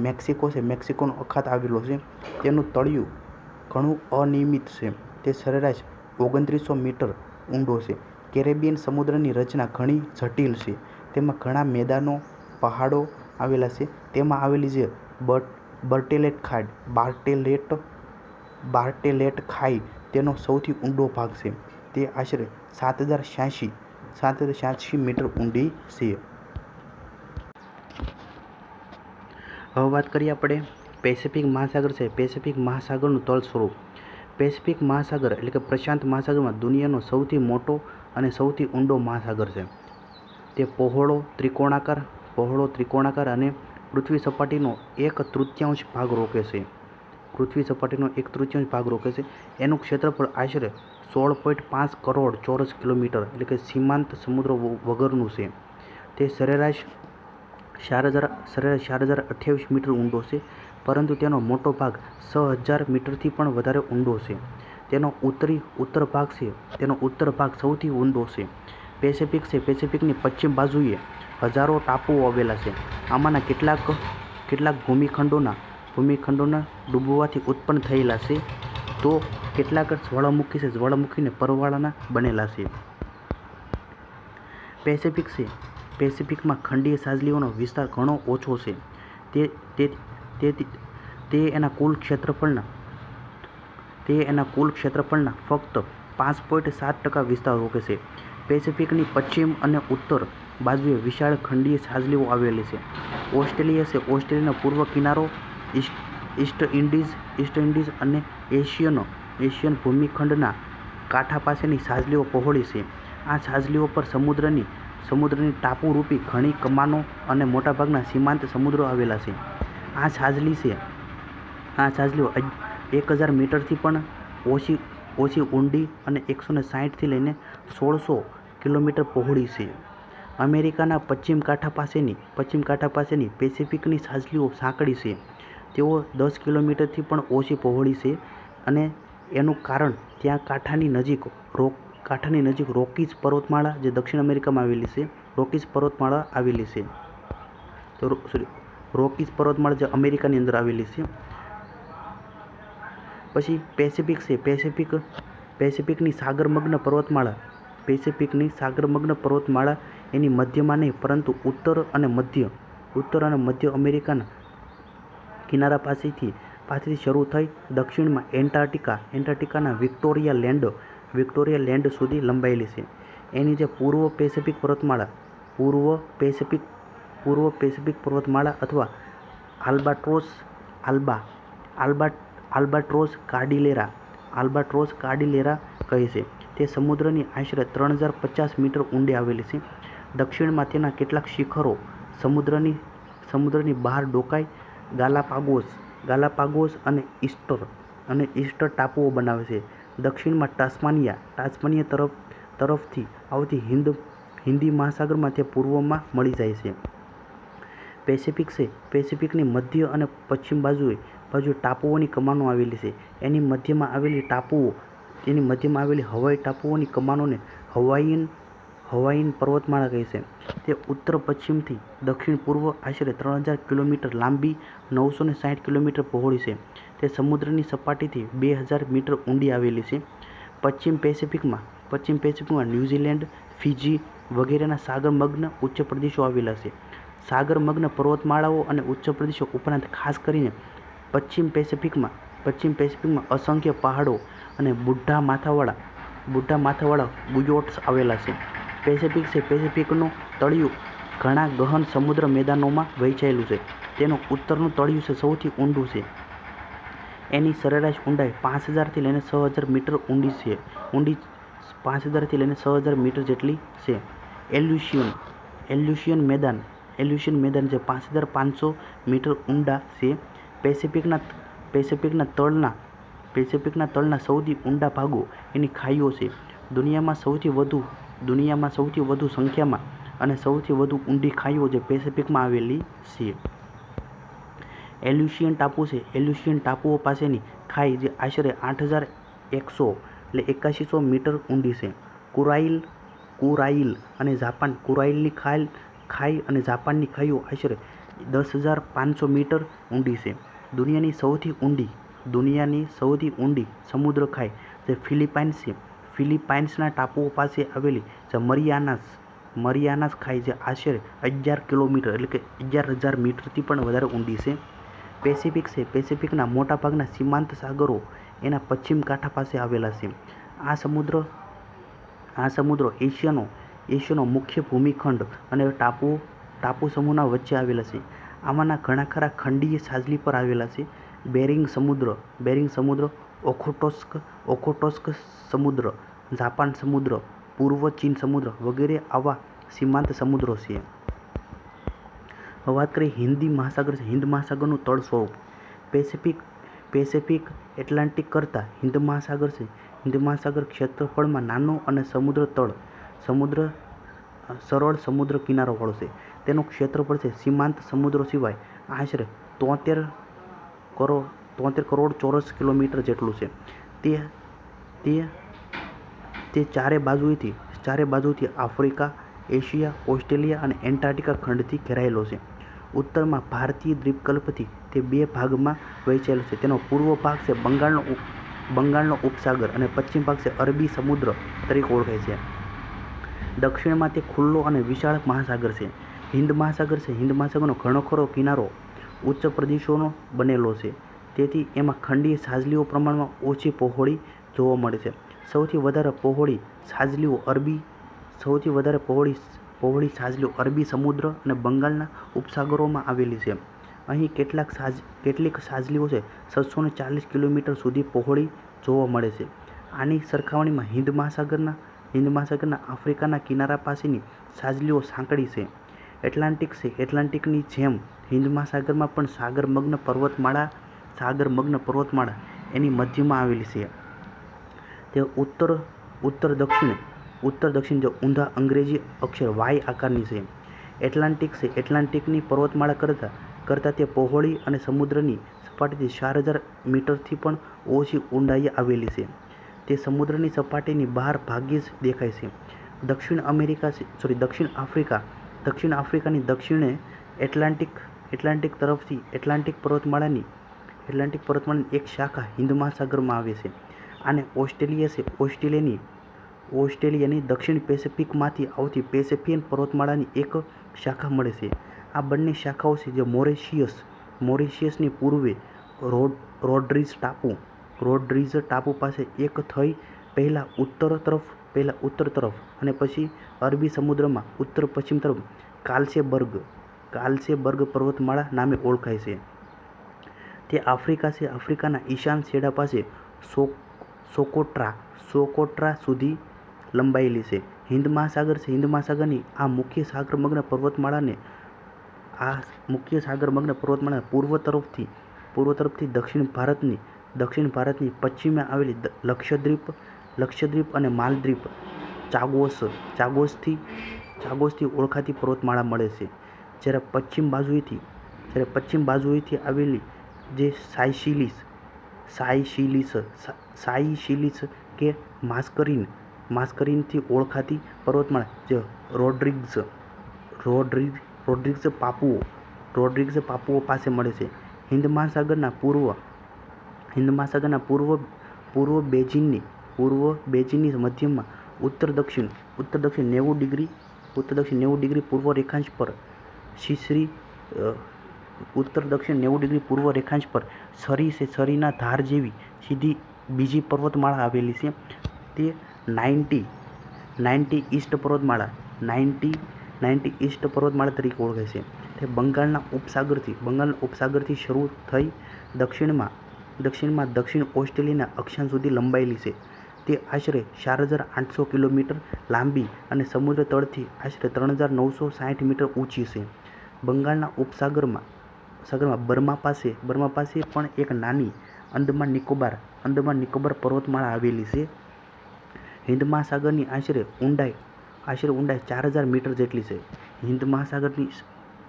A: મેક્સિકોનો અખાત આવેલો છે, તેનું તળિયું ઘણું અનિયમિત છે. તે સરેરાશ 2900 મીટર ઊંડો છે. કેરેબિયન સમુદ્રની રચના ઘણી જટિલ છે. તેમાં ઘણા મેદાનો, પહાડો આવેલા છે. તેમાં આવેલી જે બાર્ટેલેટ ખાઈ તેનો સૌથી ઊંડો ભાગ છે. તે આશરે 7086 મીટર ઊંડી છે. હવે વાત કરીએ આપણે પેસિફિક મહાસાગર છે. પેસિફિક મહાસાગરનું તળ સ્વરૂપ. પેસિફિક મહાસાગર એટલે કે પ્રશાંત મહાસાગરમાં દુનિયાનો સૌથી મોટો અને સૌથી ઊંડો મહાસાગર છે. તે પહોળો ત્રિકોણાકાર અને પૃથ્વી સપાટીનો 1/3 ભાગ રોકે છે. એનું ક્ષેત્રફળ આશરે 16.5 કરોડ ચોરસ કિલોમીટર એટલે કે સીમાંત સમુદ્ર વગરનું છે. તે સરેરાશ 4028 મીટર ઊંડો છે, પરંતુ તેનો મોટો ભાગ 6000 મીટરથી પણ વધારે ઊંડો છે. તેનો ઉત્તર ભાગ સૌથી ઊંડો છે. પેસિફિકની પશ્ચિમ બાજુએ હજારો ટાપુઓ આવેલા છે. આમાંના કેટલાક ભૂમિખંડોના ડૂબવાથી ઉત્પન્ન થયેલા છે, તો કેટલાક જ્વાળામુખીને પરવાળાના બનેલા છે. પેસિફિકમાં ખંડીય સાગલીઓનો વિસ્તાર ઘણો ઓછો છે. તે એના કુલ ક્ષેત્રફળના ફક્ત 5.7% વિસ્તાર રોકે છે. પેસિફિકની પશ્ચિમ અને ઉત્તર બાજુએ વિશાળ ખંડીય છાજલીઓ આવેલી છે. ઓસ્ટ્રેલિયા છે. ઓસ્ટ્રેલિયાનો પૂર્વ કિનારો ઈસ્ટ ઇન્ડીઝ અને એશિયન ભૂમિખંડના કાંઠા પાસેની છાજલીઓ પહોળી છે. આ છાજલીઓ પર સમુદ્રની ટાપુરૂપી ઘણી કમાનો અને મોટાભાગના સીમાંત સમુદ્રો આવેલા છે. આ છાજલીઓ 1000 મીટરથી પણ ઓછી ઊંડી અને 160 થી લઈને 1600 કિલોમીટર પહોળી છે. અમેરિકાના પશ્ચિમ કાંઠા પાસેની પેસિફિકની છાજલીઓ સાંકડી છે. તેઓ 10 કિલોમીટરથી પણ ઓછી પહોળી છે અને એનું કારણ ત્યાં કાંઠાની નજીક રોકીઝ પર્વતમાળા જે દક્ષિણ અમેરિકામાં આવેલી છે, રોકીઝ પર્વતમાળા જે અમેરિકાની અંદર આવેલી છે. પછી પેસિફિક છે. પેસિફિકની સાગરમગ્ન પર્વતમાળા એની મધ્યમાં નહીં પરંતુ ઉત્તર અને મધ્ય અમેરિકાના કિનારા પાસેથી શરૂ થઈ દક્ષિણમાં એન્ટાર્કટિકાના વિક્ટોરિયા લેન્ડ સુધી લંબાયેલી છે. એની જે પૂર્વ પેસિફિક પર્વતમાળા અથવા આલ્બાટ્રોસ કાર્ડિલેરા કહે છે. તે સમુદ્રની આશરે 3050 મીટર ઊંડે આવેલી છે. દક્ષિણમાં તેના કેટલાક શિખરો સમુદ્રની બહાર ડોકાઈ ગાલાપાગોસ અને ઈસ્ટર ટાપુઓ બનાવે છે. દક્ષિણમાં ટાસ્માનિયા તરફથી આવતી હિન્દી મહાસાગરમાં તે પૂર્વમાં મળી જાય છે. પેસિફિક છે. પેસિફિકની મધ્ય અને પશ્ચિમ બાજુએ ટાપુઓની કમાનો આવેલી છે. એની મધ્યમાં આવેલી હવાઈ ટાપુઓની કમાનોને હવાઈન પર્વતમાળા કહે છે. તે ઉત્તર પશ્ચિમથી દક્ષિણ પૂર્વ આશરે 3000 કિલોમીટર લાંબી 960 કિલોમીટર પહોળી છે. તે સમુદ્રની સપાટીથી 2000 મીટર ઊંડી આવેલી છે. પશ્ચિમ પેસિફિકમાં ન્યૂઝીલેન્ડ, ફિજી વગેરેના સાગરમગ્ન ઉચ્ચ પ્રદેશો આવેલા છે. સાગરમગ્ન પર્વતમાળાઓ અને ઉચ્ચ પ્રદેશો ઉપરાંત ખાસ કરીને પશ્ચિમ પેસિફિકમાં અસંખ્ય પહાડો અને બુઢા માથાવાળા ગુયોટ્સ આવેલા છે. પેસિફિકનું તળિયું ઘણા ગહન સમુદ્ર મેદાનોમાં વહેંચાયેલું છે. તેનું ઉત્તરનું તળિયું સૌથી ઊંડું છે. એની સરેરાશ ઊંડાઈ 5000 થી લઈને 6000 મીટર ઊંડી છે. 5000 થી લઈને 6000 મીટર જેટલી છે. એલ્યુશિયન મેદાન જે 5500 મીટર ઊંડા છે. પેસિફિકના તળના સૌથી ઊંડા ભાગો એની ખાઈઓ છે. દુનિયામાં સૌથી વધુ સંખ્યામાં અને સૌથી વધુ ઊંડી ખાઈઓ જે પેસિફિકમાં આવેલી છે. એલ્યુશિયન ટાપુ છે. એલ્યુશિયન ટાપુઓ પાસેની ખાઈ જે આશરે 8100 મીટર ઊંડી છે. કુરાઇલ અને જાપાન. કુરાઇલની ખાઈ અને જાપાનની ખાઈઓ આશરે 10500 મીટર ઊંડી છે. દુનિયાની સૌથી ઊંડી સમુદ્ર ખાઈ જે ફિલિપાઇન્સ છે. ફિલિપાઇન્સના ટાપુઓ પાસે આવેલી જે મરિયાનાસ ખાઈ જે આશરે 11 કિલોમીટર એટલે કે 11000 મીટરથી પણ વધારે ઊંડી છે. પેસિફિક છે. પેસિફિકના મોટાભાગના સીમાંત સાગરો એના પશ્ચિમ કાંઠા પાસે આવેલા છે. આ સમુદ્રો એશિયાનો મુખ્ય ભૂમિખંડ અને ટાપુ સમૂહના વચ્ચે આવેલા છે. આમાંના ઘણા ખરા ખંડીય છાજલી પર આવેલા છે. બેરિંગ સમુદ્ર, ઓખોટસ્ક સમુદ્ર, જાપાન સમુદ્ર, પૂર્વ ચીન સમુદ્ર વગેરે આવા સીમાંત સમુદ્રો છે. વાત કરીએ હિન્દ મહાસાગરનું તળ સ્વરૂપ. પેસિફિક એટલાન્ટિક કરતાં હિન્દ મહાસાગર ક્ષેત્રફળમાં નાનો અને સરળ સમુદ્ર કિનારોવાળો છે. તેનું ક્ષેત્રફળ છે સીમાંત સમુદ્રો સિવાય આશરે 73 કરોડ ચોરસ કિલોમીટર જેટલું છે. તે ચારે બાજુથી આફ્રિકા, એશિયા, ઓસ્ટ્રેલિયા અને એન્ટાર્કટિકા ખંડથી ઘેરાયેલો છે. ઉત્તરમાં ભારતીય દ્વીપકલ્પથી તે 2 ભાગમાં વહેંચાયેલો છે. તેનો પૂર્વ ભાગ છે બંગાળનો ઉપસાગર અને પશ્ચિમ ભાગ છે અરબી સમુદ્ર તરીકે ઓળખાય છે. દક્ષિણમાં તે ખુલ્લો અને વિશાળ મહાસાગર છે. હિન્દ મહાસાગરનો ઘણો ખરો કિનારો ઉચ્ચ પ્રદેશોનો બનેલો છે. તેથી એમાં ખંડીય છાજલીઓ પ્રમાણમાં ઓછી પહોળી જોવા મળે છે. સૌથી વધારે પહોળી છાજલીઓ અરબી સમુદ્ર અને બંગાળના ઉપસાગરોમાં આવેલી છે. અહીં કેટલીક છાજલીઓ છે 640 કિલોમીટર સુધી પહોળી જોવા મળે છે. આની સરખામણીમાં હિંદ મહાસાગરના આફ્રિકાના કિનારા પાસેની છાજલીઓ સાંકડી છે. એટલાન્ટિકની જેમ હિંદ મહાસાગરમાં પણ સાગરમગ્ન પર્વતમાળા એની મધ્યમાં આવેલી છે. તે ઉત્તર દક્ષિણ જે ઊંધા અંગ્રેજી અક્ષર વાય આકારની છે. એટલાન્ટિકની પર્વતમાળા કરતાં તે પહોળી અને સમુદ્રની સપાટીથી 4000 મીટરથી પણ ઓછી ઊંડાઈએ આવેલી છે. તે સમુદ્રની સપાટીની બહાર ભાગ્યે જ દેખાય છે. દક્ષિણ આફ્રિકાની દક્ષિણે એટલાન્ટિક પર્વતમાળાની એક શાખા હિંદ મહાસાગરમાં આવે છે. આને ઓસ્ટ્રેલિયાની દક્ષિણ પેસિફિકમાંથી આવતી પેસિફિયન પર્વતમાળાની એક શાખા મળે છે. આ બંને શાખાઓ છે જે મોરિશિયસની પૂર્વે રોડ્રીજ ટાપુ પાસે એક થઈ પહેલા ઉત્તર તરફ અને પછી અરબી સમુદ્રમાં ઉત્તર પશ્ચિમ તરફ કાલ્સેબર્ગ પર્વતમાળા નામે ઓળખાય છે. તે આફ્રિકાના ઈશાન છેડા પાસે સોકોટ્રા સુધી લંબાયેલી છે. હિંદ મહાસાગરની આ મુખ્ય સાગરમગ્ન પર્વતમાળા પૂર્વ તરફથી દક્ષિણ ભારતની પશ્ચિમે આવેલી લક્ષદ્વીપ અને માલદીવ ચાગોસથી ઓળખાતી પર્વતમાળા મળે છે. જ્યારે પશ્ચિમ બાજુએથી આવેલી જે સાઇશીલીસ કે માસ્કરીનથી ઓળખાતી પર્વતમાળા જે રોડ્રીગ્સ પાપુઓ પાસે મળે છે. હિંદ મહાસાગરના પૂર્વ બેઇજિંગની મધ્યમાં ઉત્તર દક્ષિણ 90 ડિગ્રી પૂર્વ રેખાંશ પર છરીના ધાર જેવી સીધી બીજી પર્વતમાળા આવેલી છે. તે 90 ઈસ્ટ પર્વતમાળા તરીકે ઓળખાય છે. તે બંગાળના ઉપસાગરથી શરૂ થઈ દક્ષિણમાં દક્ષિણ ઓસ્ટ્રેલિયાના અક્ષાંશ સુધી લંબાયેલી છે. તે આશરે 4800 કિલોમીટર લાંબી અને સમુદ્ર તળથી આશરે 3960 મીટર ઊંચી છે. બંગાળના ઉપસાગરમાં બર્મા પાસે પણ એક નાની અંદમાન નિકોબાર પર્વતમાળા આવેલી છે. હિંદ મહાસાગરની આશરે ઊંડાઈ 4000 મીટર જેટલી છે.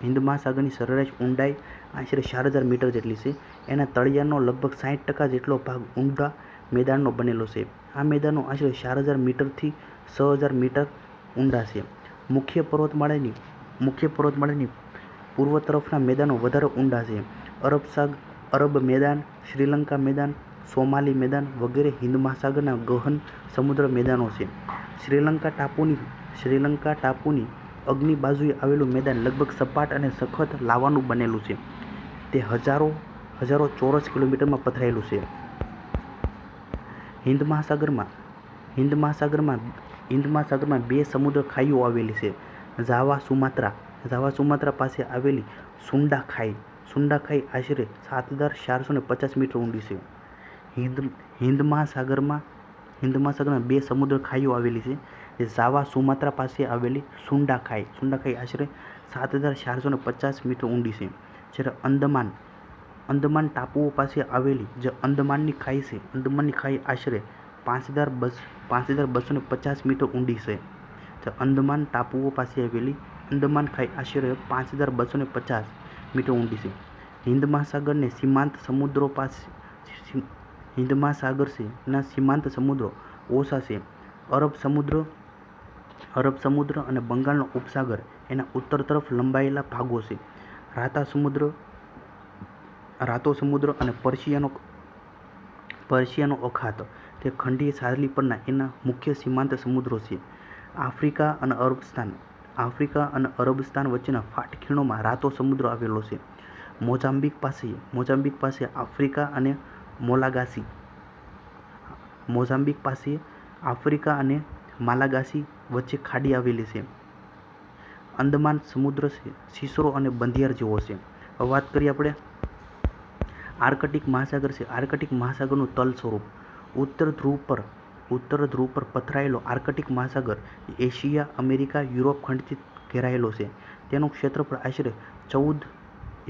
A: હિંદ મહાસાગરની સરેરાશ ઊંડાઈ આશરે 4000 મીટર જેટલી છે. એના તળિયાનો લગભગ 60% જેટલો ભાગ ઊંડા મેદાનનો બનેલો છે. આ મેદાનો આશરે 4000 મીટરથી 6000 મીટર ઊંડા છે. મુખ્ય પર્વતમાળાની પૂર્વ તરફના મેદાનો વધારે ઊંડા છે. અરબ મેદાન, શ્રીલંકા મેદાન, સોમાલી મેદાન વગેરે હિંદ મહાસાગરના ગહન સમુદ્ર મેદાનો છે. શ્રીલંકા ટાપુની અગ્નિ બાજુએ આવેલું મેદાન લગભગ સપાટ અને સખત લાવાનું બનેલું છે. તે હજારો ચોરસ કિલોમીટરમાં પથરાયેલું છે. હિંદ મહાસાગરમાં બે સમુદ્ર ખાઈઓ આવેલી છે. જાવા સુમાત્રા પાસે આવેલી સુંડા ખાઈ આશરે 7450 મીટર ઊંડી છે. હિંદ મહાસાગરમાં બે સમુદ્ર ખાઈઓ આવેલી છે. જે જાવા સુમાત્રા પાસે આવેલી સુંડા ખાઈ આશરે 7450 મીટર ઊંડી છે. જ્યારે અંદમાન ટાપુઓ પાસે આવેલી જે અંદમાનની ખાઈ આશરે 5250 મીટર ઊંડી છે. અંદમાન ટાપુઓ પાસે આવેલી અંદમાન ખાઈ આશરે 5250 મીટર ઊંડી છે. હિંદ મહાસાગરના સીમાંત સમુદ્રો ઓછા છે. અરબ સમુદ્ર અને બંગાળનો ઉપસાગર એના ઉત્તર તરફ લંબાયેલા ભાગો છે. રાતો સમુદ્ર અને પર્શિયાનો અખાત તે ખંડીય છાજલી પરના એના મુખ્ય સીમાંત સમુદ્રો છે. આફ્રિકા અને અરબસ્તાન વચ્ચેના ફાટખીણોમાં રાતો સમુદ્ર આવેલો છે. મોઝામ્બિક પાસે આફ્રિકા અને મોલાગાસી મોઝામ્બિક પાસે આફ્રિકા અને માલાગાસી વચ્ચે ખાડી આવેલી છે. અંદમાન સમુદ્ર છે સીસરો અને બંધિયાર જેવો છે. હવે વાત કરીએ આપણે આર્કટિક મહાસાગર છે. આર્કટિક મહાસાગરનું તલ સ્વરૂપ ઉત્તર ધ્રુવ પર પથરાયેલો આર્કટિક મહાસાગર એશિયા, અમેરિકા, યુરોપ ખંડથી ઘેરાયેલો છે. તેનું ક્ષેત્રફળ આશરે 14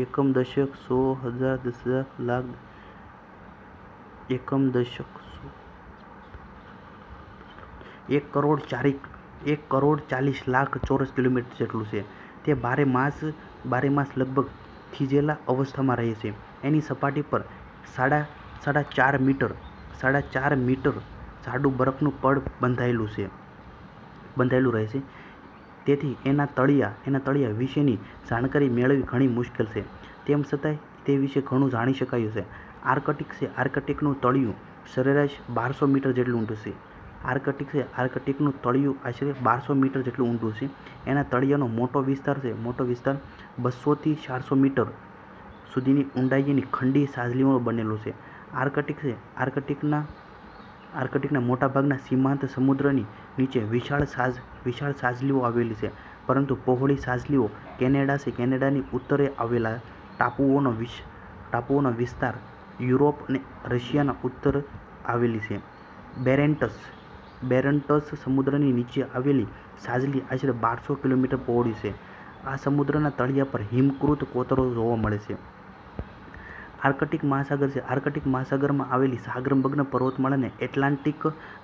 A: એકમ દશક 100,000 10,000 લાખ એકમ દશક 1,40,00,000 ચોરસ કિલોમીટર જેટલું છે. તે બારે માસ લગભગ થીજેલા અવસ્થામાં રહે છે. એની સપાટી પર 4.5 મીટર જાડું બરફનું પડ બંધાયેલું રહે છે. તેથી એના તળિયા વિશેની જાણકારી મેળવવી ઘણી મુશ્કેલ છે. તેમ છતાંય તે વિશે ઘણું જાણી શકાયું છે. આર્કટિકનું તળિયું સરેરાશ 1200 મીટર જેટલું ઊંડું છે. આર્કટિકનું તળિયું આશરે 1200 મીટર જેટલું ઊંડું છે. એના તળિયાનો મોટો વિસ્તાર 200 થી 400 મીટર સુધીની ઊંડાઈની ખંડીય સાજલીઓનો બનેલો છે. આર્કટિકના મોટાભાગના સીમાંત સમુદ્રની નીચે વિશાળ સાજલીઓ આવેલી છે, પરંતુ પહોળી સાજલીઓ કેનેડા છે. કેનેડાની ઉત્તરે આવેલા ટાપુઓનો વિસ્તાર યુરોપ અને રશિયાના ઉત્તરે આવેલી છે. બેરન્ટસ સમુદ્રની નીચે આવેલી સાજલી આશરે 1200 કિલોમીટર પહોળી છે. આ સમુદ્રના તળિયા પર હિમકૃત કોતરો જોવા મળે છે. આર્કટિક મહાસાગર છે. આર્કટિક મહાસાગરમાં આવેલી સાગરમગ્ન પર્વતમાળાને એટલાન્ટિક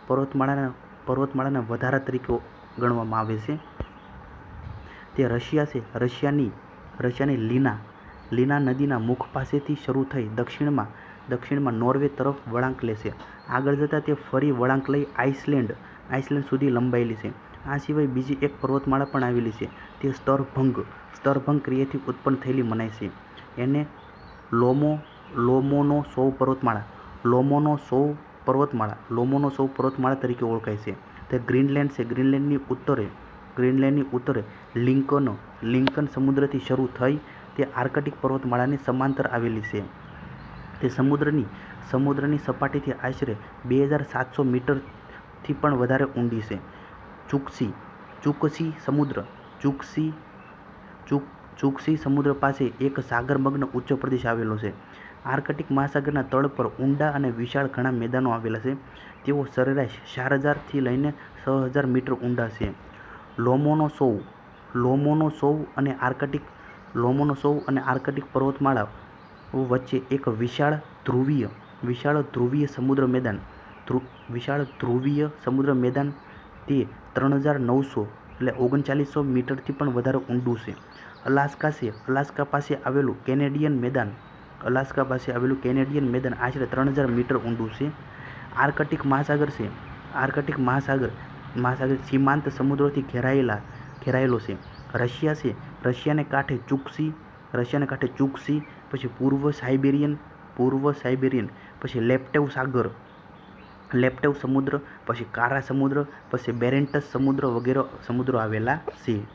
A: પર્વતમાળાના વધારા તરીકે ગણવામાં આવે છે. તે રશિયા છે. રશિયાની લીના નદીના મુખ પાસેથી શરૂ થઈ દક્ષિણમાં નોર્વે તરફ વળાંક લે છે. આગળ જતાં તે ફરી વળાંક લઈ આઇસલેન્ડ સુધી લંબાયેલી છે. આ સિવાય બીજી એક પર્વતમાળા પણ આવેલી છે. તે સ્તરભંગ ક્રિયાથી ઉત્પન્ન થયેલી મનાય છે. એને લોમોનોસોવ પર્વતમાળા તરીકે ઓળખાય છે. તે ગ્રીનલેન્ડ છે. ગ્રીનલેન્ડની ઉત્તરે લિંકન સમુદ્રથી શરૂ થઈ તે આર્કટિક પર્વતમાળાને સમાંતર આવેલી છે. તે સમુદ્રની સપાટીથી આશરે 2,700 મીટરથી પણ વધારે ઊંડી છે. ચુક્સી સમુદ્ર પાસે એક સાગરમગ્ન ઊંચો પ્રદેશ આવેલો છે. આર્કટિક મહાસાગરના તળ પર ઊંડા અને વિશાળ ઘણા મેદાનો આવેલા છે. તેઓ સરેરાશ 4,000 થી લઈને 6,000 મીટર ઊંડા છે. લોમોનોસોવ અને આર્કટિક પર્વતમાળાઓ વચ્ચે એક વિશાળ ધ્રુવીય સમુદ્ર મેદાન તે 3,900 મીટરથી પણ વધારે ઊંડું છે. અલાસ્કા પાસે આવેલું કેનેડિયન મેદાન આશરે 3,000 મીટર ઊંડું છે. આર્કટિક મહાસાગર સીમાંત સમુદ્રોથી ઘેરાયેલો છે. રશિયાને કાંઠે ચુક્સી, પછી પૂર્વ સાઇબેરિયન, પછી લેપ્ટેવ સમુદ્ર, પછી કારા સમુદ્ર, પછી બેરેન્ટસ સમુદ્ર વગેરે સમુદ્રો આવેલા છે.